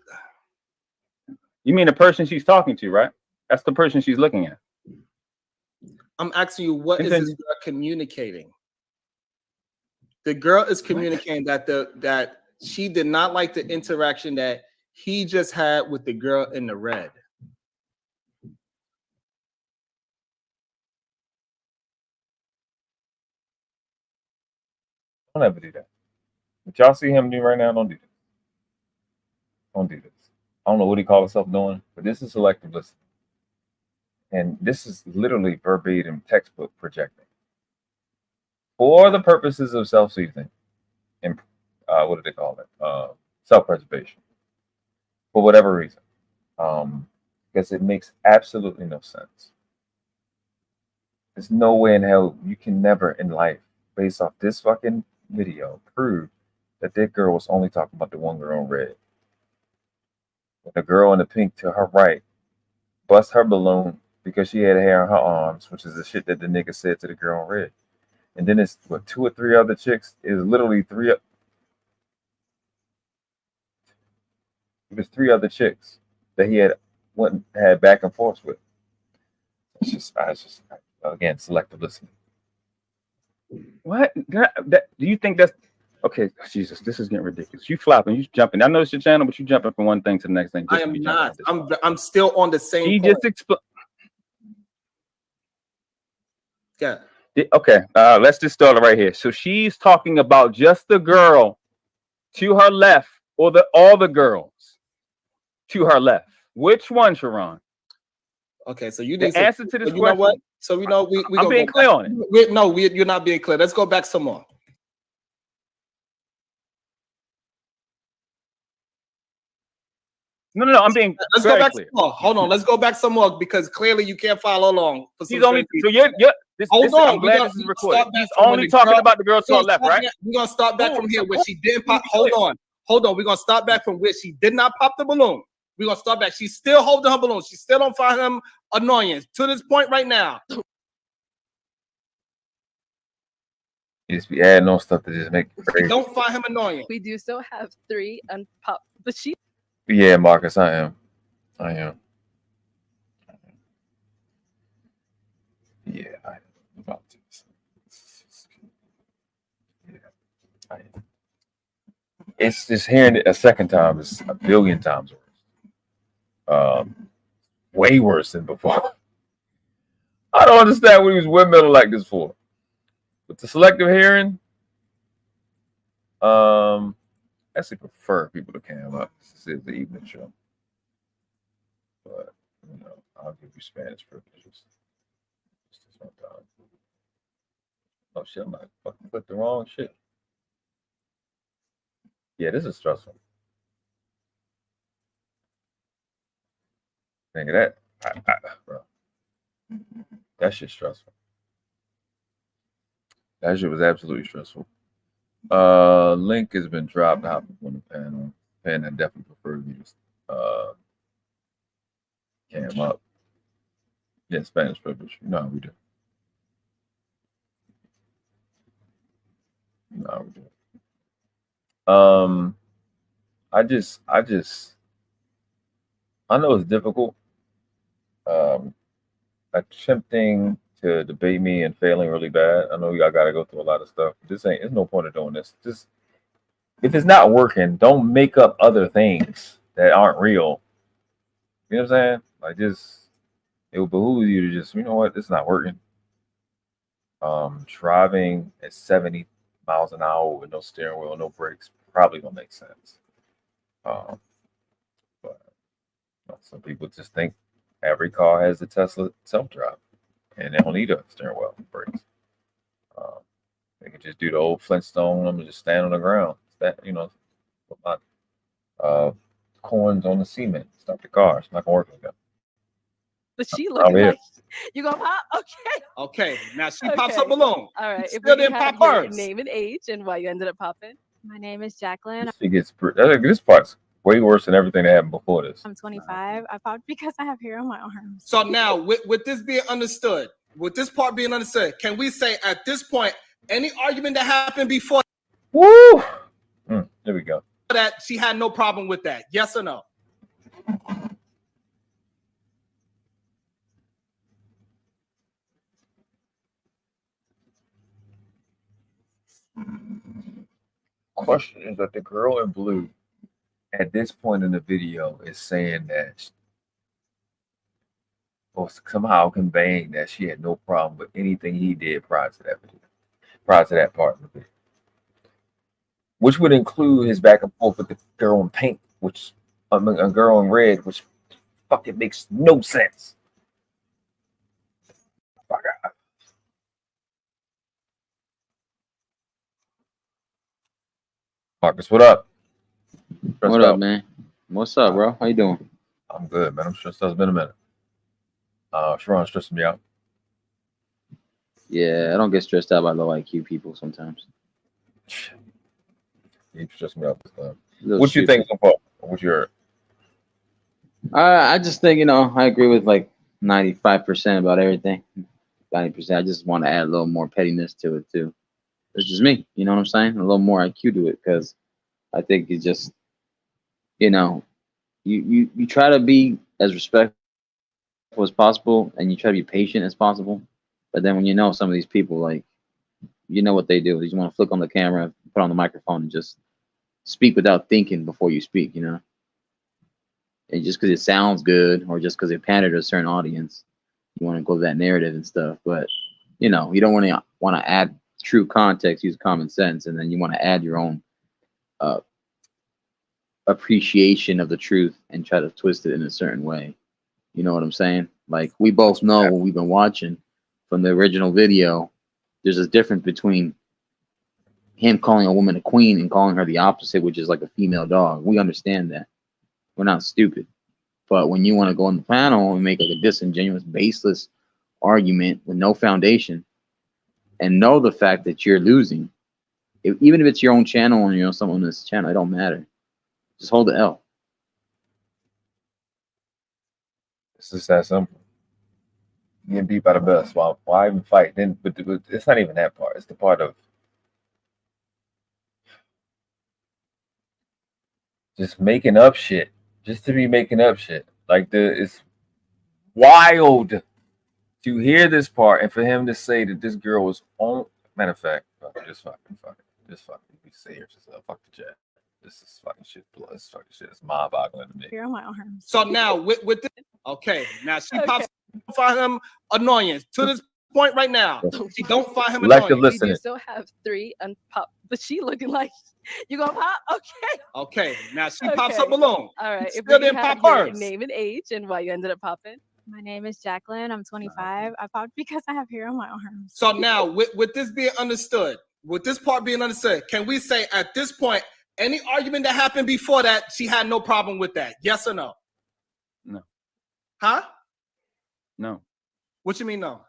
You mean the person she's talking to, right? That's the person she's looking at. I'm asking you, what is this girl communicating? The girl is communicating that she did not like the interaction that he just had with the girl in the red. Don't ever do that. What y'all see him do right now, don't do this. Don't do this. I don't know what he called himself doing, but this is selective listening. And this is literally verbatim textbook projecting. For the purposes of self-soothing and what do they call it? Self-preservation. For whatever reason. Because it makes absolutely no sense. There's no way in hell you can never in life, based off this fucking video, prove that girl was only talking about the one girl in red. When the girl in the pink to her right bust her balloon because she had hair on her arms, which is the shit that the nigga said to the girl in red. And then it's what, 2 or 3 other chicks. It was literally 3. It was 3 other chicks that he had back and forth with. It's just again, selective listening. What? Do you think that's okay? Jesus, this is getting ridiculous. You flopping, you jumping. I know it's your channel, but you jumping from one thing to the next thing. I am not. I'm still on the same. He point. just explain. Yeah. Okay. Let's just start it right here. So she's talking about just the girl to her left, or all the girls to her left. Which one, Sharon? Okay, so you the answer to this question. You know what? So we know we I'm being clear on it. You're not being clear. Let's go back some more. No. I'm being. Let's go back some more. Hold on. Let's go back some more because clearly you can't follow along. He's only. So you're. Hold on. I'm glad this is recorded. He's only talking about the girl to our left, right? We're gonna start back from here where she didn't pop. Hold on. We're gonna start back from where she did not pop the balloon. We're gonna start back. She's still holding her balloon. She still don't find him annoying to this point right now. You just be adding on stuff to just make it crazy. Don't find him annoying. We do still have 3 unpopped, but she. Yeah, Marcus, I am. Yeah, I am about to. Yeah, I am. It's just hearing it a second time is a billion times worse. Way worse than before. I don't understand what he was windmilling like this for. With the selective hearing, I actually prefer people to cam up. This is the evening show. But, I'll give you Spanish privileges. Oh shit, I might fucking click the wrong shit. Yeah, this is stressful. Think of that. Bro. That shit's stressful. That shit was absolutely stressful. Link has been dropped out on the panel. And I definitely prefer you to cam up. Yeah, Spanish privilege. You know how we do. You know how we do. I know it's difficult. Attempting to debate me and failing really bad. I know y'all got to go through a lot of stuff. There's no point of doing this. Just if it's not working, don't make up other things that aren't real. You know what I'm saying? Like it will behoove you to just, you know what, this is not working. Driving at 70 miles an hour with no steering wheel, no brakes, probably don't make sense. But some people just think every car has a Tesla self-drive, and they don't need a steering wheel and brakes. They can just do the old Flintstone. I'm just stand on the ground. Put my corns on the cement. Stop the car. It's not gonna work like that. But she looking like you gonna pop? Okay. Now she pops up balloon. All right. Still didn't pop hers. Name and age and why you ended up popping. My name is Jacqueline. She gets this part's way worse than everything that happened before this. I'm 25. I popped because I have hair on my arms. So now, with this being understood, with this part being understood, can we say at this point, any argument that happened before? Woo! There we go. That she had no problem with that. Yes or no? Question is that the girl in blue at this point in the video is saying that, or somehow conveying that she had no problem with anything he did prior to that video, prior to that part of the video, which would include his back and forth with the girl in pink, which a girl in red, which fucking makes no sense. Fuck out. Marcus, what up? What up, man? What's up, bro? How you doing? I'm good, man. I'm stressed out. It's been a minute. Sharon's stressing me out. Yeah, I don't get stressed out by low IQ people sometimes. You stress me out this time. What you think so far? What you heard? I just think, I agree with like 95% about everything. 90%. I just want to add a little more pettiness to it too. It's just me, you know what I'm saying? A little more IQ to it, because I think it's just, you try to be as respectful as possible, and you try to be patient as possible. But then when some of these people, like, what they do, they just want to flick on the camera, put on the microphone, and just speak without thinking before you speak, And just because it sounds good, or just because it pandered to a certain audience, you want to go to that narrative and stuff. But you don't want to add true context, use common sense, and then you want to add your own appreciation of the truth and try to twist it in a certain way. You know what I'm saying? Like, we both know what we've been watching from the original video. There's a difference between him calling a woman a queen and calling her the opposite, which is like a female dog. We understand that. We're not stupid. But when you want to go on the panel and make like a disingenuous, baseless argument with no foundation, and know the fact that you're losing, even if it's your own channel and you know someone on this channel, it don't matter. Just hold the L. It's just that simple. Getting beat by the best. Why even fight? Then, but it's not even that part. It's the part of just making up shit, just to be making up shit. Like it's wild to hear this part and for him to say that this girl was on. Matter of fact, just fucking be serious. Fuck the chat. This is fucking shit. This fucking shit is mind-boggling to me. You're on my arms. So now with this, okay, now she pops find him annoying to this point right now. She don't find him Selective annoying. listening. You still have 3 unpop, but she looking like you gonna pop. Okay. Okay, now she pops her balloon. All right. Still didn't pop your hers. name and age and why you ended up popping. My name is Jacqueline. I'm 25. I popped because I have hair on my arms. So now with this being understood, with this part being understood, can we say at this point, any argument that happened before that, she had no problem with that? Yes or no? No. Huh? No. What you mean no?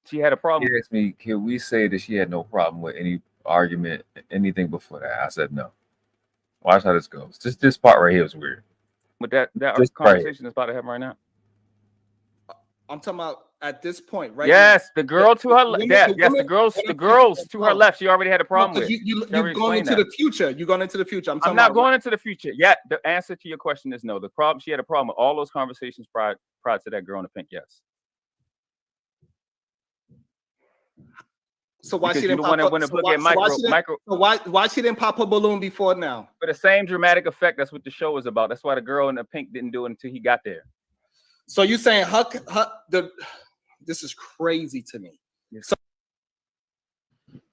She had a problem. He asked me, can we say that she had no problem with any argument, anything before that? I said no. Watch how this goes. Just this part right here is weird. But that Just conversation is about to happen right now. I'm talking about at this point, right? Yes, now. the girl to her left. Yes, the girls to her left. She already had a problem with. You're going into the future. You're going into the future. I'm not going into the future yet. The answer to your question is no. The problem, she had a problem with all those conversations prior to that girl in the pink. Yes. So why Because she didn't you the pop one her, that went to micro. So why she didn't pop her balloon before now? For the same dramatic effect. That's what the show is about. That's why the girl in the pink didn't do it until he got there. So you saying this is crazy to me. So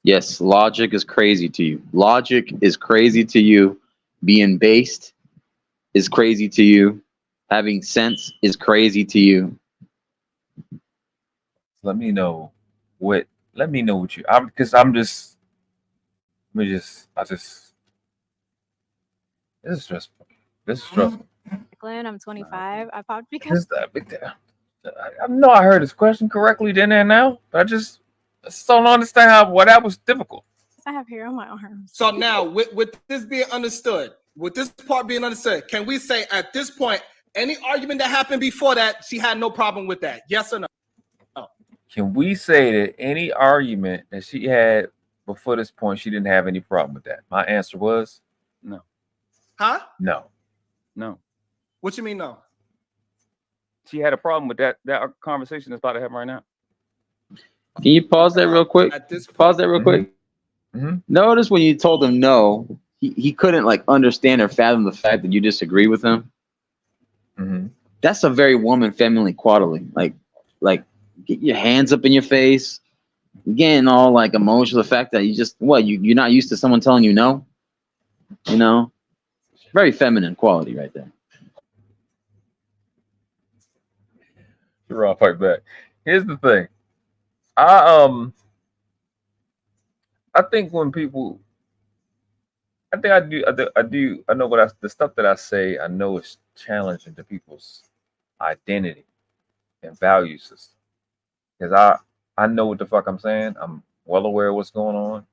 Yes, logic is crazy to you. Logic is crazy to you. Being based is crazy to you. Having sense is crazy to you. Let me know what you. This is stressful. This is stressful. Jacqueline, I'm 25. I popped because I know I heard his question correctly then and now, but I just don't understand why that was difficult. I have hair on my arms. So now with this being understood, with this part being understood, can we say at this point, any argument that happened before that, she had no problem with that? Yes or no? Can we say that any argument that she had before this point, she didn't have any problem with that? My answer was no. Huh? No. No. What you mean no? She had a problem with that conversation that's about to happen right now. Can you pause that real quick? Pause that real quick. Mm-hmm. Notice when you told him no, he couldn't like understand or fathom the fact that you disagree with him. Mm-hmm. That's a very woman feminine quality. Like get your hands up in your face, getting all like emotional. The fact that you're not used to someone telling you no. You know, very feminine quality right there. You're all fight back. Here's the thing. I think when people, I know the stuff that I say, I know it's challenging to people's identity and value system. Because I know what the fuck I'm saying. I'm well aware of what's going on.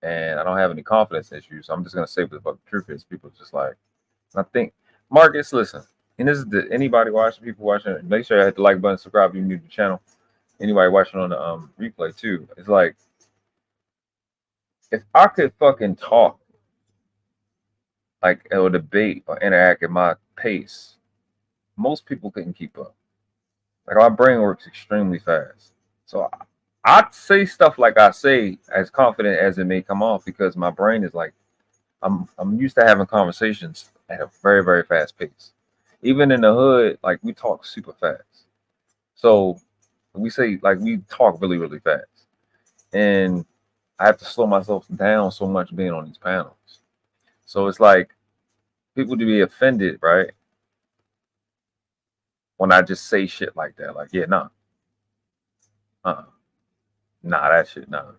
And I don't have any confidence issues. So I'm just gonna say what the fuck the truth is. People just like, I think, Marcus, listen, and this is anybody watching, people watching, make sure you hit the like button, subscribe if you're new to the channel. Anybody watching on the replay too. It's like, if I could fucking talk, like, or debate or interact at my pace, most people couldn't keep up. Like, my brain works extremely fast. So I say stuff like I say as confident as it may come off because my brain is like, I'm used to having conversations at a very, very fast pace. Even in the hood, like, we talk super fast. So we talk really, really fast. And I have to slow myself down so much being on these panels. So it's like people to be offended, right? When I just say shit like that, like, yeah, nah. Nah, that shit, nah.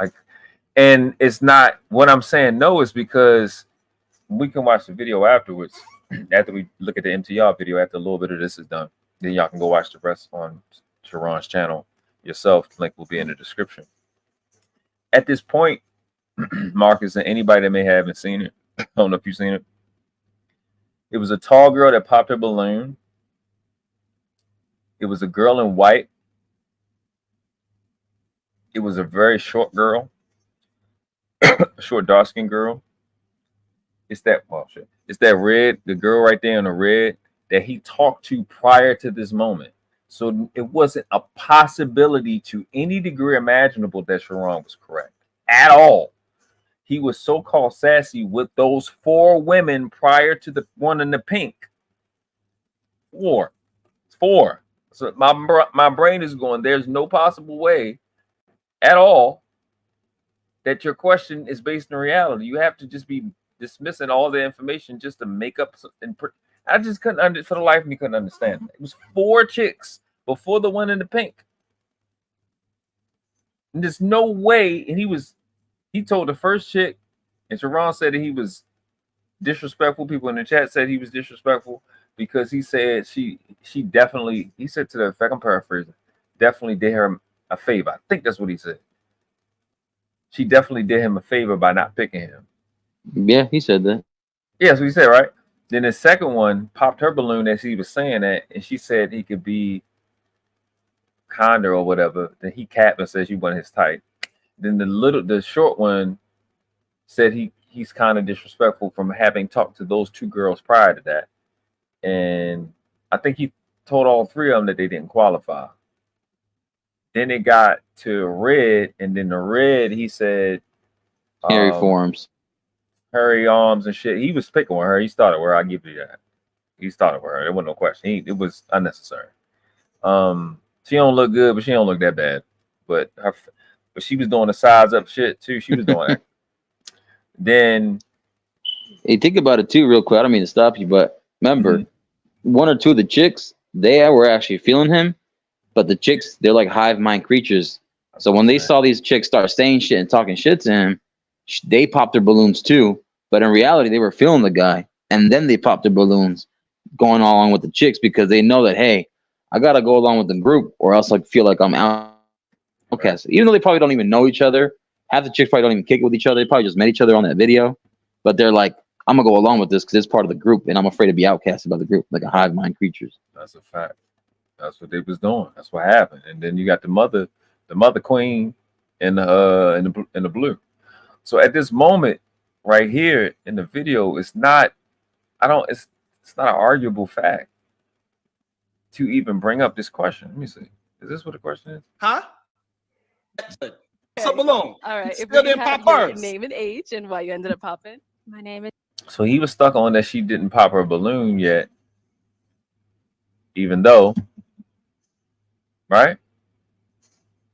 Like, and it's not what I'm saying no is because We can watch the video afterwards. After we look at the MTR video, after a little bit of this is done, then y'all can go watch the rest on Sharon's channel yourself. The link will be in the description. At this point, Marcus and anybody that may haven't seen it, I don't know if you've seen it. It was a tall girl that popped her balloon. It was a girl in white. It was a very short girl, a short dark-skinned girl. It's that shit. It's that red, the girl right there in the red that he talked to prior to this moment. So it wasn't a possibility to any degree imaginable that Sharon was correct at all. He was so-called sassy with those 4 women prior to the one in the pink. 4. So my brain is going, there's no possible way at all that your question is based in reality. You have to just be dismissing all the information just to make up. I just couldn't, for the life of me, couldn't understand. It was 4 chicks before the one in the pink. And there's no way. And he told the first chick, and Sharon said that he was disrespectful. People in the chat said he was disrespectful because he said she definitely, he said to the effect, I'm paraphrasing, definitely did her a favor. I think that's what he said. She definitely did him a favor by not picking him. Yeah, he said that. Yeah, that's what he said, right? Then the second one popped her balloon as he was saying that, and she said he could be kinder or whatever. Then he capped and said she wasn't his type. Then the short one said he's kind of disrespectful from having talked to those 2 girls prior to that. And I think he told all 3 of them that they didn't qualify. Then it got to red, and then the red, he said Harry forms. Harry arms and shit. He was picking with her. He started with her. I give you that. He started with her. There wasn't no question. It was unnecessary. She don't look good, but she don't look that bad. But she was doing the size up shit too. She was doing that. Then, hey, think about it too, real quick. I don't mean to stop you, but remember, 1 or 2 of the chicks, they were actually feeling him, but the chicks, they're like hive mind creatures. So when they saw these chicks start saying shit and talking shit to him, they popped their balloons too. But in reality, they were feeling the guy, and then they popped their balloons, going along with the chicks because they know that, hey, I gotta go along with the group, or else I feel like I'm outcast. Even though they probably don't even know each other, half the chicks probably don't even kick it with each other. They probably just met each other on that video, but they're like, I'm gonna go along with this because it's part of the group, and I'm afraid to be outcasted by the group, like a hive mind creatures. that's a fact. That's what they was doing. That's what happened. And then you got the mother queen in the blue. So at this moment right here in the video, it's not an arguable fact to even bring up this question. Let me see. Is this what the question is? Huh? What's a balloon? All right. You If still we didn't have pop your hers. name and age and why you ended up popping. My name is. So he was stuck on that she didn't pop her balloon yet, even though, right?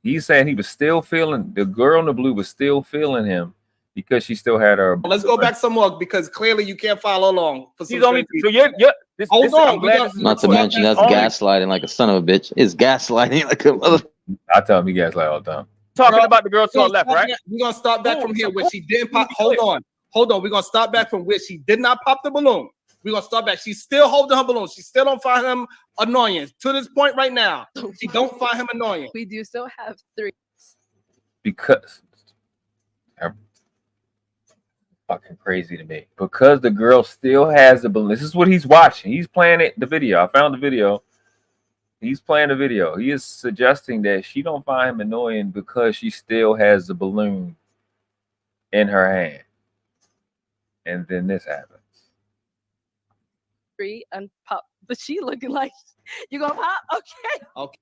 He's saying he was still feeling, the girl in the blue was still feeling him because she still had her. Let's go back some more because clearly you can't follow along. For some He's only straight so people. hold on. I'm glad this is Not to mention that's gaslighting like a son of a bitch. It's gaslighting like a mother. I tell him he gaslight all the time. Talking about the girl to our left, right? We're gonna start back from here where she didn't pop. Hold on. We're gonna start back from where she did not pop the balloon. We're gonna start back. She's still holding her balloon. She still don't find him annoying. To this point right now, she don't find him annoying. We do still have 3. Because fucking crazy to me. Because the girl still has the balloon. This is what he's watching. He's playing it. The video. I found the video. He's playing the video. He is suggesting that she don't find him annoying because she still has the balloon in her hand. And then this happens. 3 and pop. But she looking like you gonna pop? Okay. Okay.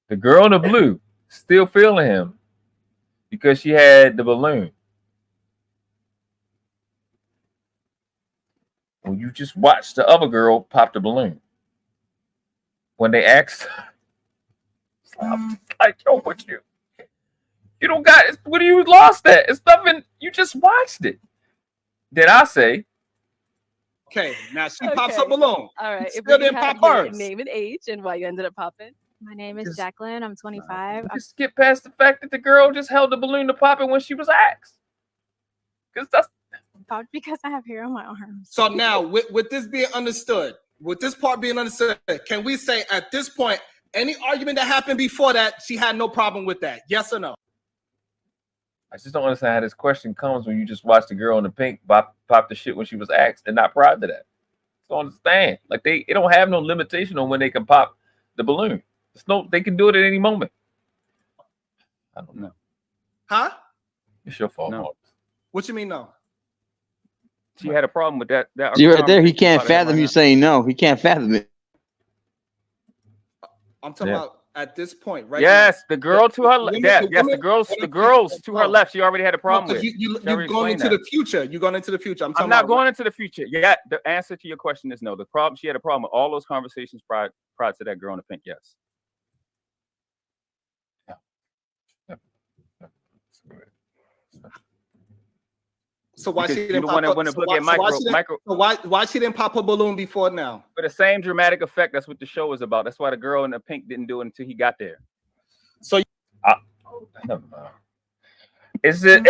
The girl in the blue still feeling him because she had the balloon. When you just watch the other girl pop the balloon. When they asked, I'm like, yo, what you don't got it. What do you lost at? It's nothing. You just watched it. Then I say, Okay, now she pops her balloon. All right. Still If we didn't can have pop your hers. name and age and why you ended up popping. My name is Jacqueline. I'm 25. Just skip past the fact that the girl just held the balloon to pop it when she was asked. Because that's popped because I have hair on my arms. So now, with this being understood, with this part being understood, can we say at this point, any argument that happened before that, she had no problem with that? Yes or no? I just don't understand how this question comes when you just watch the girl in the pink pop the shit when she was asked and not prior to that. I don't understand. Like they don't have no limitation on when they can pop the balloon. They can do it at any moment. I don't know. Huh? It's your fault. No. What you mean no? She had a problem with that. See right there, he can't fathom you saying no. He can't fathom it. I'm talking about at this point, right? Yes, now. the girl to her left. Yes, the girls to her left. She already had a problem with. You're going into the future. You're going into the future. I'm not going into the future. Yeah, the answer to your question is no. The problem, she had a problem with all those conversations prior to that girl in the pink. Yes. So why Because she didn't the pop one that up? went to So look why, at why she didn't pop her balloon before now? For the same dramatic effect. That's what the show is about. That's why the girl in the pink didn't do it until he got there. So Is it?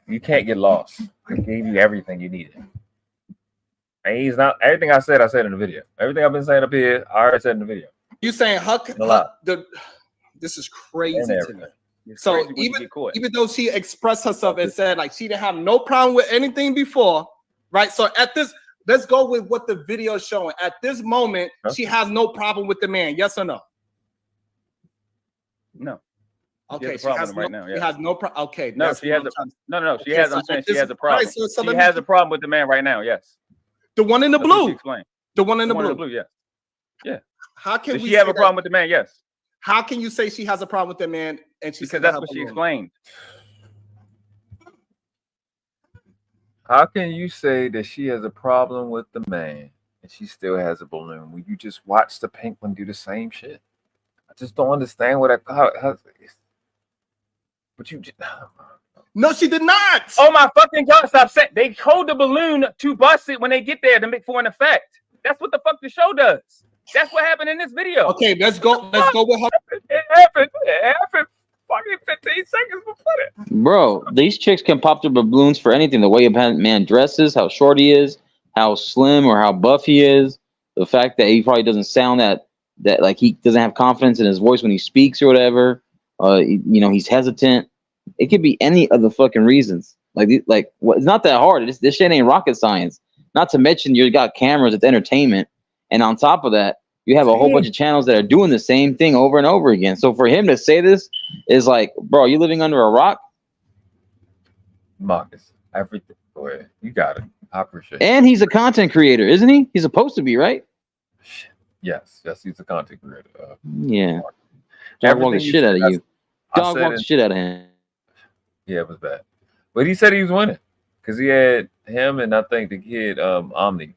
You can't get lost. I gave you everything you needed. And he's not everything I said in the video. Everything I've been saying up here, I already said in the video. You saying this is crazy to me. So even though she expressed herself and said like she didn't have no problem with anything before, right? So at this, let's go with what the video is showing. At this moment, she has no problem with the man. Yes or no? No. Okay, she has a problem right now. She has no problem. Okay, no, she has no. She has. I'm saying she has a problem. She has a problem with the man right now. Yes. The one in the blue. Explain. The one in the blue. Yeah. Yeah. How can she have a problem with the man? Yes. How can you say she has a problem with the man and she because that's what she explained. How can you say that she has a problem with the man and she still has a balloon when you just watch the pink one do the same shit? I just don't understand what but you just no, she did not. Oh my fucking God! Stop saying they hold the balloon to bust it when they get there to make for an effect. That's what the fuck the show does. That's what happened in this video. Okay, let's go. Let's go with her. It happened fucking 15 seconds before that. Bro, these chicks can pop their balloons for anything. The way a man dresses, how short he is, how slim or how buff he is, the fact that he probably doesn't sound that like he doesn't have confidence in his voice when he speaks or whatever. He's hesitant. It could be any of the fucking reasons. It's not that hard. This shit ain't rocket science. Not to mention you got cameras, it's entertainment. And on top of that, you have a whole bunch of channels that are doing the same thing over and over again. So for him to say this is like, bro, you living under a rock? Marcus, everything. Go ahead. You got it. I appreciate it. And he's a content creator, isn't he? He's supposed to be, right? Yes, he's a content creator. Yeah. Dog walked the shit out of you. Dog walked the shit out of him. Yeah, it was bad. But he said he was winning because he had him and I think the kid Amuli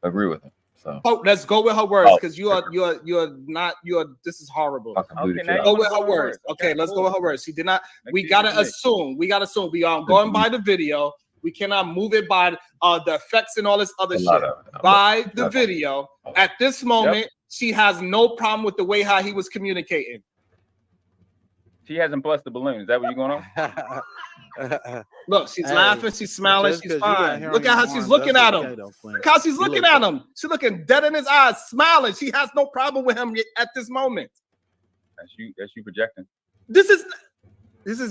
agree with him. So let's go with her words because this is horrible. Okay, go with her words. Okay, let's go with her words. She did not. We gotta assume. We are going by the video. We cannot move it by the effects and all this other shit. By the video, at this moment, she has no problem with the way how he was communicating. She hasn't busted the balloon. Is that what you're going on? Look, she's laughing, she's smiling, she's fine. Look at how she's looking at him. Look how she's looking at him. She's looking dead in his eyes, smiling. She has no problem with him at this moment. That's you projecting. This is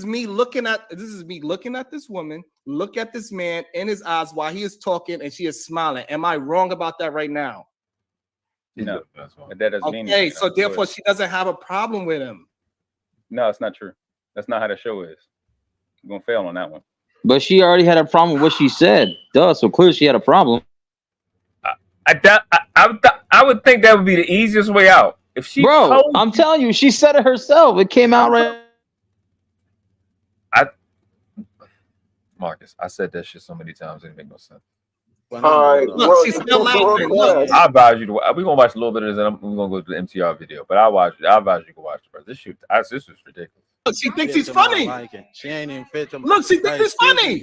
me looking at this woman, look at this man in his eyes while he is talking and she is smiling. Am I wrong about that right now? No, that doesn't mean anything. Okay, so therefore she doesn't have a problem with him. No, it's not true. That's not how the show is. You're gonna fail on that one. But she already had a problem with what she said. Duh, so clearly she had a problem. I would think that would be the easiest way out. If she I'm telling you, she said it herself. It came out right. Marcus, I said that shit so many times it didn't make no sense. All right, look, she's still laughing. Look. I advise you to. We're gonna watch a little bit of this, and we're gonna go to the MTR video. But I advise you to watch it, bro. This is ridiculous. Look, she thinks she's funny. She ain't even fit to. Look, she thinks she's funny.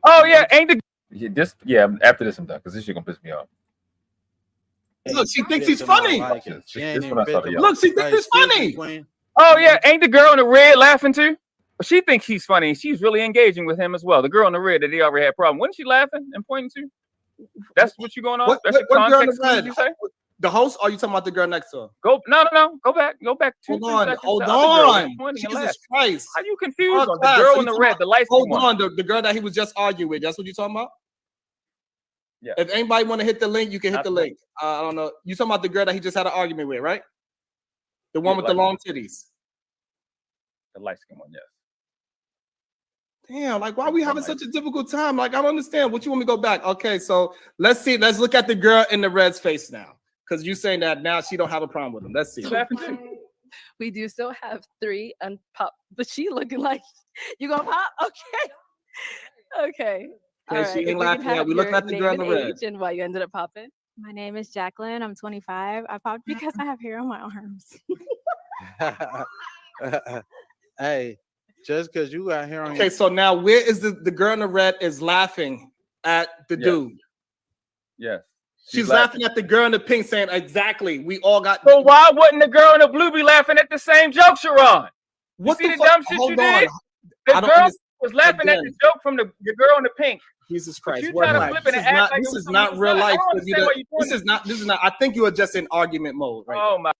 Oh yeah, ain't the After this, I'm done because this shit gonna piss me off. Look, she thinks he's funny. This when I started yelling. Look, she thinks he's funny. Oh yeah, ain't the girl in the red laughing too? But she thinks he's funny. She's really engaging with him as well. The girl in the red that they already had a problem. Wasn't she laughing and pointing to? That's what you going on? What That's your girl in context the red? you say? The host? Or are you talking about the girl next to her? No. Go back. Hold on. Jesus Christ. How you confused on the girl in the red, the light Hold one? on, the girl that he was just arguing with. That's what you're talking about? Yeah. If anybody want to hit the link, you can hit the link. I don't know. You talking about the girl that he just had an argument with, right? The one with the long titties. The light skin one, yes. Damn, like why are we having such a difficult time? Like I don't understand. What you want me to go back? Okay, so let's see. Let's look at the girl in the red's face now. Because you're saying that now she don't have a problem with him. Let's see. We do still have 3 unpop, but she looking like you gonna pop? Okay. All right. She ain't laughing at. We looking at the girl in the red. And why you ended up popping? My name is Jacqueline. I'm 25. I popped because I have hair on my arms. Hey, just because you got hair on Okay, so now where is the girl in the red is laughing at the dude? Yes. She's laughing at the girl in the pink saying, exactly, we all got. So why wouldn't the girl in the blue be laughing at the same joke, Sharon? What you see the dumb shit you did? The girl was laughing at the joke from the girl in the pink. Jesus Christ. You try to flip it and act like this is not real life. This is not, I think you are just in argument mode right Oh my.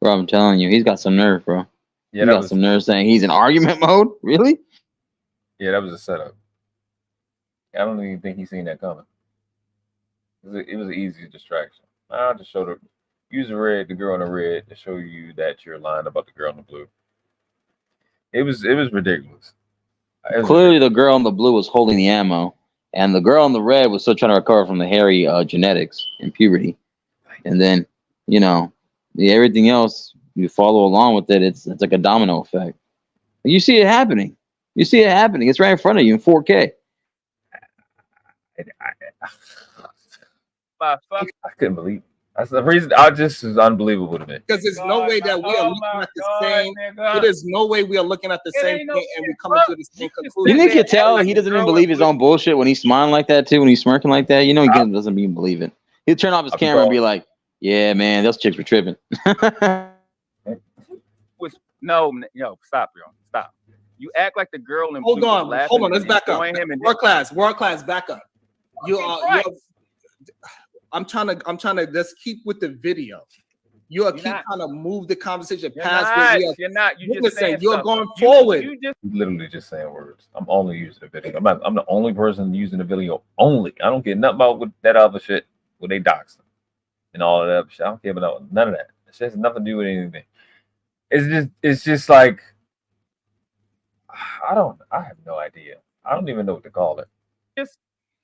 Bro, I'm telling you, he's got some nerve, bro. Yeah, he got some nerve saying he's in argument mode. Really? Yeah, that was a setup. I don't even think he's seen that coming. It was an easy distraction. I'll just use the girl in the red to show you that you're lying about the girl in the blue. It was ridiculous. Clearly, the girl in the blue was holding the ammo, and the girl in the red was still trying to recover from the hairy genetics and puberty. And then, everything else, you follow along with it. It's like a domino effect. You see it happening. It's right in front of you in 4K. I couldn't believe it. That's the reason. This is unbelievable to me. Because there's no way that we are looking at the same. There's no way we are looking at the same thing and we coming to the same conclusion. You think you tell he doesn't even believe his own bullshit when he's smiling like that too, when he's smirking like that? He doesn't even believe it. He'll turn off his camera and be like, "Yeah, man, those chicks were tripping." No, stop, bro. Stop. You act like the girl in Hold blue on, was laughing let's and back up. enjoying him and World class, back up. I'm trying to just keep with the video. Keep trying to move the conversation past where we are. You're not. You just saying you're stuff. going forward. He's literally just saying words. I'm only using the video. I'm the only person using the video only. I don't care nothing about with that other shit where they dox them and all of that other shit. I don't care about none of that. It has nothing to do with anything. It's just like I have no idea. I don't even know what to call it.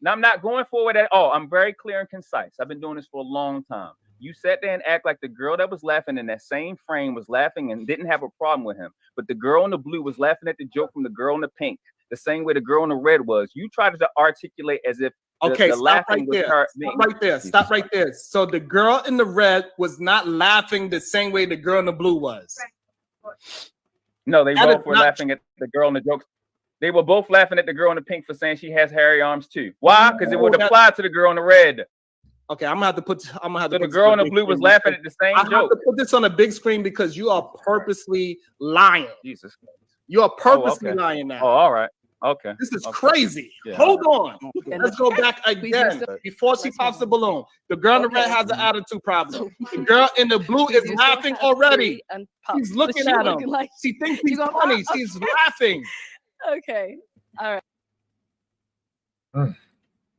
Now, I'm not going forward at all. I'm very clear and concise. I've been doing this for a long time. You sat there and act like the girl that was laughing in that same frame was laughing and didn't have a problem with him. But the girl in the blue was laughing at the joke from the girl in the pink, the same way the girl in the red was. You tried to articulate as if the laughing was her. Stop right there. So the girl in the red was not laughing the same way the girl in the blue was. No, they both were laughing at the girl in the jokes. They were both laughing at the girl in the pink for saying she has hairy arms too. Why? Because it would apply to the girl in the red. Okay, I'm gonna have to put. So the girl in the blue was laughing at the same joke. I have to put this on a big screen because you are purposely lying. Jesus, you are purposely lying now. Oh, all right. Okay. This is crazy. Yeah. Hold on. Let's go back again. Before she pops the balloon, the girl in the red has an attitude problem. The girl in the blue is laughing already. She's looking at him. She thinks he's funny. She's laughing. Okay. All right.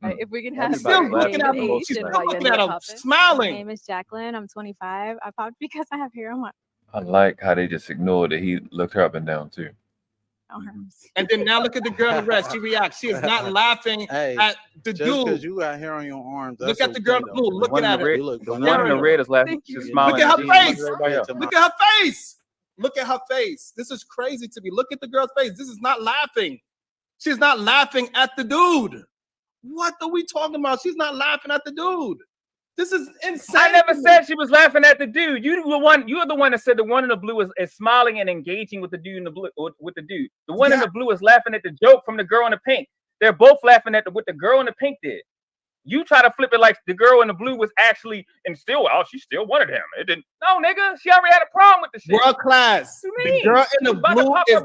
If we can have She's still looking at him. She's still looking at him, smiling. My name is Jacqueline. I'm 25. I popped because I have hair on my I like how they just ignored that he looked her up and down too. arms. And then now look at the girl in the red. She reacts. She is not laughing at the dude. Just because you got hair on your arms. Look at the girl in the blue. Looking at her. The one in the red is laughing. She's smiling. Look at her face. Look at her face. Look at her face. This is crazy to me. Look at the girl's face. This is not laughing. She's not laughing at the dude. What are we talking about? She's not laughing at the dude. This is insane. I never said she was laughing at the dude. You're the one that said the one in the blue is smiling and engaging with the dude in the blue. With the dude, the one in the blue is laughing at the joke from the girl in the pink. They're both laughing at what the girl in the pink did. You try to flip it like the girl in the blue was actually she still wanted him. It didn't. No, nigga, she already had a problem with the shit. World class. The girl in the blue is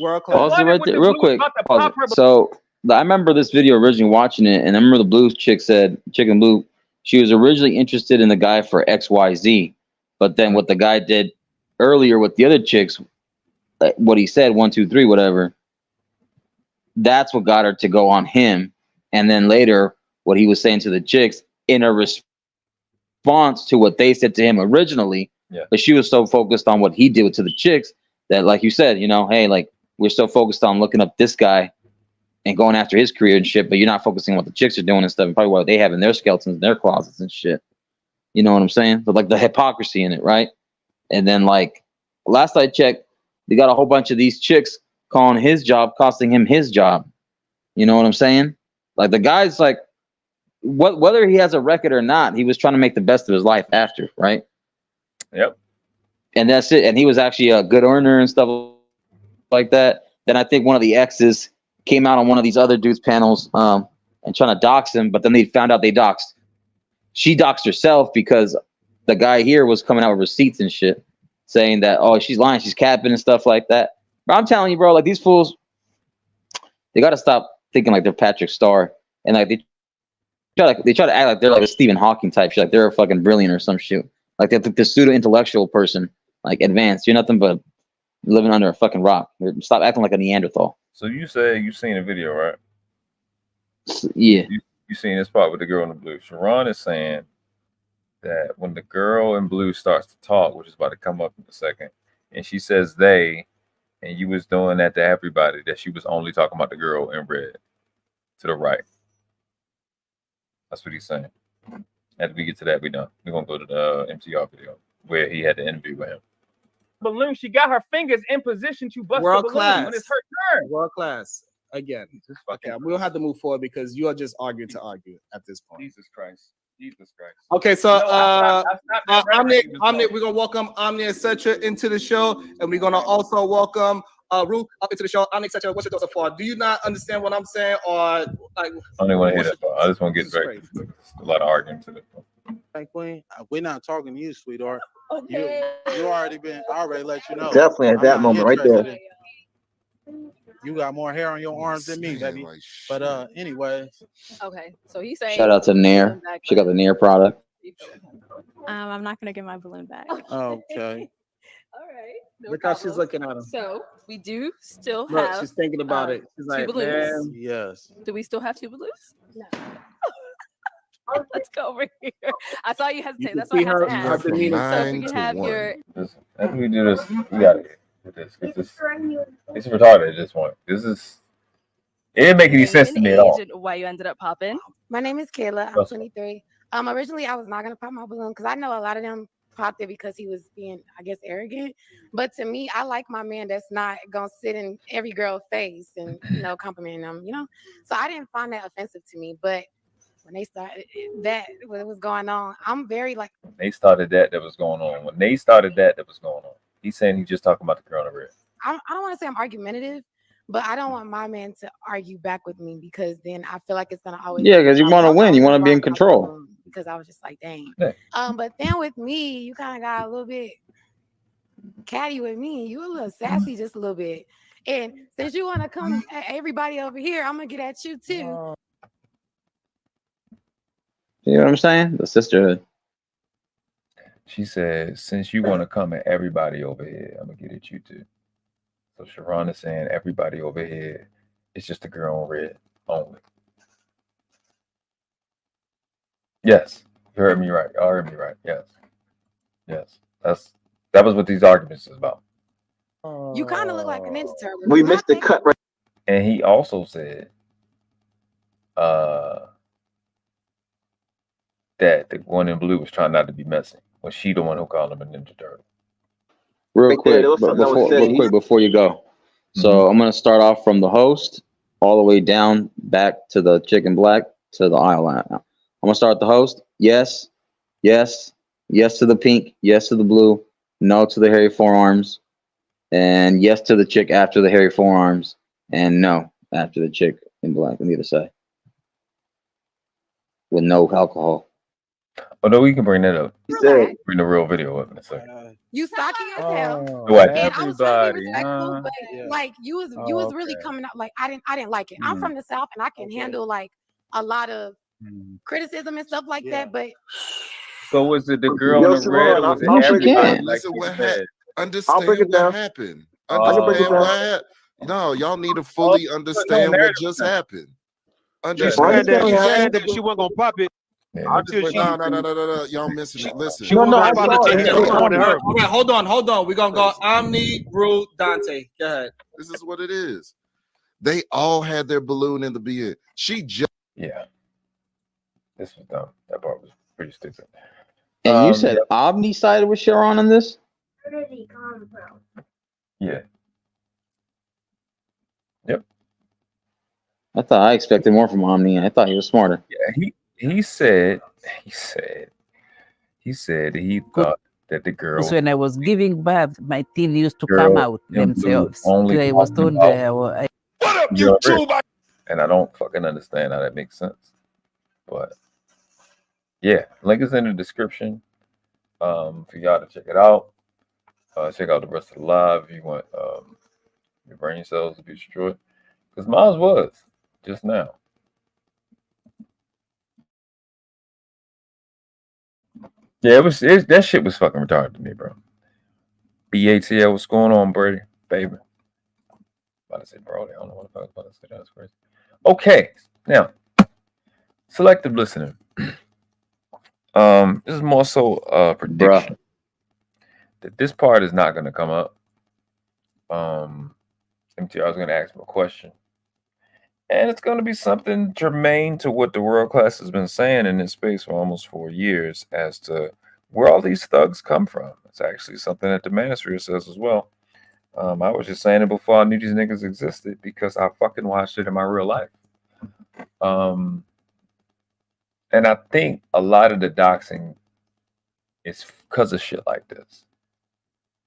world class. Pause it right there, real quick. Pause it. So I remember this video originally watching it, and I remember the blue chick said, Chicken Blue, she was originally interested in the guy for XYZ, but then what the guy did earlier with the other chicks, what he said, 1, 2, 3, whatever, that's what got her to go on him. And then later, what he was saying to the chicks in a response to what they said to him originally, but she was so focused on what he did to the chicks that, like you said, you know, hey, like we're so focused on looking up this guy and going after his career and shit, but you're not focusing on what the chicks are doing and stuff, and probably what they have in their skeletons, in their closets and shit. You know what I'm saying? But like the hypocrisy in it, right? And then like last I checked, they got a whole bunch of these chicks calling his job costing him his job. You know what I'm saying? Like the guy's like, whether he has a record or not, he was trying to make the best of his life after, right? Yep. And that's it. And he was actually a good earner and stuff like that. Then I think one of the exes came out on one of these other dudes' panels and trying to dox him, but then they found out she doxed herself because the guy here was coming out with receipts and shit saying that, oh, she's lying, she's capping and stuff like that. But I'm telling you, bro, like these fools, they got to stop thinking like they're Patrick Starr and like they try to act like they're like a Stephen Hawking type shit, like they're a fucking brilliant or some shit. Like they're the pseudo-intellectual person, like advanced. You're nothing but living under a fucking rock. Stop acting like a Neanderthal. So you say you've seen a video, right? Yeah. You seen this part with the girl in the blue. Sharon is saying that when the girl in blue starts to talk, which is about to come up in a second, and she says they, and you was doing that to everybody, that she was only talking about the girl in red to the right. That's what he's saying. After we get to that, we done. We're gonna go to the MTR video where he had the interview with him. Balloon, she got her fingers in position to bust World the balloon class. when it's her turn. World class. Again. Okay, we don't have to move forward because you are just arguing to argue at this point. Jesus Christ. Okay, so I stopped Omni, we're gonna welcome Omni etc. into the show, and we're gonna also welcome Ruth up into the show. Omni etc. What's your thoughts so far? Do you not understand what I'm saying, or like? I don't even want to hear that part. I just want to get back to a lot of arguing to it. Hey, Queen, we're not talking to you, sweetheart. Okay. You already been. I already let you know. Definitely at that moment right there. You got more hair on your arms than me, baby. But anyway. Okay, so he's saying. Shout out to Nair. She got the Nair product. I'm not gonna get my balloon back. Okay. All right. No Look how problem. she's looking at him. So we do still Look, have. she's thinking about it. She's like, two balloons. man. Yes. Do we still have two balloons? No. Let's go over here. I saw you hesitate. That's why I had to ask. So if we can have your. After we do this, we gotta get this. It's retarded at this point. It didn't make any sense to me at all. Why you ended up popping? My name is Kayla. I'm 23. Originally I was not gonna pop my balloon because I know a lot of them popped it because he was being, I guess, arrogant. But to me, I like my man that's not gonna sit in every girl's face and complimenting them. So I didn't find that offensive to me. But when they started what was going on, I'm very like. When they started that was going on. When they started that was going on. He's saying he's just talking about the girl in the red. I don't want to say I'm argumentative, but I don't want my man to argue back with me because then I feel like it's gonna always. Yeah, because you want to win. You want to be in control. Because I was just like, dang. Yeah. But then with me, you kind of got a little bit catty with me. You a little sassy, just a little bit. And since you want to come at everybody over here, I'm gonna get at you too. You know what I'm saying? The sisterhood. She said, since you want to come at everybody over here, I'm gonna get at you too. So Sharon is saying everybody over here, it's just the girl in red only. Yes, you heard me right. Y'all heard me right. Yes. That was what these arguments is about. You kind of look like a Ninja Turtle. We missed the cut right. And he also said that the one in blue was trying not to be messy when she the one who called him a Ninja Turtle. Real quick, before you go. So I'm gonna start off from the host all the way down back to the chick in black to the aisle. I'm gonna start with the host. Yes, yes, yes to the pink, yes to the blue, no to the hairy forearms, and yes to the chick after the hairy forearms, and no after the chick in black on either side. With no alcohol. Oh no, we can bring that up. Said, Bring the real video up in a second. You stalking as hell. What? And I was trying to be Everybody, respectful, but Yeah. like you was really coming out like I didn't like it. I'm from the South and I can handle like a lot of criticism and stuff like that, but So was it the girl Yo, in the red, Sharon, or was it I'll break it everybody? down. Like Listen, he what said? I'll understand break it what down. happened. I can break it Understand what down. happened. No, y'all need to Oh, fully no understand what narrative. just happened. She Understand. said that He she had said the that she wasn't gonna pop it Yeah, until she no. Y'all missing it. Listen. she No, wasn't no, I gonna pop saw it it. until she wanted her. All right, hold on. We're gonna go Omni, Brew, Dante. Go ahead. This is what it is. They all had their balloon in the beginning. She just Yeah. This was dumb. That part was pretty stupid. and you said Omni sided with Sharon on this? Yeah. Yep. I thought I expected more from Omni. I thought he was smarter. Yeah. He said he thought that the girl When I was giving birth, my teeth used to come out in blue themselves. only So I was talked told about what up, your YouTube? rib. And I don't fucking understand how that makes sense. But yeah, link is in the description. For y'all to check it out. Check out the rest of the live if you want your brain cells to be destroyed. Because mine was just now. Yeah, that shit was fucking retarded to me, bro. BATL, what's going on, Brady? Baby. About to say Brody. I don't know what the fuck I was about to say. That's crazy. Okay, now selective listening. This is more so a prediction that this part is not going to come up. MTR is going to ask me a question, and it's going to be something germane to what the world class has been saying in this space for almost 4 years as to where all these thugs come from. It's actually something that the manosphere says as well. I was just saying it before I knew these niggas existed because I fucking watched it in my real life. And I think a lot of the doxing is because of shit like this.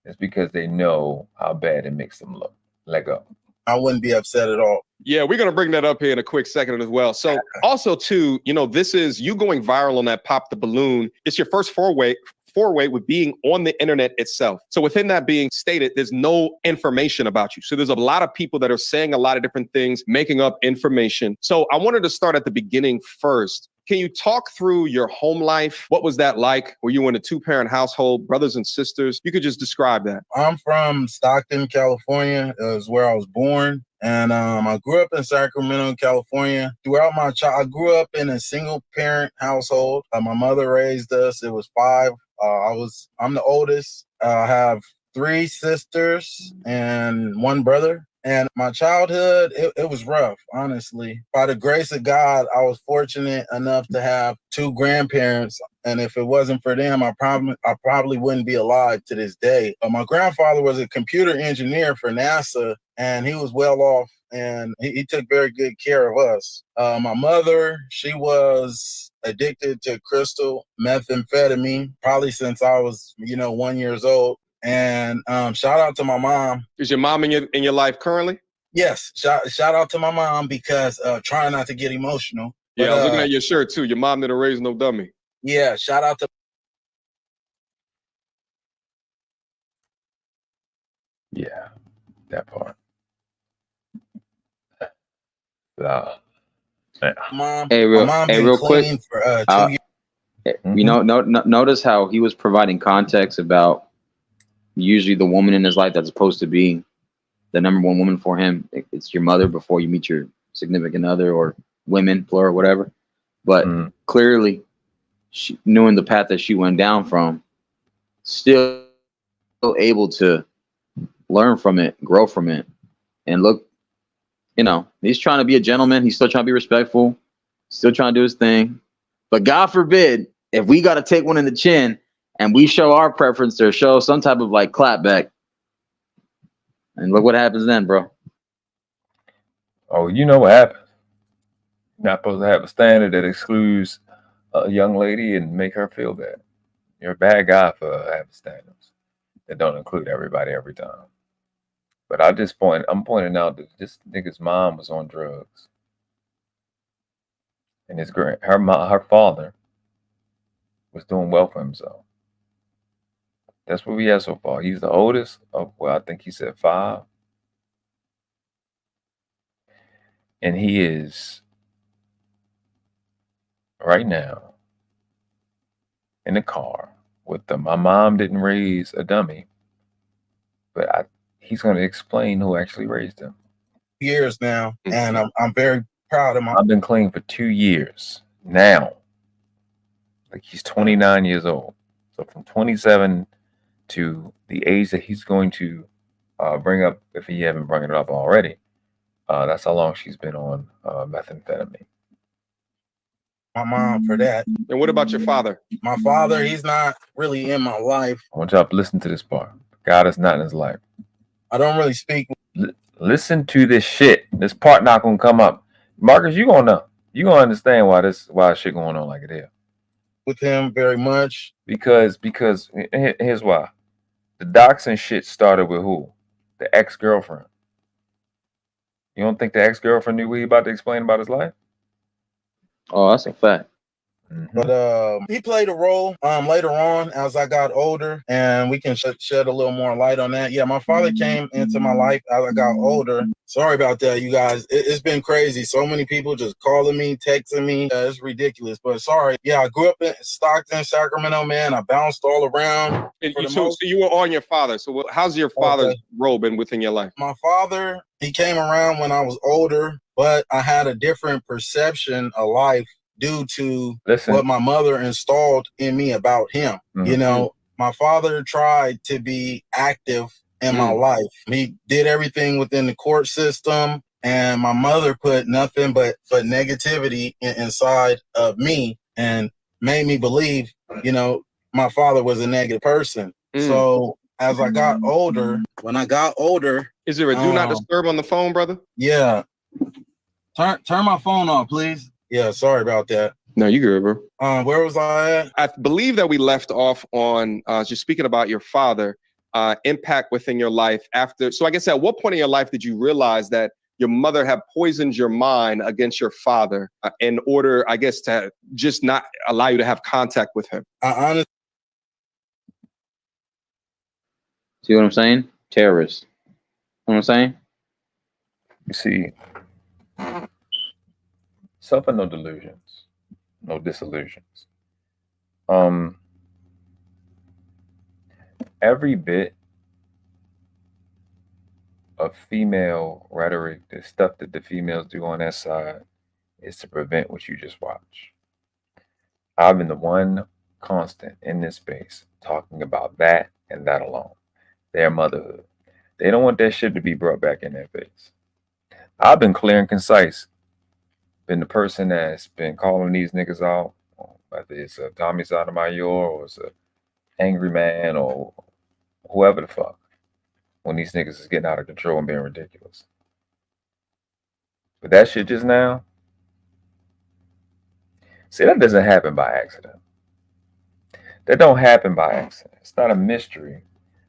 It's because they know how bad it makes them look. Let go. I wouldn't be upset at all. Yeah, we're going to bring that up here in a quick second as well. So also too, this is you going viral on that Pop the Balloon. It's your first foray with being on the internet itself. So within that being stated, there's no information about you. So there's a lot of people that are saying a lot of different things, making up information. So I wanted to start at the beginning first. Can you talk through your home life? What was that like? Were you in a 2-parent household, brothers and sisters? You could just describe that. I'm from Stockton, California. Is where I was born. And I grew up in Sacramento, California. Throughout my I grew up in a single-parent household. My mother raised us. It was 5. I'm the oldest. I have 3 sisters and 1 brother. And my childhood, it was rough, honestly. By the grace of God, I was fortunate enough to have 2 grandparents. And if it wasn't for them, I probably wouldn't be alive to this day. My grandfather was a computer engineer for NASA, and he was well off, and he took very good care of us. My mother, she was addicted to crystal methamphetamine, probably since I was, 1 year old. And shout out to my mom. Is your mom in your life currently? Yes, shout out to my mom because trying not to get emotional. Yeah, But, I was looking at your shirt too. Your mom didn't raise no dummy. Yeah, shout out to. Yeah, that part. Mom, Hey, real quick. For, 2 years. Notice how he was providing context about usually the woman in his life that's supposed to be the number 1 woman for him. It's your mother before you meet your significant other, or women, plural, whatever. But clearly, she, knowing the path that she went down from, still able to learn from it, grow from it, and look. He's trying to be a gentleman. He's still trying to be respectful. Still trying to do his thing. But God forbid, if we got to take one in the chin and we show our preference or show some type of clap back, and look what happens then, bro. Oh, you know what happens. You're not supposed to have a standard that excludes a young lady and make her feel bad. You're a bad guy for having standards that don't include everybody every time. But I'm pointing out that this nigga's mom was on drugs, and her father was doing well for himself. That's what we have so far. He's the oldest of, well, I think he said 5, and he is right now in the car with them. My mom didn't raise a dummy, but he's going to explain who actually raised him. Years now, and I'm very proud of my. I've been clean for 2 years now. Like, he's 29 years old. So from 27 to the age that he's going to bring up, if he haven't brought it up already, that's how long she's been on methamphetamine. My mom for that. And what about your father? My father, he's not really in my life. I want y'all to listen to this part. God is not in his life. I don't really speak. Listen to this shit. This part not gonna come up. Marcus, you gonna know. You gonna understand why shit going on like it is. With him very much. Because here's why. The doxing shit started with who? The ex-girlfriend. You don't think the ex-girlfriend knew what he about to explain about his life? Oh, that's a fact. But he played a role later on as I got older, and we can shed a little more light on that. Yeah, my father came into my life as I got older. Sorry about that, you guys. It's been crazy. So many people just calling me, texting me. It's ridiculous, but sorry. Yeah, I grew up in Stockton, Sacramento, man. I bounced all around. So you were on your father. So how's your father's role been within your life? My father, he came around when I was older, but I had a different perception of life due to what my mother installed in me about him. You know, my father tried to be active in my life. He did everything within the court system, and my mother put nothing but negativity inside of me and made me believe, you know, my father was a negative person. So as I got older, when I got older, is there a do not disturb on the phone, brother? Yeah. Turn my phone off, please. Yeah, sorry about that. No, you good, bro. Where was I at? I believe that we left off on just speaking about your father, impact within your life after. So I guess at what point in your life did you realize that your mother had poisoned your mind against your father in order, I guess, to just not allow you to have contact with him? Honestly. See what I'm saying? Terrorists. You know what I'm saying? You see, suffer no delusions, no disillusions. Every bit of female rhetoric, the stuff that the females do on that side, is to prevent what you just watched. I've been the one constant in this space talking about that and that alone. Their motherhood. They don't want that shit to be brought back in their face. I've been clear and concise. Been the person that's been calling these niggas out, whether it's a Tommy Sotomayor or it's a angry man or whoever the fuck, when these niggas is getting out of control and being ridiculous. But that shit just now, see, that doesn't happen by accident. That don't happen by accident. It's not a mystery.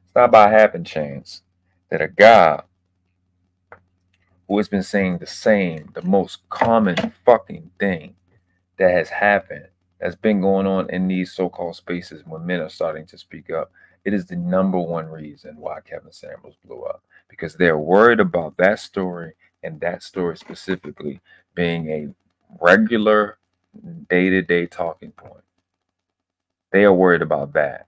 It's not by happen chance that a guy who has been saying the most common fucking thing that has happened, that's been going on in these so-called spaces when men are starting to speak up, it is the #1 reason why Kevin Samuels blew up. Because they're worried about that story, and that story specifically being a regular day-to-day talking point. They are worried about that.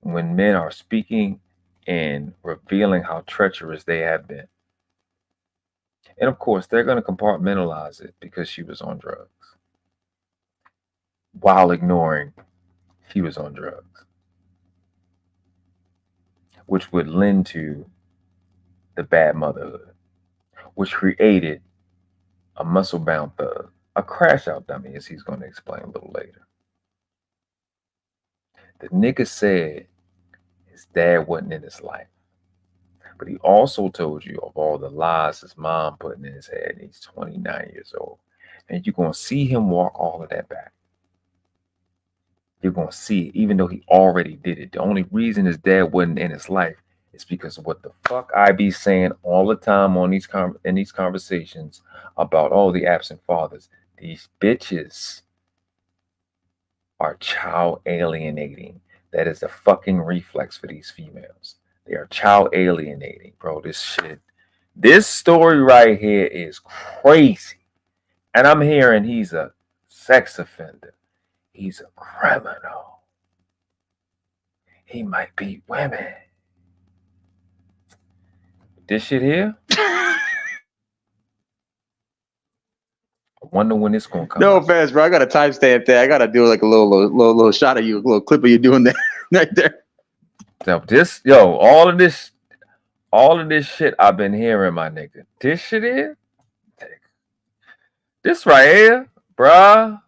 When men are speaking and revealing how treacherous they have been. And of course, they're going to compartmentalize it because she was on drugs, while ignoring he was on drugs, which would lend to the bad motherhood, which created a muscle-bound thug, a crash-out dummy, as he's going to explain a little later. The nigga said his dad wasn't in his life. But he also told you of all the lies his mom put in his head, and he's 29 years old. And you're going to see him walk all of that back. You're gonna see it, even though he already did it. The only reason his dad wasn't in his life is because of what the fuck I be saying all the time on these in these conversations about all the absent fathers. These bitches are child alienating. That is a fucking reflex for these females. They are child alienating, bro. This shit. This story right here is crazy. And I'm hearing he's a sex offender. He's a criminal. He might beat women. This shit here, I wonder when it's gonna come. No offense, bro. I got a timestamp there. I gotta do like a little shot of you, a little clip of you doing that right there. So this, all of this shit I've been hearing, my nigga. This shit here, this right here, bruh.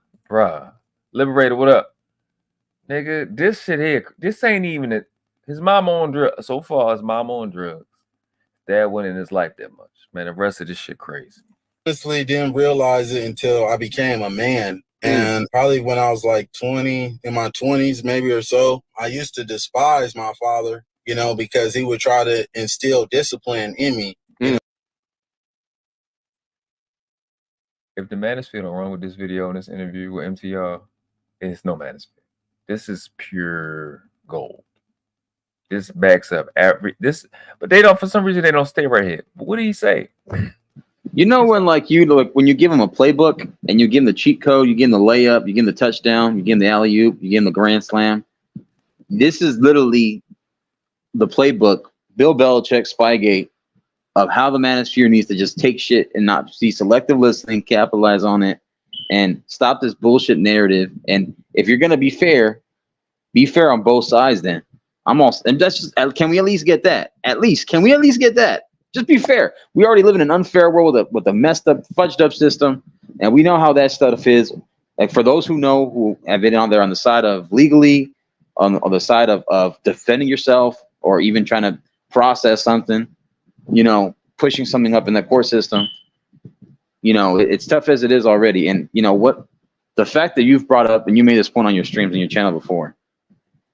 Liberator, what up? Nigga, this shit here, this ain't even it. His mama on drugs. So far, his mama on drugs. Dad went in his life that much. Man, the rest of this shit crazy. Honestly, didn't realize it until I became a man. And probably when I was like 20, in my 20s maybe or so, I used to despise my father, because he would try to instill discipline in me. If the manosphere don't run with this video and this interview with MTR, it's no manosphere. This is pure gold. This backs up this, but they don't, for some reason, they don't stay right here. But what do you say? When you give them a playbook and you give them the cheat code, you give them the layup, you give them the touchdown, you give them the alley-oop, you give them the grand slam. This is literally the playbook, Bill Belichick, Spygate, of how the manosphere needs to just take shit and not see selective listening, capitalize on it, and stop this bullshit narrative. And if you're gonna be fair on both sides. Then and that's just, can we at least get that? Can we at least get that? Just be fair. We already live in an unfair world with a messed up, fudged up system, and we know how that stuff is. Like, for those who know, who have been on there on the side of legally, on the side of defending yourself, or even trying to process something, pushing something up in the court system, it's tough as it is already. And the fact that you've brought up, and you made this point on your streams and your channel before,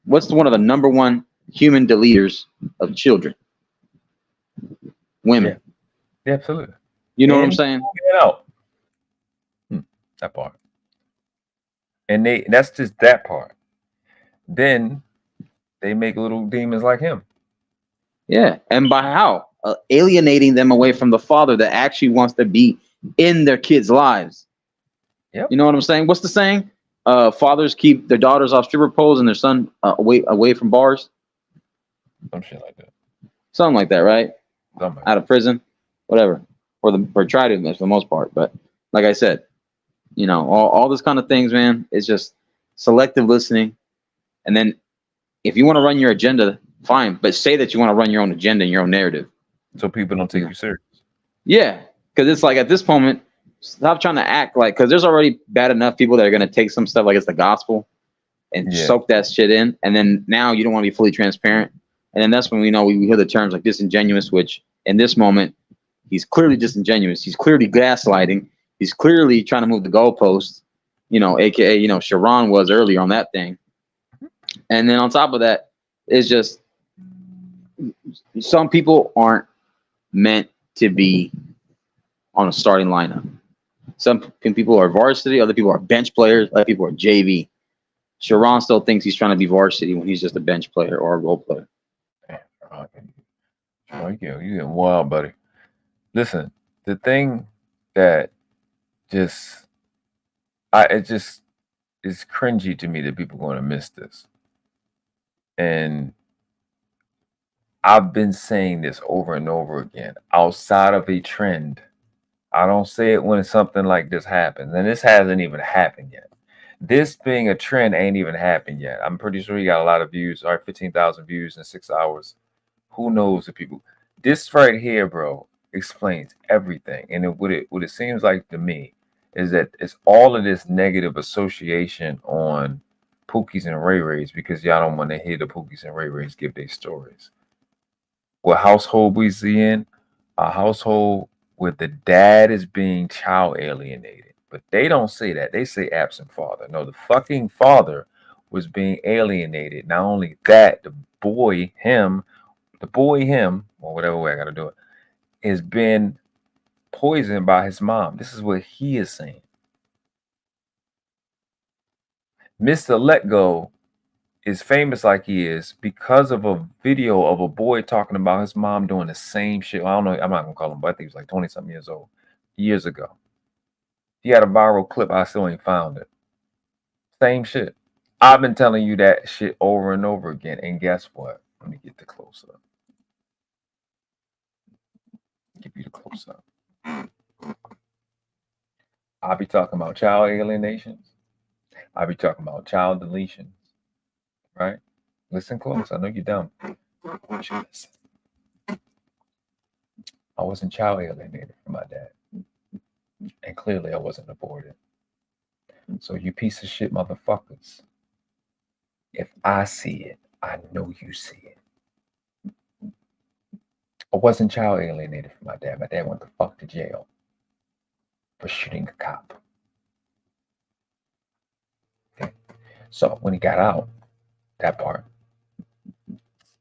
what's one of the number one human deleters of children? Women. Yeah, absolutely. You know what I'm saying? That part. And that's just that part. Then they make little demons like him. Yeah. And by how? Alienating them away from the father that actually wants to be in their kids' lives. Yep. You know what I'm saying? What's the saying? Fathers keep their daughters off stripper poles and their son away from bars. Some shit like that. Something like that, right? Out of prison, whatever, or try to, for the most part. But like I said, all this kind of things, man, it's just selective listening. And then if you want to run your agenda, fine, but say that you want to run your own agenda and your own narrative, so people don't take you serious. Yeah, because it's like, at this moment, stop trying to act like, because there's already bad enough people that are going to take some stuff like it's the gospel and soak that shit in, and then now you don't want to be fully transparent. And then that's when we hear the terms like disingenuous, which in this moment, he's clearly disingenuous. He's clearly gaslighting. He's clearly trying to move the goalposts, AKA, Sharon was earlier on that thing. And then on top of that, it's just, some people aren't meant to be on a starting lineup. Some people are varsity, other people are bench players, other people are JV. Sharon still thinks he's trying to be varsity when he's just a bench player or a role player. Oh, you getting wild, buddy. Listen, the thing that it's cringy to me that people are going to miss this. And I've been saying this over and over again, outside of a trend. I don't say it when something like this happens. And this hasn't even happened yet. This being a trend ain't even happened yet. I'm pretty sure he got a lot of views. All right, 15,000 views in 6 hours. Who knows the people? This right here, bro, explains everything. And what it seems like to me is that it's all of this negative association on Pookies and Ray Rays, because y'all don't want to hear the Pookies and Ray Rays give their stories. What household we see in? A household where the dad is being child alienated. But they don't say that. They say absent father. No, the fucking father was being alienated. Not only that, the boy, him, or whatever way I gotta do it, has been poisoned by his mom. This is what he is saying. Mr. Let Go is famous like he is because of a video of a boy talking about his mom doing the same shit. Well, I don't know. I'm not gonna call him, but I think he was like 20-something years old, years ago. He had a viral clip. I still ain't found it. Same shit. I've been telling you that shit over and over again. And guess what? Let me get the close up. Give you the close up. I'll be talking about child alienations. I'll be talking about child deletions. Right? Listen close. I know you're dumb. I want you to listen. I wasn't child alienated from my dad. And clearly I wasn't aborted. So you piece of shit motherfuckers, if I see it, I know you see it. I wasn't child alienated from my dad. My dad went the fuck to jail for shooting a cop. Okay. So when he got out, that part,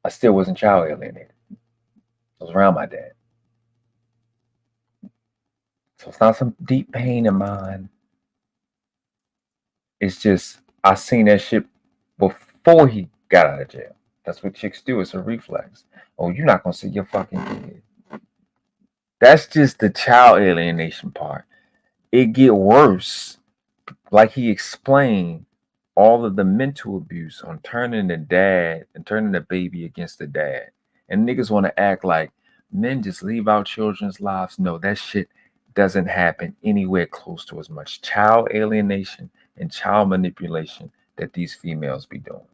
I still wasn't child alienated. I was around my dad. So it's not some deep pain of mine. It's just, I seen that shit before he got out of jail. That's what chicks do. It's a reflex. Oh, you're not going to see your fucking kid. That's just the child alienation part. It get worse. Like he explained, all of the mental abuse on turning the dad and turning the baby against the dad. And niggas want to act like men just leave out children's lives. No, that shit doesn't happen anywhere close to as much child alienation and child manipulation that these females be doing.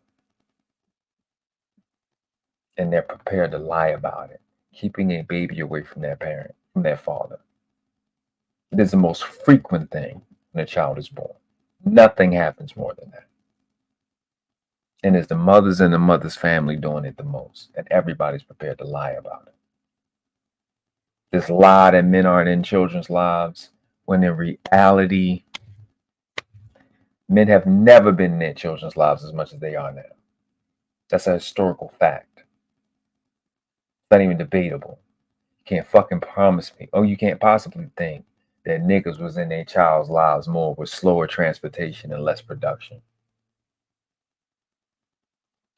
And they're prepared to lie about it, keeping a baby away from their parent, from their father. It is the most frequent thing when a child is born. Nothing happens more than that. And it's the mothers and the mother's family doing it the most. And everybody's prepared to lie about it. This lie that men aren't in children's lives, when in reality, men have never been in their children's lives as much as they are now. That's a historical fact. It's not even debatable. You can't fucking promise me. Oh, you can't possibly think that niggas was in their child's lives more with slower transportation and less production.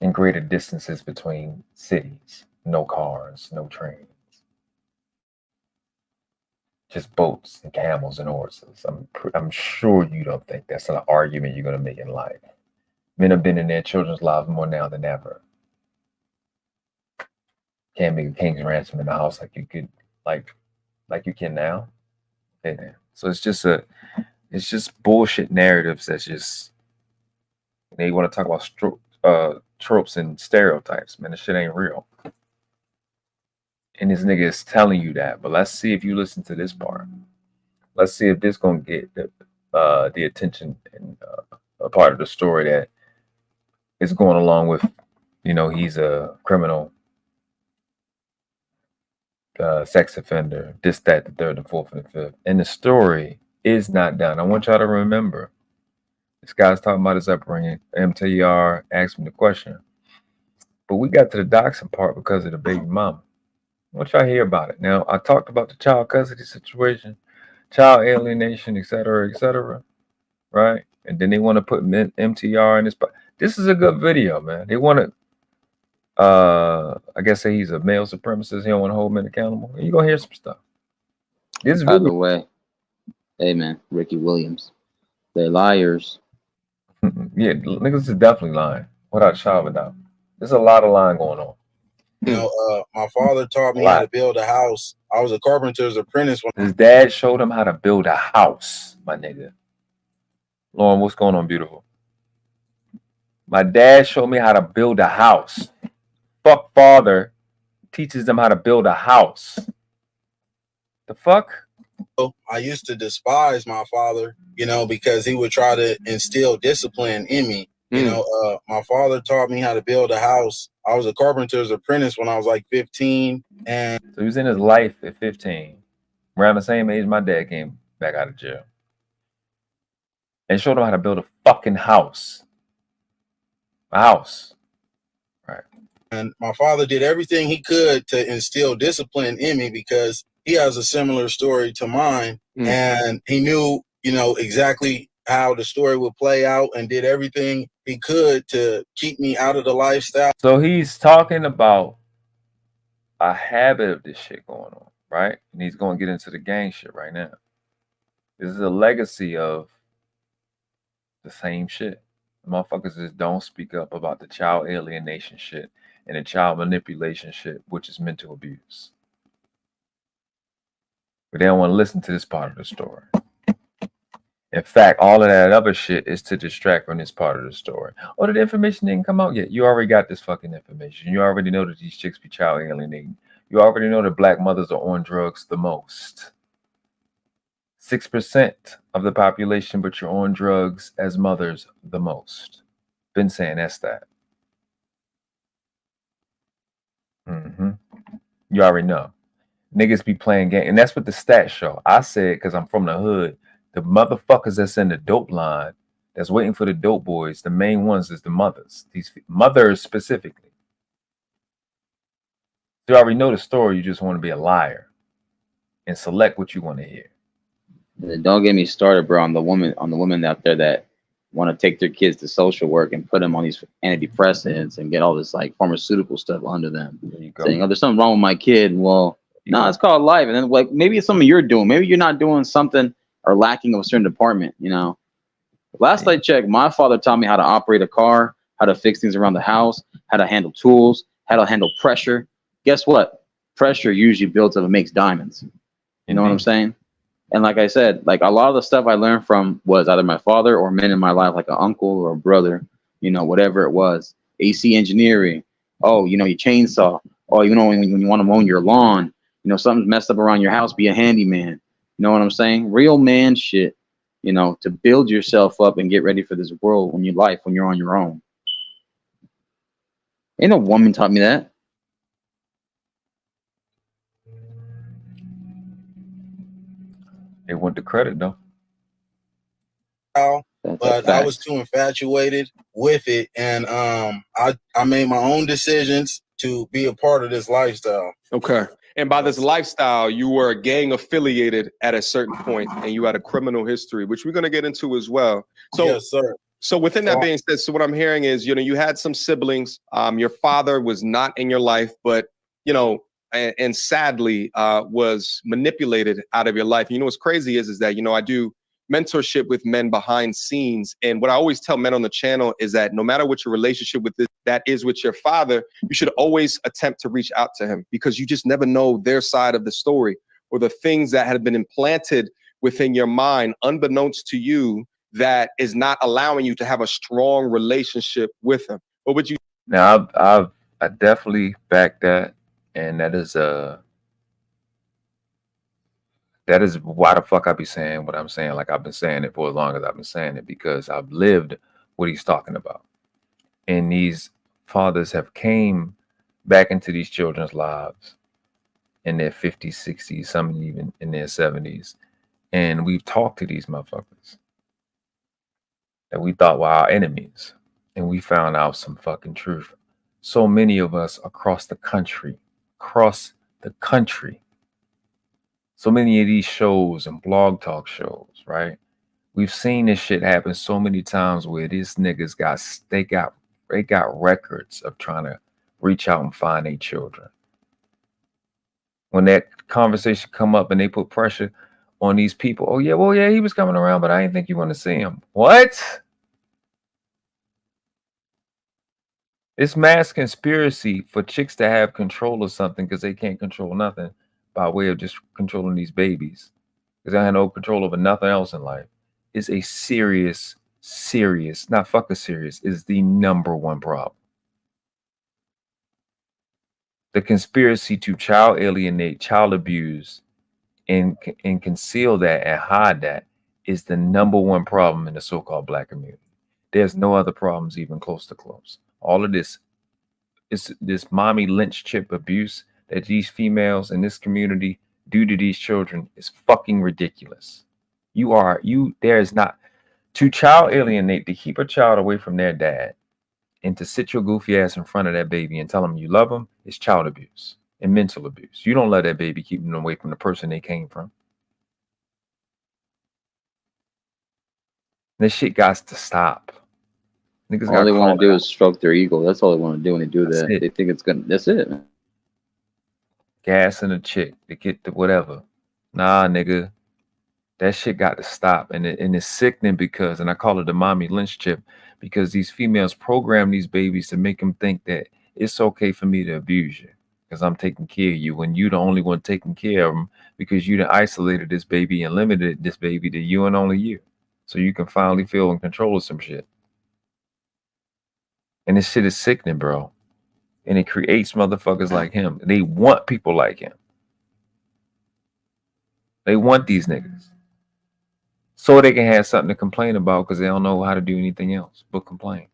And greater distances between cities. No cars, no trains. Just boats and camels and horses. I'm sure you don't think that's an argument you're going to make in life. Men have been in their children's lives more now than ever. Can't make a king's ransom in the house like you could, like you can now. Okay, so it's just bullshit narratives. That's just, they want to talk about tropes and stereotypes. Man, this shit ain't real. And this nigga is telling you that. But let's see if you listen to this part. Let's see if this gonna get the attention and a part of the story that is going along with, you know, he's a criminal, sex offender, this, that, the third, the fourth, and the fifth. And the story is not done. I want y'all to remember, this guy's talking about his upbringing. MTR asked me the question. But we got to the doxing part because of the baby mama. I want y'all to hear about it. Now, I talked about the child custody situation, child alienation, etc., right? And then they want to put MTR in this. This is a good video, man. They want to, I guess, say he's a male supremacist. He don't want to hold men accountable. You're going to hear some stuff. This By the way, hey, man, Ricky Williams, they're liars. Yeah, niggas is definitely lying. Without a shadow of a doubt. There's a lot of lying going on. You know, my father taught me how to build a house. I was a carpenter's apprentice. His dad showed him how to build a house, my nigga. Lauren, what's going on, beautiful? My dad showed me how to build a house. Fuck father teaches them how to build a house. The fuck? I used to despise my father, you know, because he would try to instill discipline in me. You know, my father taught me how to build a house. I was a carpenter's apprentice when I was like 15. And so he was in his life at 15, around the same age my dad came back out of jail. And showed him how to build a fucking house. My house. Right. And my father did everything he could to instill discipline in me because he has a similar story to mine. And he knew, you know, exactly how the story would play out and did everything he could to keep me out of the lifestyle. So he's talking about a habit of this shit going on, right? And he's going to get into the gang shit right now. This is a legacy of the same shit. The motherfuckers just don't speak up about the child alienation shit and the child manipulation shit, which is mental abuse. But they don't want to listen to this part of the story. In fact, all of that other shit is to distract from this part of the story. Oh, the information didn't come out yet. You already got this fucking information. You already know that these chicks be child alienating. You already know that black mothers are on drugs the most. 6% of the population, but you're on drugs as mothers the most. Been saying that's that. You already know. Niggas be playing game, and that's what the stats show. I said, because I'm from the hood, the motherfuckers that's in the dope line, that's waiting for the dope boys, the main ones is the mothers. These mothers specifically. You already know the story. You just want to be a liar and select what you want to hear. Don't get me started, bro, on the women out there that want to take their kids to social work and put them on these antidepressants and get all this like pharmaceutical stuff under them. Saying, oh, there's something wrong with my kid. Well, no, it's called life. And then like maybe it's something you're doing. Maybe you're not doing something or lacking of a certain department, you know. Last I checked, my father taught me how to operate a car, how to fix things around the house, how to handle tools, how to handle pressure. Guess what? Pressure usually builds up and makes diamonds. You know what I'm saying? And like I said, like a lot of the stuff I learned from was either my father or men in my life, like an uncle or a brother, you know, whatever it was. AC engineering. Oh, you know, you chainsaw. Oh, you know, when you want to mow your lawn, you know, something's messed up around your house, be a handyman. You know what I'm saying? Real man shit, you know, to build yourself up and get ready for this world when you're on your own. Ain't no woman taught me that. They want the credit though. But I was too infatuated with it, and I made my own decisions to be a part of this lifestyle. Okay. And by this lifestyle, you were gang affiliated at a certain point, and you had a criminal history, which we're going to get into as well. So, yes, sir. So within that being said, so what I'm hearing is, you know, you had some siblings. Your father was not in your life, but, you know, and sadly was manipulated out of your life. You know, what's crazy is that, you know, I do mentorship with men behind scenes. And what I always tell men on the channel is that no matter what your relationship with that is with your father, you should always attempt to reach out to him, because you just never know their side of the story or the things that have been implanted within your mind, unbeknownst to you, that is not allowing you to have a strong relationship with him. What would you? Now, I definitely back that, and that is why the fuck I be saying what I'm saying. Like I've been saying it for as long as I've been saying it, because I've lived what he's talking about. And these fathers have came back into these children's lives in their 50s, 60s, some even in their 70s. And we've talked to these motherfuckers that we thought were our enemies. And we found out some fucking truth. So many of us across the country, so many of these shows and blog talk shows, right? We've seen this shit happen so many times where these niggas got records of trying to reach out and find their children. When that conversation come up and they put pressure on these people, oh yeah, well yeah, he was coming around, but I didn't think you want to see him. What? It's mass conspiracy for chicks to have control of something because they can't control nothing by way of just controlling these babies, because they have no control over nothing else in life. It's a serious, not fucking serious, is the #1 problem. The conspiracy to child alienate, child abuse, and conceal that and hide that is the #1 problem in the so-called black community. There's no other problems even close to close. All of this is this mommy lynch chip abuse that these females in this community do to these children is fucking ridiculous. There is not to child alienate, to keep a child away from their dad, and to sit your goofy ass in front of that baby and tell them you love them is child abuse and mental abuse. You don't let that baby keep them away from the person they came from. This shit got to stop. Niggas All they got want caught to do out. is stroke their ego. That's all they want to do when they do That's that. it. They think it's gonna. That's it. Man. Gassing a chick to get the whatever. Nah, nigga. That shit got to stop. And it's sickening because, and I call it the mommy lynch chip, because these females program these babies to make them think that it's okay for me to abuse you because I'm taking care of you when you the only one taking care of them because you done isolated this baby and limited this baby to you and only you. So you can finally feel in control of some shit. And this shit is sickening, bro. And it creates motherfuckers like him. They want people like him. They want these niggas. So they can have something to complain about because they don't know how to do anything else but complain.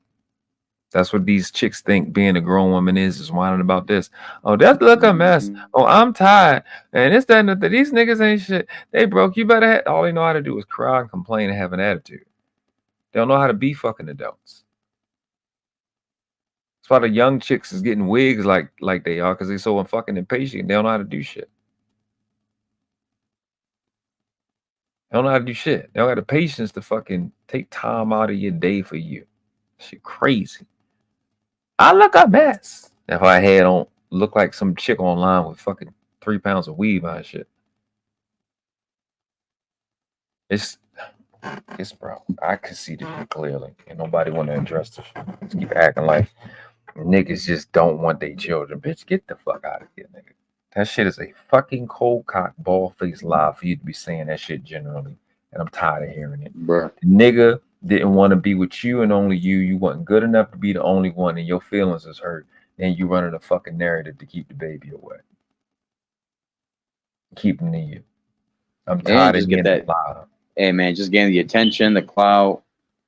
That's what these chicks think being a grown woman is whining about this. Oh, that's look a mess. Oh, I'm tired. And it's that and that. These niggas ain't shit. They broke. You better have, all they know how to do is cry and complain and have an attitude. They don't know how to be fucking adults. That's why the young chicks is getting wigs like they are because they so fucking impatient. They don't know how to do shit. They don't know how to do shit. They don't have the patience to fucking take time out of your day for you. Shit crazy. I look a mess. If I had on look like some chick online with fucking 3 pounds of weave on shit. It's bro. I can see the shit clearly. And nobody want to address this shit. Just keep acting like niggas just don't want their children. Bitch, get the fuck out of here, nigga. That shit is a fucking cold cock, bald faced lie for you to be saying that shit generally. And I'm tired of hearing it. Bruh. The nigga didn't want to be with you and only you. You wasn't good enough to be the only one, and your feelings is hurt. And you running a fucking narrative to keep the baby away. Keep him to you. I'm tired of getting that lie. Hey man, just getting the attention, the clout,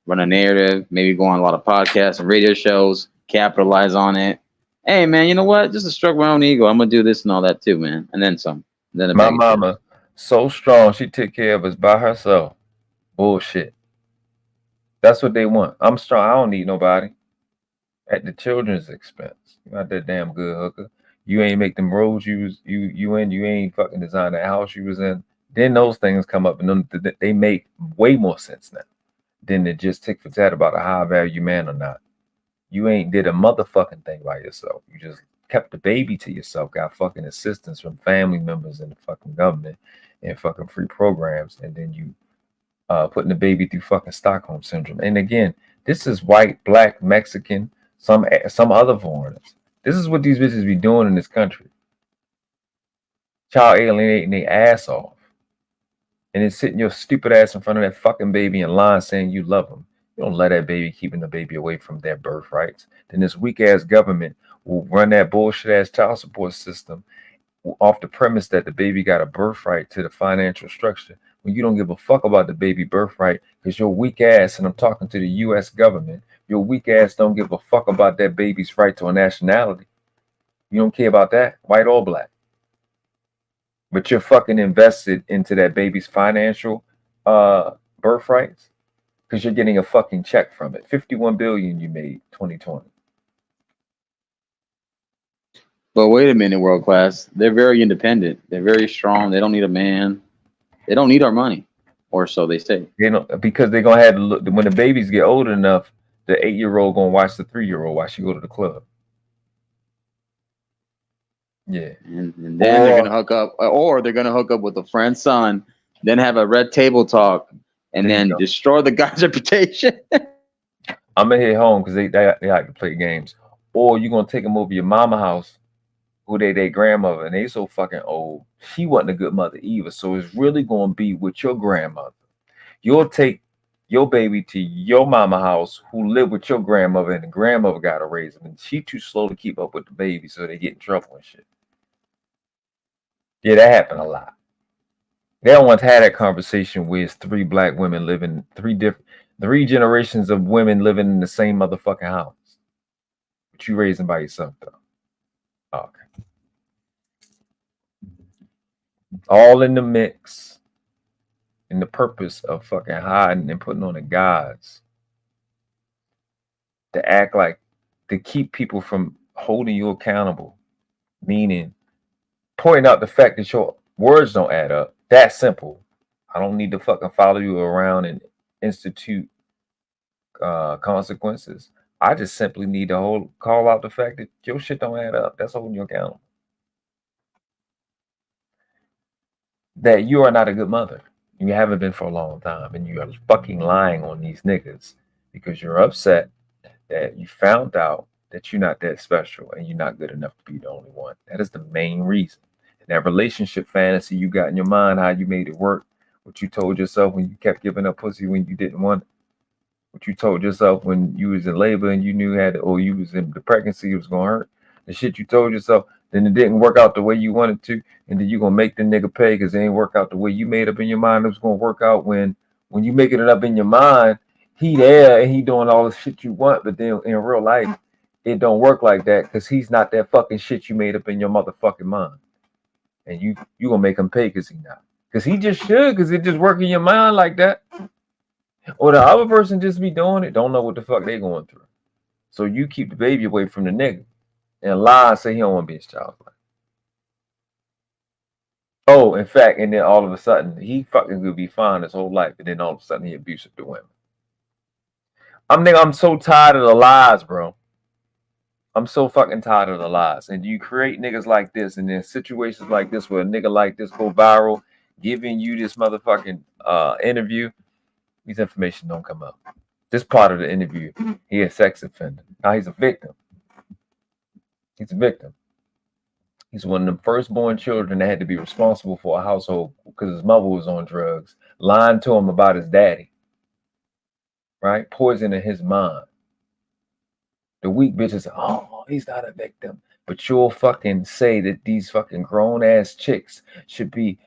run a narrative, maybe go on a lot of podcasts and radio shows, capitalize on it. Hey man, you know what? Just to stroke my own ego. I'm gonna do this and all that too, man. And then some. And then My mama, so strong, she took care of us by herself. Bullshit. That's what they want. I'm strong. I don't need nobody. At the children's expense. You not that damn good, hooker. You ain't make them roads you ain't fucking designed that house you was in. Then those things come up and them, they make way more sense now than to just tick for tat about a high value man or not. You ain't did a motherfucking thing by yourself. You just kept the baby to yourself, got fucking assistance from family members and the fucking government and fucking free programs, and then you putting the baby through fucking Stockholm syndrome. And again, this is white, black, Mexican, some other foreigners. This is what these bitches be doing in this country. Child alienating their ass off. And then sitting your stupid ass in front of that fucking baby in line saying you love them. You don't let that baby, keeping the baby away from their birthrights. Then this weak ass government will run that bullshit ass child support system off the premise that the baby got a birthright to the financial structure. When you don't give a fuck about the baby birthright because your weak ass, and I'm talking to the U.S. government, your weak ass don't give a fuck about that baby's right to a nationality. You don't care about that, white or black. But you're fucking invested into that baby's financial birthrights because you're getting a fucking check from it. 51 billion you made 2020. But wait a minute, world class. They're very independent. They're very strong. They don't need a man. They don't need our money, or so they say. You know, because they're gonna have to look when the babies get old enough. The 8-year-old gonna watch the 3-year-old while she go to the club. Yeah, and then they're gonna hook up, or they're gonna hook up with a friend's son, then have a red table talk, and then destroy the guy's reputation. I'm gonna hit home because they like to play games, or you're gonna take them over your mama house, who they grandmother, and they so fucking old. She wasn't a good mother either, so it's really gonna be with your grandmother. You'll take your baby to your mama house, who live with your grandmother, and the grandmother got to raise them, and she too slow to keep up with the baby, so they get in trouble and shit. Yeah, that happened a lot. They don't want to have that conversation with 3 black women living, 3 generations of women living in the same motherfucking house. But you raising by yourself though. Oh, okay. All in the mix. In the purpose of fucking hiding and putting on the guards to act like to keep people from holding you accountable, meaning pointing out the fact that your words don't add up. That's simple. I don't need to fucking follow you around and institute consequences. I just simply need to call out the fact that your shit don't add up. That's holding you accountable. That you are not a good mother. You haven't been for a long time, and you are fucking lying on these niggas because you're upset that you found out that you're not that special and you're not good enough to be the only one. That is the main reason. And that relationship fantasy you got in your mind, how you made it work, what you told yourself when you kept giving up pussy when you didn't want it, what you told yourself when you was in labor and you knew or you was in the pregnancy it was gonna hurt, the shit you told yourself, then it didn't work out the way you wanted to, and then you're gonna make the nigga pay because it ain't work out the way you made up in your mind it was gonna work out. When you making it up in your mind, he there and he doing all the shit you want, but then in real life it don't work like that because he's not that fucking shit you made up in your motherfucking mind, and you gonna make him pay because he not, because he just should, because it just work in your mind like that. Or the other person just be doing it, don't know what the fuck they going through. So you keep the baby away from the nigga and lie and say he don't want to be his child's life. Oh, in fact, and then all of a sudden he fucking could be fine his whole life, and then all of a sudden he abusive to women. I'm so tired of the lies, bro. I'm so fucking tired of the lies. And you create niggas like this, and then situations like this where a nigga like this go viral, giving you this motherfucking interview. These information don't come up. This part of the interview, he a sex offender. Now he's a victim. He's a victim. He's one of them firstborn children that had to be responsible for a household because his mother was on drugs, lying to him about his daddy, right? Poisoning his mind. The weak bitches, oh, he's not a victim. But you'll fucking say that these fucking grown ass chicks should be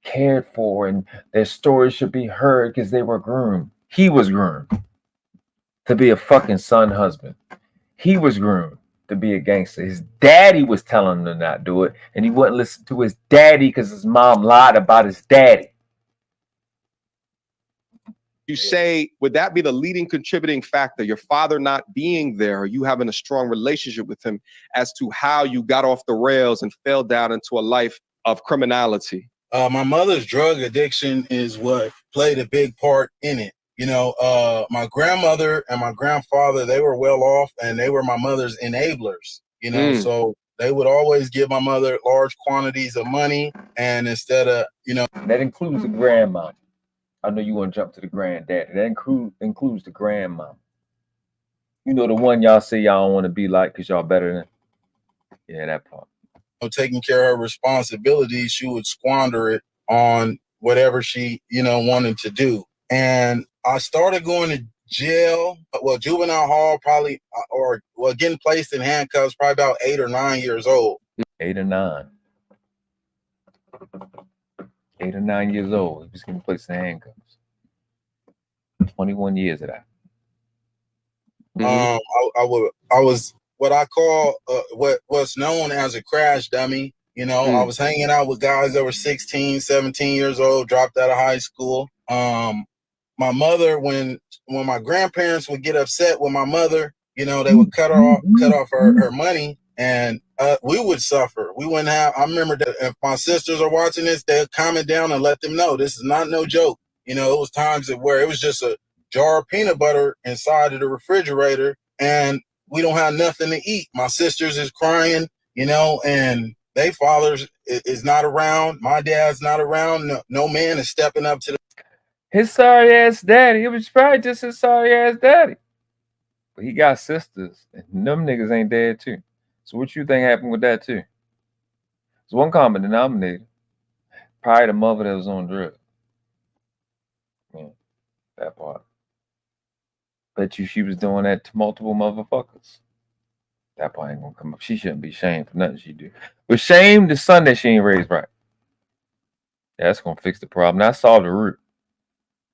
cared for and their stories should be heard because they were groomed. He was groomed to be a fucking son husband. He was groomed to be a gangster. His daddy was telling him to not do it, and he wouldn't listen to his daddy because his mom lied about his daddy. You say, would that be the leading contributing factor, your father not being there, or you having a strong relationship with him, as to how you got off the rails and fell down into a life of criminality? My mother's drug addiction is what played a big part in it. You know, my grandmother and my grandfather, they were well off and they were my mother's enablers, you know, so they would always give my mother large quantities of money. And instead of, you know, that includes the grandma. I know you want to jump to the granddaddy. That includes the grandma. You know, the one y'all say y'all don't want to be like because y'all better than. Yeah, that part. Taking care of her responsibilities, she would squander it on whatever she, you know, wanted to do. And I started going to jail, well, juvenile hall probably, or getting placed in handcuffs probably about 8 or 9 years old. 8 or 9. 8 or 9 years old. He was getting placed in handcuffs. 21 years of that. I was what I call what's known as a crash dummy. You know, I was hanging out with guys that were 16, 17 years old, dropped out of high school. My mother, when my grandparents would get upset with my mother, you know, they would cut off her money, and we would suffer. We wouldn't have. I remember that if my sisters are watching this, they'd comment down and let them know this is not no joke. You know, it was times where it was just a jar of peanut butter inside of the refrigerator, and we don't have nothing to eat. My sisters is crying, you know, and they fathers is not around. My dad's not around. No man is stepping up to his sorry ass daddy. It was probably just his sorry ass daddy. But he got sisters, and them niggas ain't dead too. So what you think happened with that too? It's one common denominator. Probably the mother that was on drugs. Yeah, that part. Bet you she was doing that to multiple motherfuckers. That part ain't gonna come up. She shouldn't be shamed for nothing she do. But shame the son that she ain't raised right. Yeah, that's gonna fix the problem. Not solve the root.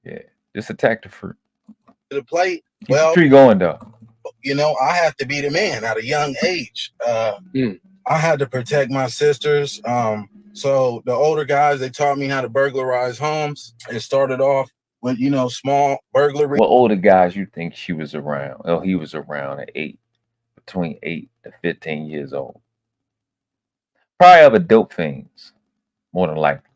Yeah, just attack the fruit. the plate. Keep the tree going though. You know, I had to be the man at a young age. I had to protect my sisters. So the older guys, they taught me how to burglarize homes. It started off with, you know, small burglary. What older guys you think she was around? Oh, he was around at 8. between 8 to 15 years old. Probably other dope fiends, more than likely.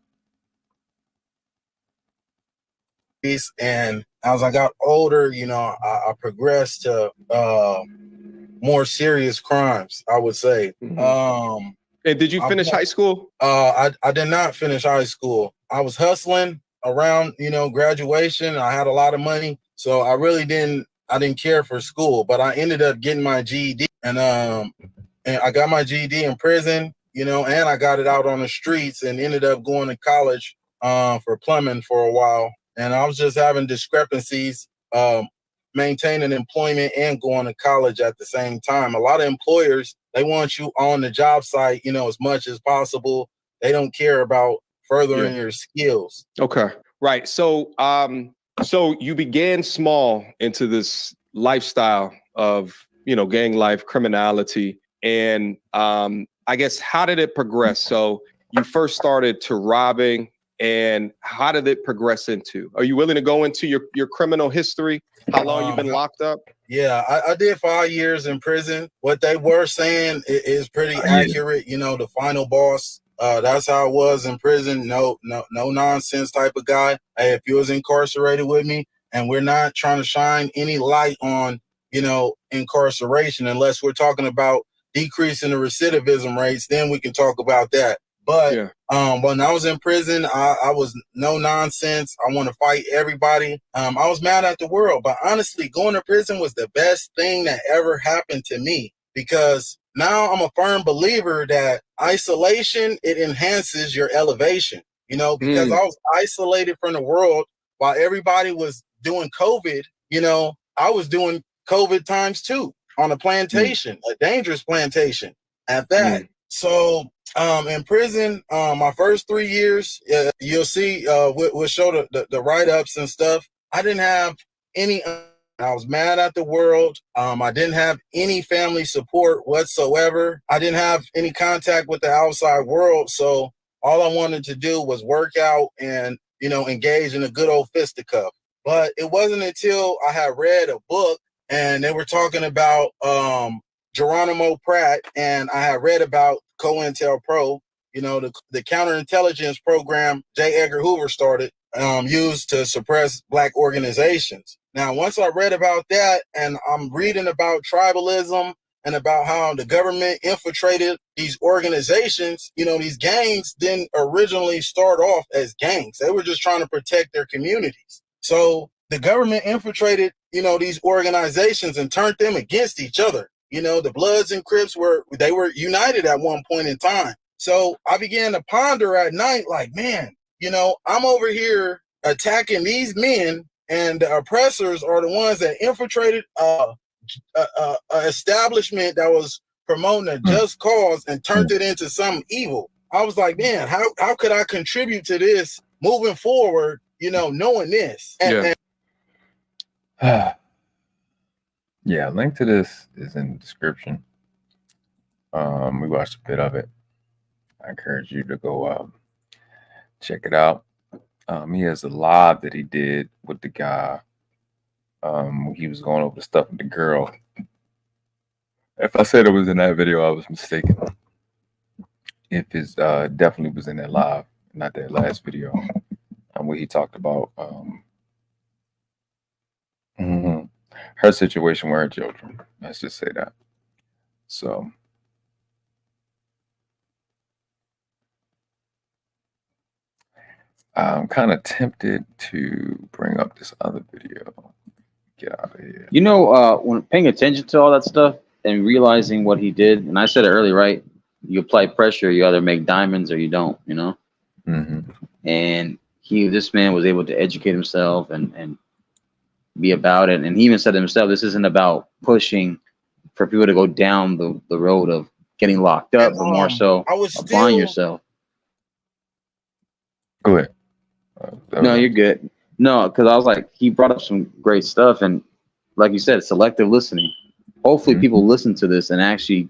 And as I got older, you know, I progressed to more serious crimes, I would say. And did you finish high school? I did not finish high school. I was hustling around, you know, graduation. I had a lot of money, so I really didn't care for school, but I ended up getting my GED, and I got my GED in prison, you know, and I got it out on the streets and ended up going to college for plumbing for a while. And I was just having discrepancies, maintaining employment and going to college at the same time. A lot of employers, they want you on the job site, you know, as much as possible. They don't care about furthering your skills. Okay. Right. So so you began small into this lifestyle of, you know, gang life, criminality. And I guess, how did it progress? So you first started to robbing, and how did it progress into? Are you willing to go into your criminal history? How long you've been locked up? Yeah, I did 5 years in prison. What they were saying is pretty accurate. You know, the final boss, that's how it was in prison. No nonsense type of guy. Hey, if you was incarcerated with me, and we're not trying to shine any light on, you know, incarceration, unless we're talking about decreasing the recidivism rates, then we can talk about that. But when I was in prison, I was no nonsense. I want to fight everybody. I was mad at the world, but honestly, going to prison was the best thing that ever happened to me, because now I'm a firm believer that isolation, it enhances your elevation, you know, because I was isolated from the world while everybody was doing COVID. You know, I was doing COVID times 2 on a plantation, a dangerous plantation at that. So in prison, my first 3 years, you'll see, we'll show the write-ups and stuff. I didn't have any, I was mad at the world. I didn't have any family support whatsoever. I didn't have any contact with the outside world. So all I wanted to do was work out and, you know, engage in a good old fisticuff. But it wasn't until I had read a book and they were talking about Geronimo Pratt, and I had read about COINTELPRO, you know, the counterintelligence program J. Edgar Hoover started, used to suppress Black organizations. Now, once I read about that, and I'm reading about tribalism and about how the government infiltrated these organizations, you know, these gangs didn't originally start off as gangs. They were just trying to protect their communities. So the government infiltrated, you know, these organizations and turned them against each other. You know, the Bloods and Crips were united at one point in time. So I began to ponder at night, like, man, you know, I'm over here attacking these men, and the oppressors are the ones that infiltrated a establishment that was promoting a just cause and turned it into something evil. I was like, man, how could I contribute to this moving forward, you know, knowing this? Yeah, link to this is in the description. We watched a bit of it. I encourage you to go check it out. He has a live that he did with the guy. He was going over the stuff with the girl. If I said it was in that video, I was mistaken. If it's definitely was in that live, not that last video, where he talked about her situation with her children. Let's just say that. So I'm kind of tempted to bring up this other video. Get out of here. You know, when paying attention to all that stuff and realizing what he did, and I said it earlier, right? You apply pressure, you either make diamonds or you don't, you know? And this man was able to educate himself and be about it. And he even said to himself, this isn't about pushing for people to go down the road of getting locked up, but more so applying yourself. Go ahead. No, you're good. No, because I was like, he brought up some great stuff. And like you said, selective listening. Hopefully people listen to this and actually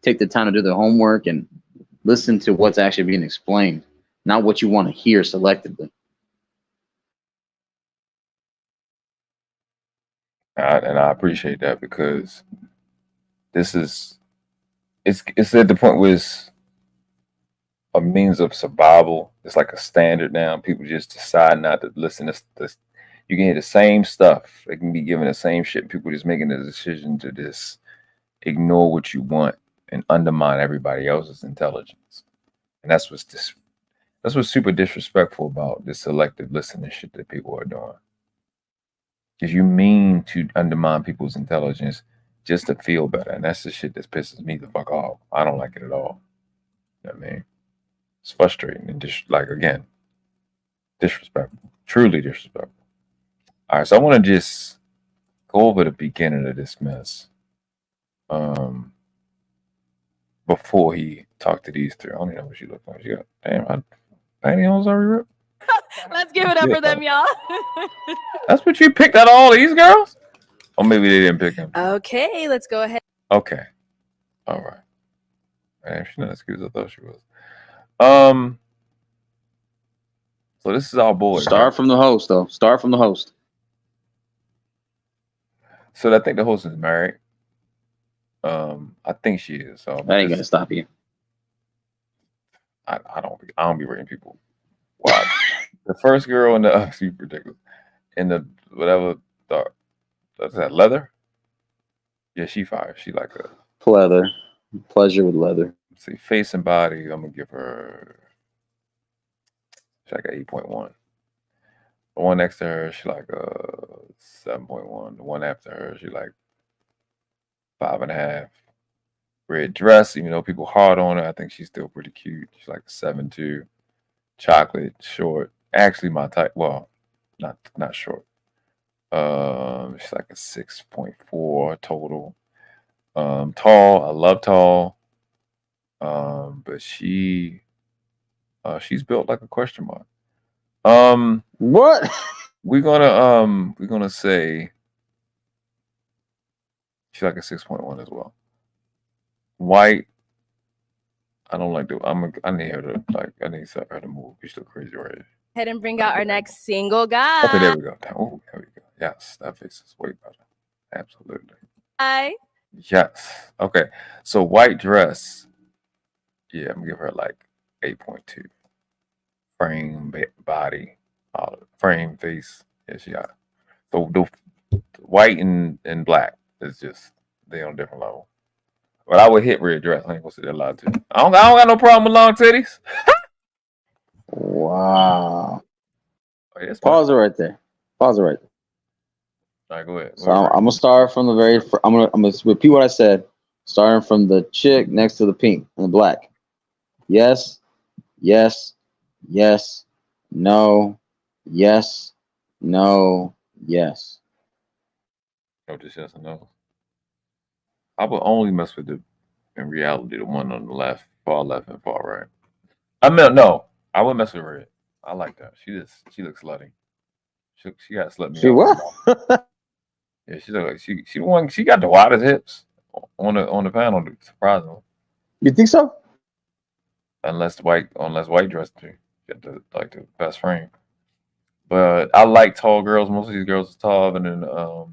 take the time to do their homework and listen to what's actually being explained, not what you want to hear selectively. And I appreciate that, because this is it's at the point where it's a means of survival. It's like a standard now. People just decide not to listen to this. You can hear the same stuff. They can be given the same shit. People just making the decision to just ignore what you want and undermine everybody else's intelligence. And that's what's super disrespectful about this selective listening shit that people are doing. Because you mean to undermine people's intelligence just to feel better. And that's the shit that pisses me the fuck off. I don't like it at all. You know what I mean? It's frustrating and again, disrespectful. Truly disrespectful. All right, so I want to just go over the beginning of this mess. Before he talked to these three. I don't even know what she looked like. She got pantyhose already ripped. Let's give it up for them, y'all. That's what you picked out of all these girls? Or maybe they didn't pick him. Okay, let's go ahead. Okay. All right. Man, she's not as good as I thought she was. So this is our boy. Start from the host, though. Start from the host. So I think the host is married. I think she is. So that ain't gonna stop you. I don't be rating people. Wow. The first girl in the super ridiculous. In the whatever dark. What's that, leather? Yeah, she fire. She like a pleather. Pleasure with leather. Let's see, face and body. I'm gonna give her. She like an 8.1. The one next to her, she like a 7.1. The one after her, she like 5.5. Red dress, even though people hard on her, I think she's still pretty cute. She's like a 7.2. Chocolate, short. Actually, my type. Well, not short. She's like a 6.4 total. Tall. I love tall. But she's built like a question mark. What? We're gonna say she's like a 6.1 as well. White. I don't like I need her to her to move. She's still crazy right. Ahead and bring out our next single guy. Okay, there we go. Oh, there we go. Yes, that face is way better. Absolutely. Hi. Yes. Okay. So white dress. Yeah, I'm gonna give her like 8.2. Frame, body, frame, face. Yeah, she got. So the white and black is just they on a different level. But I would hit red dress. I ain't gonna say that loud too. I don't got no problem with long titties. Wow. Oh, yes, Pause it right there. Pause it right there. All right, go ahead. So I'm gonna start from the very. I'm gonna repeat what I said, starting from the chick next to the pink and the black. Yes, yes, yes, no, yes, no, yes. No, just yes and no. I would only mess with in reality, the one on the left, far left and far right. I meant no. I would mess with red. I like that. She looks slutty. She got slut me. She what? Yeah, she look like she won. She got the widest hips on the panel. Surprisingly. You think so? Unless white dress too. Got the best frame. But I like tall girls. Most of these girls are tall, and then the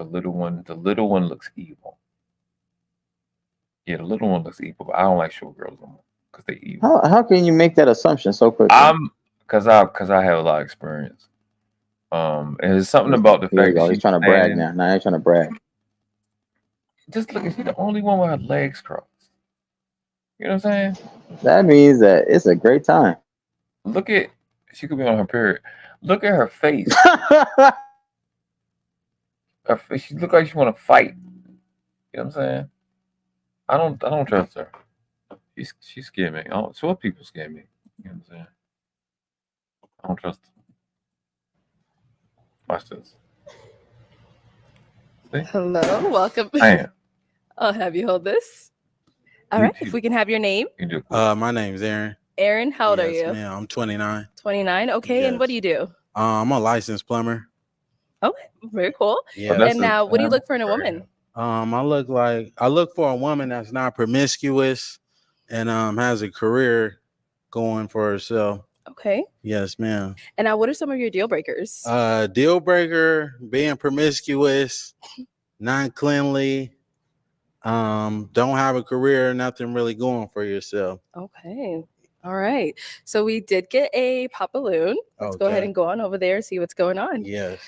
little one looks evil. Yeah, the little one looks evil. But I don't like short girls no more because they evil. How can you make that assumption so quickly? Because I have a lot of experience. And there's something about the fact that he's trying to brag now. Now he's trying to brag. Just look, is she the only one with her legs crossed? You know what I'm saying? That means that it's a great time. Look at, she could be on her period. Look at her face. Her face, she look like she want to fight. You know what I'm saying? I don't trust her. She scared me. Short people scare me. You know what I'm saying? I don't trust her. Watch this. See? Hello, welcome. Damn. I'll have you hold this. All right, if we can have your name. My name's Aaron. Aaron, how old are you? Yeah, I'm 29. 29. Okay, and what do you do? I'm a licensed plumber. Okay, very cool. Yeah. And now, what do you look for in a woman? I look for a woman that's not promiscuous and has a career going for herself. Okay. Yes, ma'am. And now, what are some of your deal breakers? Deal breaker, being promiscuous, non-cleanly, Don't have a career, nothing really going for yourself. Okay. All right. So we did get a pop balloon. Let's go ahead Okay. and go on over there and see what's going on. Yes.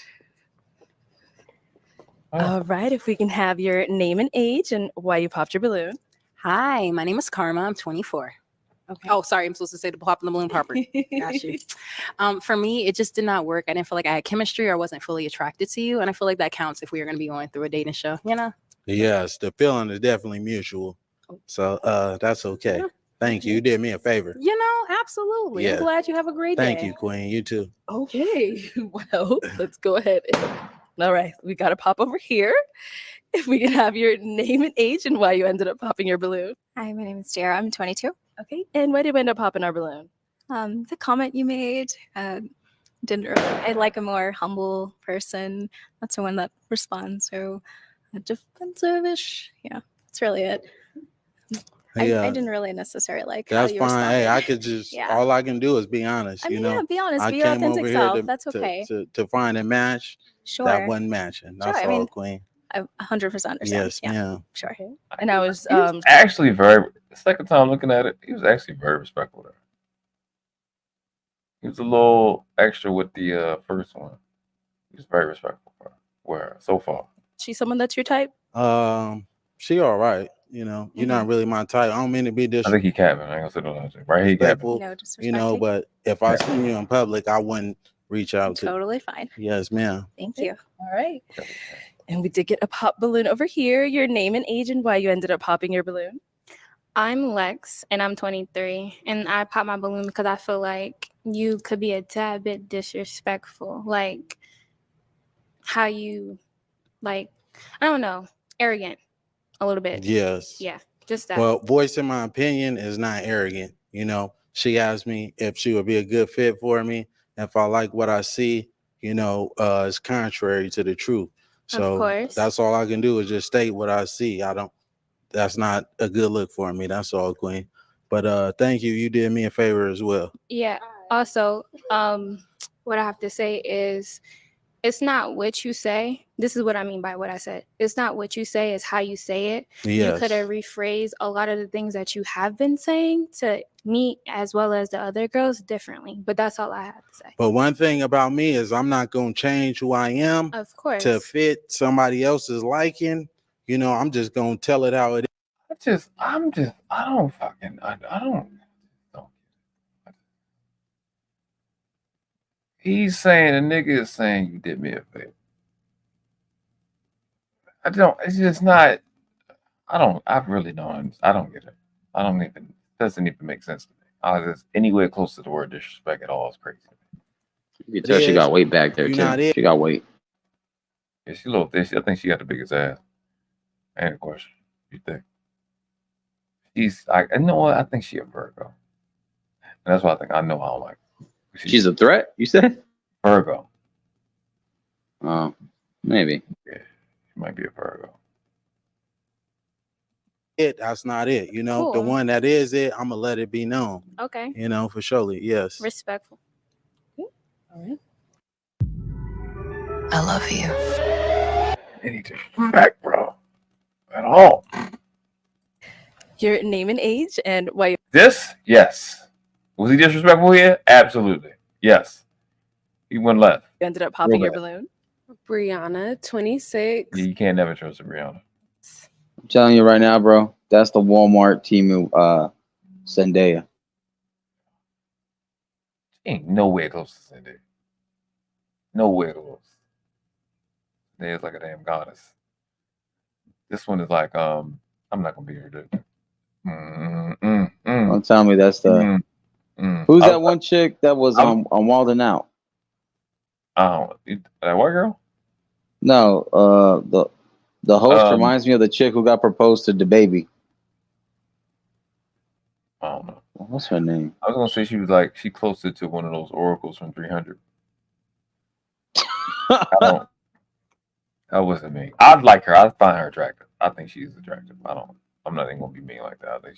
All right. If we can have your name and age and why you popped your balloon. Hi, my name is Karma. I'm 24. Okay. Oh, sorry. I'm supposed to say the pop in the balloon proper. Got you. For me, it just did not work. I didn't feel like I had chemistry or I wasn't fully attracted to you. And I feel like that counts if we are going to be going through a dating show, you know? Yes, the feeling is definitely mutual. So that's okay. Thank you. You did me a favor. You know, absolutely. Yeah. I'm glad you have a great day. Thank you, Queen. You too. Okay. Well, let's go ahead. All right. We got to pop over here. If we can have your name and age and why you ended up popping your balloon. Hi, my name is Jara. I'm 22. Okay. And why did we end up popping our balloon? The comment you made didn't really. I like a more humble person. Not someone that responds so defensive-ish. Yeah, that's really it. I didn't really necessarily like That's how you fine. responded. Hey, I could just all I can do is be honest. I mean, you know, yeah, be honest, I be your came over authentic here self. to, That's okay. to find a match Sure. that wasn't matching. That's Sure, I all, mean, Queen. I 100% understand. Yes, Yeah, ma'am. sure. And I was He was actually very. Second time looking at it, he was actually very respectful there. He was a little extra with the first one. He was very respectful for her. Where so far. She's someone that's your type? She all right. You know, you're not really my type. I don't mean to be I think he capping. I ain't gonna say no logic. Right here, he capping. disrespectful. You know, but if I see you in public, I wouldn't reach out to. Totally fine. Yes, ma'am. Thank you. All right. And we did get a pop balloon over here. Your name and age and why you ended up popping your balloon. I'm Lex and I'm 23 and I popped my balloon because I feel like you could be a tad bit disrespectful. Like how you I don't know, arrogant a little bit. Yes. Yeah, just that. Well, voicing my opinion is not arrogant. You know, she asked me if she would be a good fit for me. If I like what I see, you know, it's contrary to the truth. So course. that's all I can do is just state what I see. That's not a good look for me. That's all, Queen. But thank you. You did me a favor as well. Yeah. Also, what I have to say is it's not what you say. This is what I mean by what I said. It's not what you say, it's how you say it. Yes. You could have rephrased a lot of the things that you have been saying to me as well as the other girls differently. But that's all I have to say. But one thing about me is I'm not going to change who I am Of course. to fit somebody else's liking. You know, I'm just going to tell it how it is. I don't. He's saying a nigga is saying you did me a favor. I don't. It's just not. I really don't. I don't get it. I don't even. Doesn't even make sense to me. Just anywhere close to the word disrespect at all is crazy. You can tell she got weight back there too. She got weight. Yeah, she a little thick. I think she got the biggest ass. Ain't a question. You think? You know what? I think she a Virgo. And that's why I think I know I don't like her. She's a threat, you said? Virgo. Oh, maybe. Yeah, she might be a Virgo. That's not it. You know, the Cool. one that is it, I'm gonna let it be known. Okay. You know, for surely, yes. Respectful. All right. I love you. Any disrespect, bro. At all. Your name and age and why you This? Yes. Was he disrespectful here? Absolutely. Yes. He went left. ended up popping your bad. balloon. Brianna, 26. Yeah, you can't never trust a Brianna. I'm telling you right now, bro. That's the Walmart team Zendaya. Ain't nowhere close to Cindy. Nowhere close. There's like a damn goddess. This one is like, I'm not gonna be here, dude. Don't tell me that's the who's that one chick that was on Walden Out? That white girl? No, the host reminds me of the chick who got proposed to the baby. I don't know. What's her name? I was gonna say she was like she closer to one of those oracles from 300. That wasn't me. I'd like her. I find her attractive. I think she's attractive. I'm not even gonna be mean like that. I think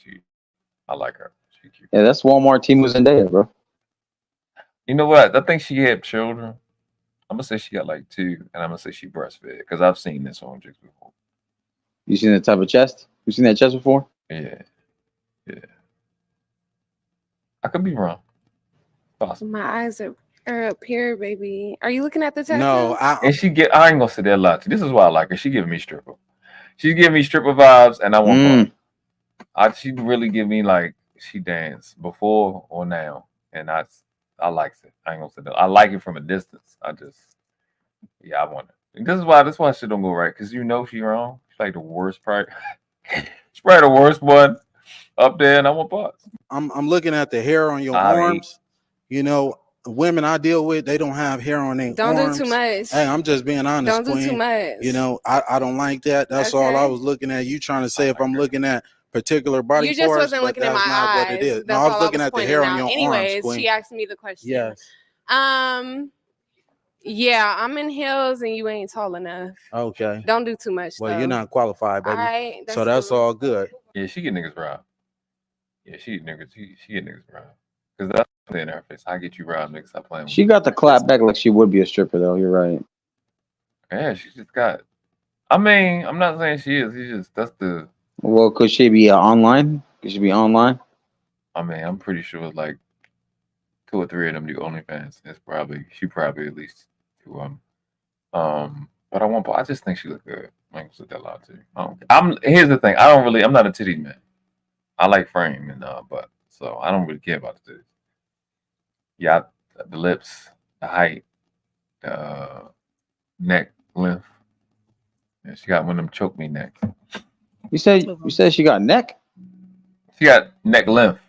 I like her. She's cute. Yeah, that's Walmart team Zendaya, bro. You know what? I think she had children. I'm gonna say she got like 2, and I'm gonna say she breastfed because I've seen this on chicks before. You seen that type of chest? You seen that chest before? Yeah. I could be wrong. Possible. My eyes are up here, baby. Are you looking at the tattoo? No, And I ain't gonna say that a lot. This is why I like her. She giving me stripper. She's giving me stripper vibes, and I want part. She really give me like she danced before or now, and I like it. I ain't gonna say that. I like it from a distance. I want it. And this is why shit don't go right, because you know she wrong. She's like the worst part. She's probably the worst one up there, and I want parts. I'm looking at the hair on your arms. You know, the women I deal with, they don't have hair on their Don't arms. do too much. Hey, I'm just being honest, Don't do Queen. too much. You know, I don't like that. That's all I was looking at. You trying to say if I'm looking at particular body You just parts, wasn't but looking at that's my not eyes. what it is. That's No, I was all looking at the hair on your Anyways, arms, Queen. she asked me the question. Yes. Yeah, I'm in heels and you ain't tall enough. Okay. Don't do too much. Well, though. you're not qualified, baby. All right, so that's all good. Yeah, she get niggas robbed. Yeah, she get niggas robbed. Because that's in her face. I get you robbed, niggas. Stop playing with She got the clap back like she would be a stripper, though. You're right. Yeah, she just got. I mean, I'm not saying she is. That's the. Well, could she be online? Could she be online? I mean, I'm pretty sure like 2 or 3 of them do OnlyFans. She probably at least 2 of them. But I just think she look good. I ain't gonna say that loud too. Here's the thing. I'm not a titty man. I like frame and but so I don't really care about the titties. Yeah, the lips, the height, the neck length. Yeah, she got one of them choke me necks. You said she got neck? She got neck length.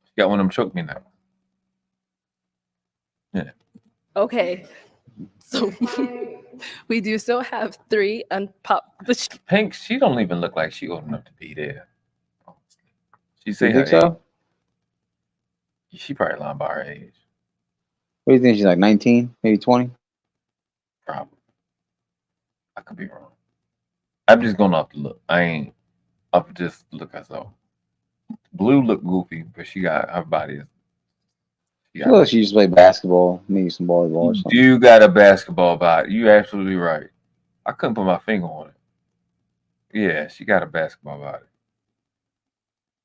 She got one of them choke me necks. Yeah. Okay. So we do still have 3 unpopped. Pink, she don't even look like she old enough to be there. She say You her think so? age. She probably lying by her age. What do you think? She's like 19, maybe 20? Probably. I could be wrong. I'm just going off the look. I ain't up just look I saw. Blue look goofy, but she got her body. She used to play basketball, maybe some volleyball or something. You got a basketball body. You absolutely right. I couldn't put my finger on it. Yeah, she got a basketball body.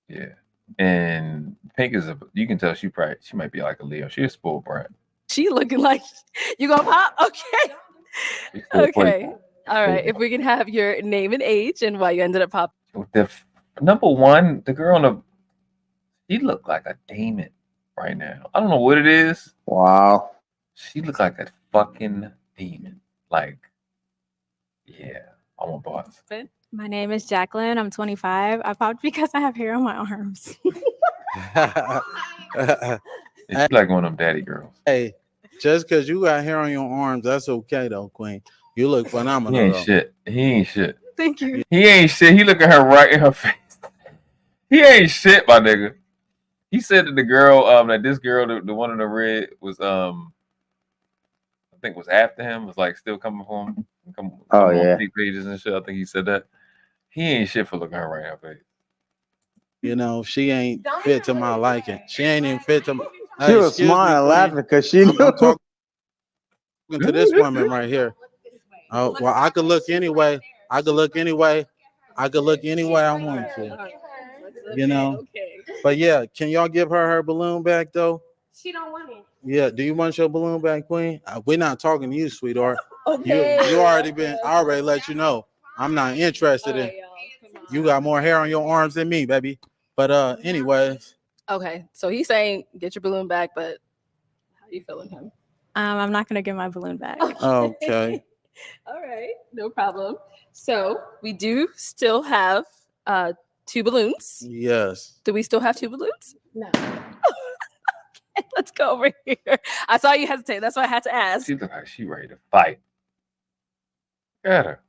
Yeah. And Pink you can tell she might be like a Leo. She's a spoiled brat. She looking like you gonna pop? Okay. Okay. All right. If we can have your name and age and why you ended up popping. Number one, the girl she looked like a demon right now. I don't know what it is. Wow. She looked like a fucking demon. Like, yeah, I want boss. My name is Jacqueline. I'm 25. I popped because I have hair on my arms. She's like one of them daddy girls. Hey, just because you got hair on your arms, that's okay though, Queen. You look phenomenal. He ain't shit. He ain't shit. Thank you. He ain't shit. He look at her right in her face. He ain't shit, my nigga. He said that the girl, that this girl, the one in the red was, I think was after him, was like still coming for him. On pages and shit. I think he said that. He ain't shit for looking her right in her face. You know, she ain't fit to my liking. She ain't even fit to my. She was smiling, laughing because she knew. I'm talking to this woman right here. Oh, well, I could look anyway. I could look anyway I want to. You know? But yeah, can y'all give her balloon back though? She don't want it. Yeah, do you want your balloon back, Queen? We're not talking to you, sweetheart. Okay. You already been. I already let you know. I'm not interested in. You got more hair on your arms than me, baby. But anyways. Okay, so he's saying get your balloon back, but how you feeling him? I'm not gonna get my balloon back. Okay. All right, no problem. So we do still have 2 balloons. Yes. Do we still have 2 balloons? No. Okay, let's go over here. I saw you hesitate. That's why I had to ask. She look like she ready to fight. Got her.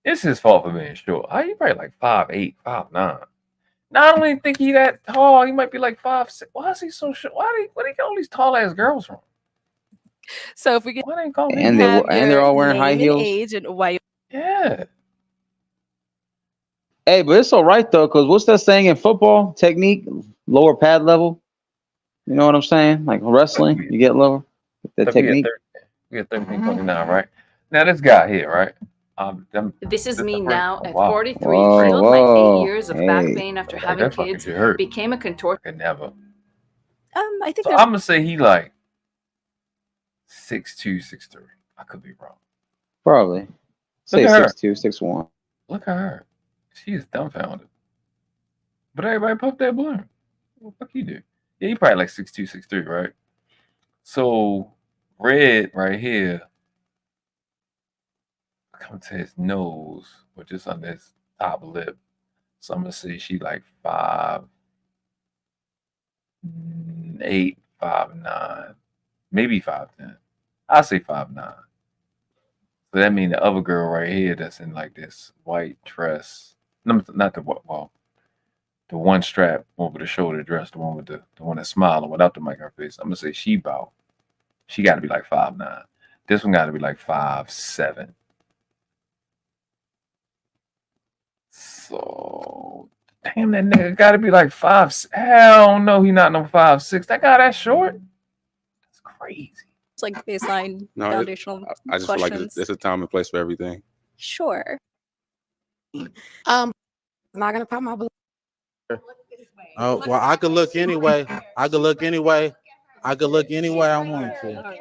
It's his fault for being short. He probably like 5'8", 5'9". Now, I don't even think he that tall. He might be like 5'6". Why is he so short? Where they get all these tall ass girls from? So if we get And they're all wearing high heels. Age and why? Yeah. Hey, but it's all right though, because what's that saying in football? Technique, lower pad level. You know what I'm saying? Like wrestling, you get lower. The technique. We at 13.29, right? Now this guy here, right? This is this me hurt. now Oh, at wow. 43. Whoa, Healed my 8 whoa. years of back Hey. pain after Like, having that fucking kids. shit hurt. Became a contortionist. I could never. I think So there's I'm gonna say he like 6'2", 6'3". I could be wrong. Probably. Look Say at her. 6'2", 6'1". Look at her. She is dumbfounded. But everybody puffed that balloon. What the fuck you do? Yeah, he probably like 6'2", 6'3", right? So red right here, come to his nose, or just under his top lip. So I'm gonna say she like 5'8", 5'9", maybe 5'10". I'll say 5'9". So that means the other girl right here that's in like this white dress. No, not the well, the one strap over the shoulder dress, the one with the one that's smiling without the mic on her face. I'm gonna say she got to be like 5'9". This one got to be like 5'7". So damn, that nigga got to be like 5. Hell no, he not no 5'6". That guy that short? That's crazy. it's like baseline No, foundational I just feel like questions. there's a time and place for everything. Sure. I'm not gonna pop my balloon. Oh, well, I could look anyway. I could look anyway. I could look anyway I want to.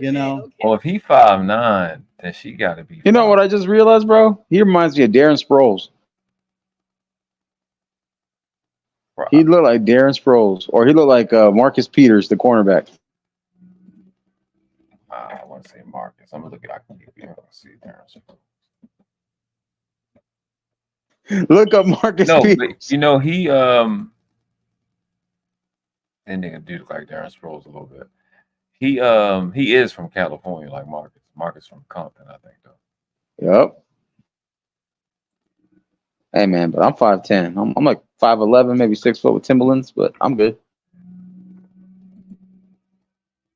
You know? Well, if he 5'9", then she got to be. You know what I just realized, bro? He reminds me of Darren Sproles. He looked like Darren Sproles, or he looked like Marcus Peters, the cornerback. I want to say Marcus. I'm gonna look at. I can see Darren Sproles. Look up Marcus No, Peters. but, you know he that nigga do look like Darren Sproles a little bit. He is from California, like Marcus. Marcus from Compton, I think though. Yep. Hey man, but I'm 5'10". I'm like 5'11", maybe 6 foot with Timberlands, but I'm good.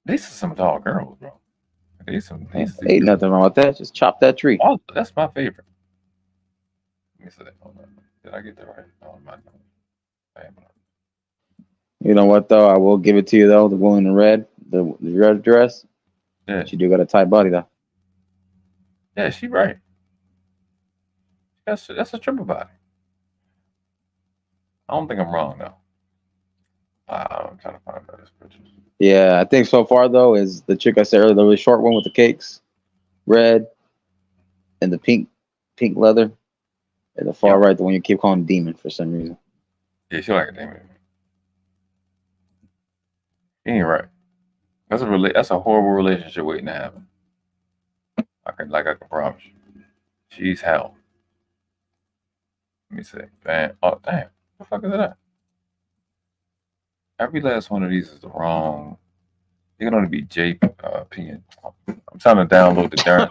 These are some tall girls, bro. Ain't nothing wrong with that. Just chop that tree. Oh, that's my favorite. Let me see that. Hold on. Did I get that right? Oh, my. You know what though? I will give it to you though. The woman in red, the red dress. Yeah. She do got a tight body though. Yeah, she right. That's a triple body. I don't think I'm wrong though. I'm trying to find better pictures. Yeah, I think so far though is the chick I said earlier, the really short one with the cakes, red, and the pink leather. And the far right, the one you keep calling demon for some reason. Yeah, she like a demon. He ain't right. That's a horrible relationship waiting to happen. I can promise you. She's hell. Let me see. Bam. Oh damn. What the fuck is that? Every last one of these is the wrong. It can only be JP. I'm trying to download the Darren.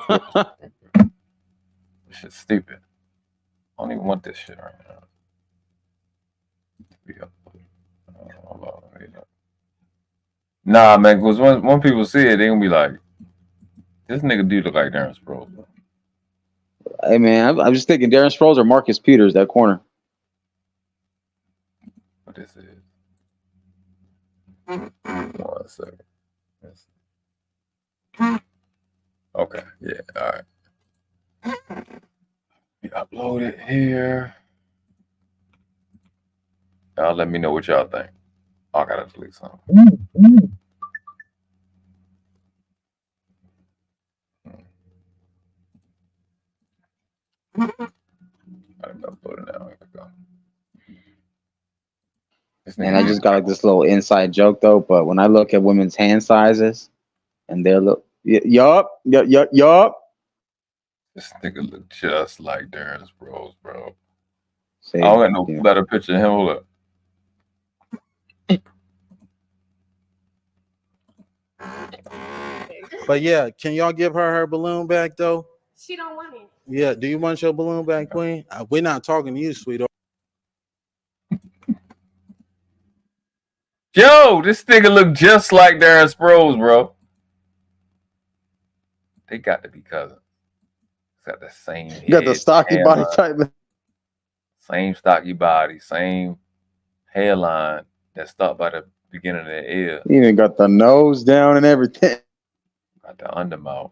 This shit's stupid. I don't even want this shit right now. Nah, man, because when people see it, they gonna be like, this nigga do look like Darren Sproles. Bro. Hey man, I'm just thinking Darren Sproles or Marcus Peters, that corner. What this is? 1 second. Okay, yeah, all right. We upload it here. Y'all let me know what y'all think. Oh, I gotta delete something. I didn't upload it now. Here we go. And I just got like this little inside joke though, but when I look at women's hand sizes and their look, yup. This nigga look just like Darren Sproles, bro. Say, I don't got no better picture of him. Hold up. But yeah, can y'all give her balloon back though? She don't want it. Yeah, do you want your balloon back, Queen? We're not talking to you, sweetheart. Yo, this nigga look just like Darren Sproles, bro. They got to be cousins. It's got the same head, got the stocky body type. Same stocky body, same hairline that stopped by the beginning of the ear. He even got the nose down and everything. Got the undermouth.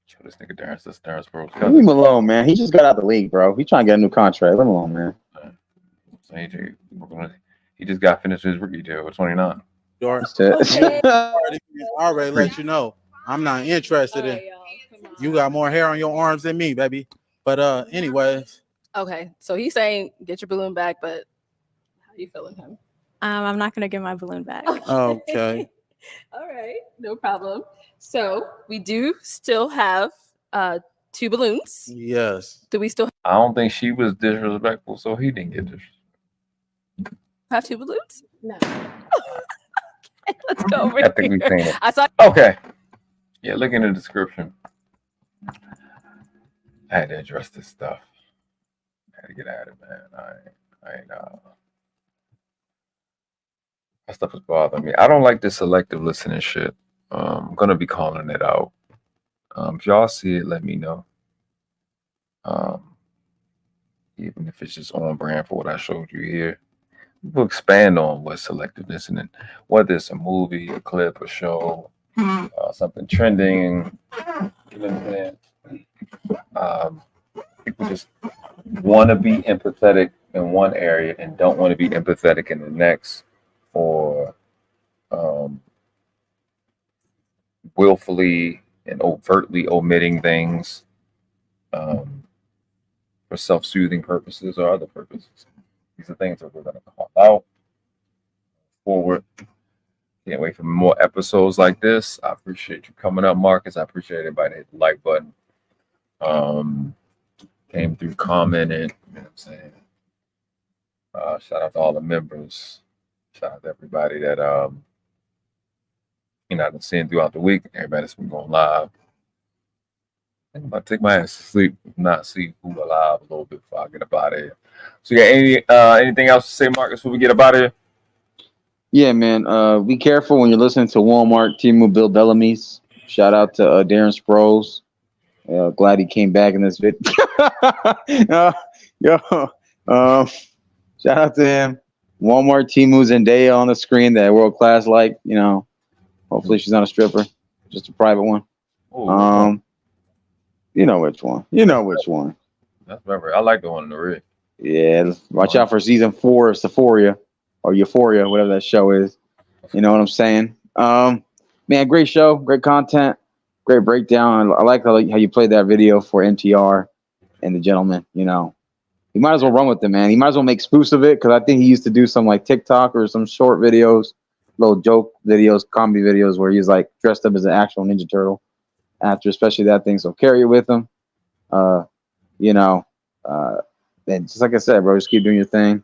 Show this nigga Darren's bro. Leave him alone, man. He just got out the league, bro. He's trying to get a new contract. Leave him alone, man. So he just got finished his rookie deal with 29. I already let you know. I'm not interested in. You got more hair on your arms than me, baby. But anyways. Okay, so he's saying get your balloon back, but how you feeling him? I'm not gonna give my balloon back. Okay. All right, no problem. So we do still have 2 balloons. Yes. Do we still I don't think she was disrespectful, so he didn't get disrespectful. have 2 balloons? No. Okay, let's go over I think here. we've seen it. I saw. Okay. Yeah, look in the description. I had to address this stuff. I had to get at it, man. I ain't that stuff is bothering me. I don't like this selective listening shit. I'm gonna be calling it out. If y'all see it, let me know. Even if it's just on brand for what I showed you here. We'll expand on what selective listening, whether it's a movie, a clip, a show, something trending. You know what I'm saying? People just want to be empathetic in one area and don't want to be empathetic in the next, or willfully and overtly omitting things for self-soothing purposes or other purposes. These are things that we're going to call out forward. Can't wait for more episodes like this. I appreciate you coming up, Marcus. I appreciate everybody hit the like button. Came through, commented. You know what I'm saying? Shout out to all the members. Shout out to everybody that I've been seeing throughout the week. Everybody that's been going live. I'm about to take my ass to sleep, not see who alive a little bit before I get up out of here. So yeah, anything else to say, Marcus, before we get up out of here? Yeah, man. Be careful when you're listening to Walmart, Timu, Bill Bellamy's. Shout out to Darren Sproles. Glad he came back in this video. Shout out to him. Walmart, Timu, Zendaya on the screen. That world class, hopefully she's not a stripper, just a private one. You know which one. That's remember. I like the one in the rig. Yeah, watch out for season 4 of Sephoria or Euphoria, whatever that show is. You know what I'm saying? Man, great show, great content, great breakdown. I like how you played that video for MTR and the gentleman. You might as well run with it, man. He might as well make spoofs of it, because I think he used to do some TikTok or some short videos, little joke videos, comedy videos where he's dressed up as an actual Ninja Turtle actor, especially that thing. So carry it with him. And just like I said, bro, just keep doing your thing.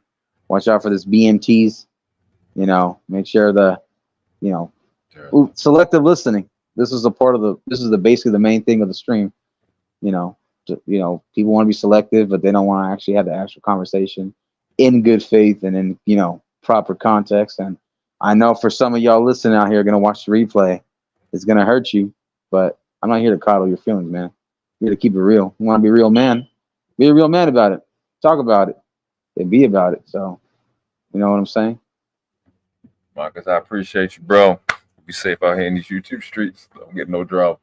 Watch out for this BMTs. Make sure selective listening. This is basically the main thing of the stream. People want to be selective, but they don't want to actually have the actual conversation in good faith and in proper context. And I know for some of y'all listening out here, gonna watch the replay, it's gonna hurt you, but I'm not here to coddle your feelings, man. I'm here to keep it real. You want to be a real man? Be a real man about it. Talk about it and be about it. So, you know what I'm saying? Marcus, I appreciate you, bro. Be safe out here in these YouTube streets. Don't get no drought.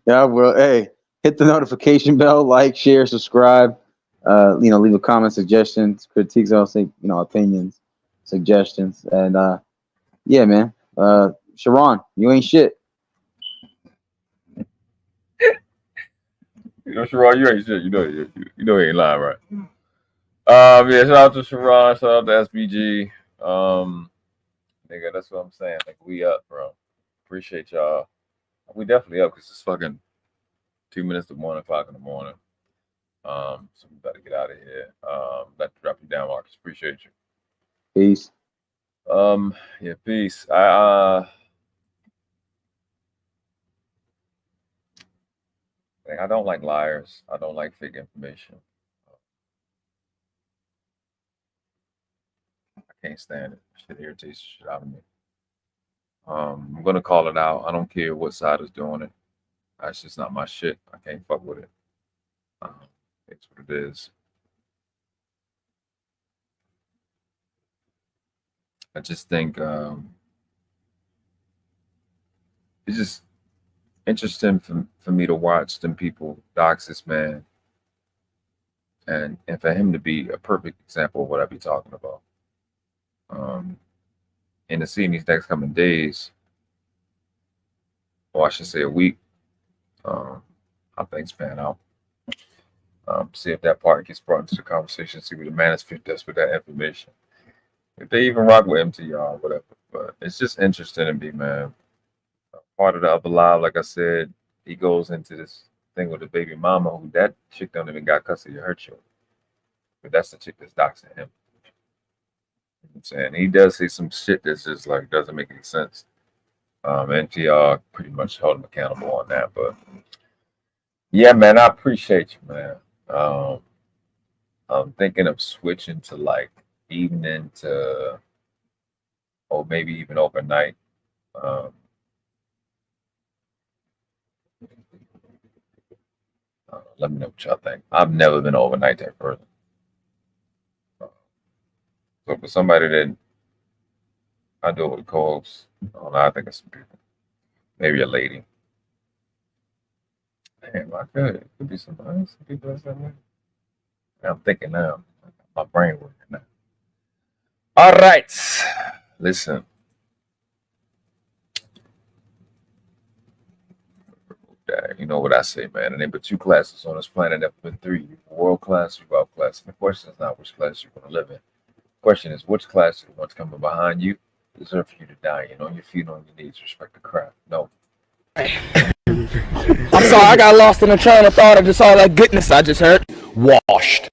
Yeah, well, hey, hit the notification bell, like, share, subscribe. Leave a comment, suggestions, critiques, I'll say, opinions, suggestions. And yeah, man. Sharon, you ain't shit. Sharon, you ain't shit. You know he ain't lying, right? Yeah, shout out to Sharon, shout out to SBG. Nigga, that's what I'm saying. We up, bro. Appreciate y'all. We definitely up because it's fucking 2 minutes to 1 o'clock in the morning. So we better get out of here. Let to drop you down, Marcus. Appreciate you. Peace. Yeah, peace. I don't like liars. I don't like fake information. I can't stand it. Shit irritates the shit out of me. I'm gonna call it out. I don't care what side is doing it. That's just not my shit. I can't fuck with it. It's what it is. I just think it's just interesting for me to watch them people dox this man, and for him to be a perfect example of what I be talking about. And to see in these next coming days, or I should say a week, how things pan out. See if that part gets brought into the conversation, see where the manosphere does with that information. If they even rock with MTR or whatever. But it's just interesting to me, man. Part of the upper live, like I said, he goes into this thing with the baby mama, who that chick don't even got custody of her children. But that's the chick that's doxing him. You know what I'm saying? He does say some shit that's just like doesn't make any sense. NTR pretty much held him accountable on that. But yeah, man, I appreciate you, man. I'm thinking of switching to like evening to, or maybe even overnight. Let me know what y'all think. I've never been overnight that person. So for somebody that I do it with calls, I don't know, I think it's some people. Maybe a lady. Damn, I could. It could be somebody else. Some people that way. I'm thinking now. My brain working now. All right. Listen. You know what I say, man. There ain't but two classes on this planet. There have been three. You world class, you out class. And the question is not which class you're going to live in. The question is which class is the ones coming behind you deserve for you to die. You know, on your feet, on your knees, respect the craft. No. I'm sorry, I got lost in a train of thought of just all that goodness I just heard. Washed.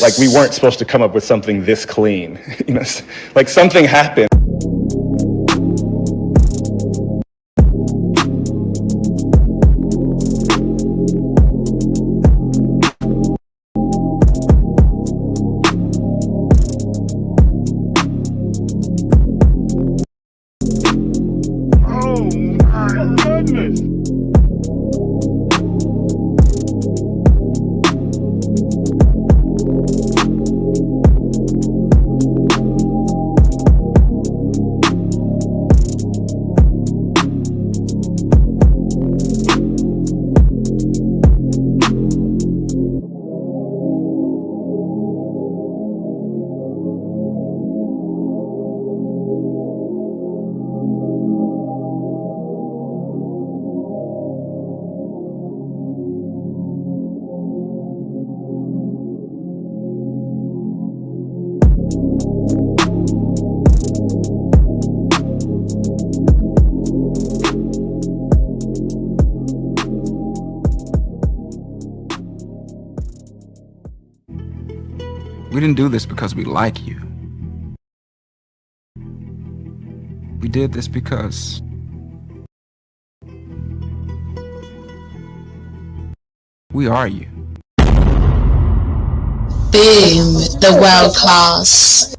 Like we weren't supposed to come up with something this clean. You know, like something happened. We didn't do this because we like you. We did this because we are you. Boom, the world class.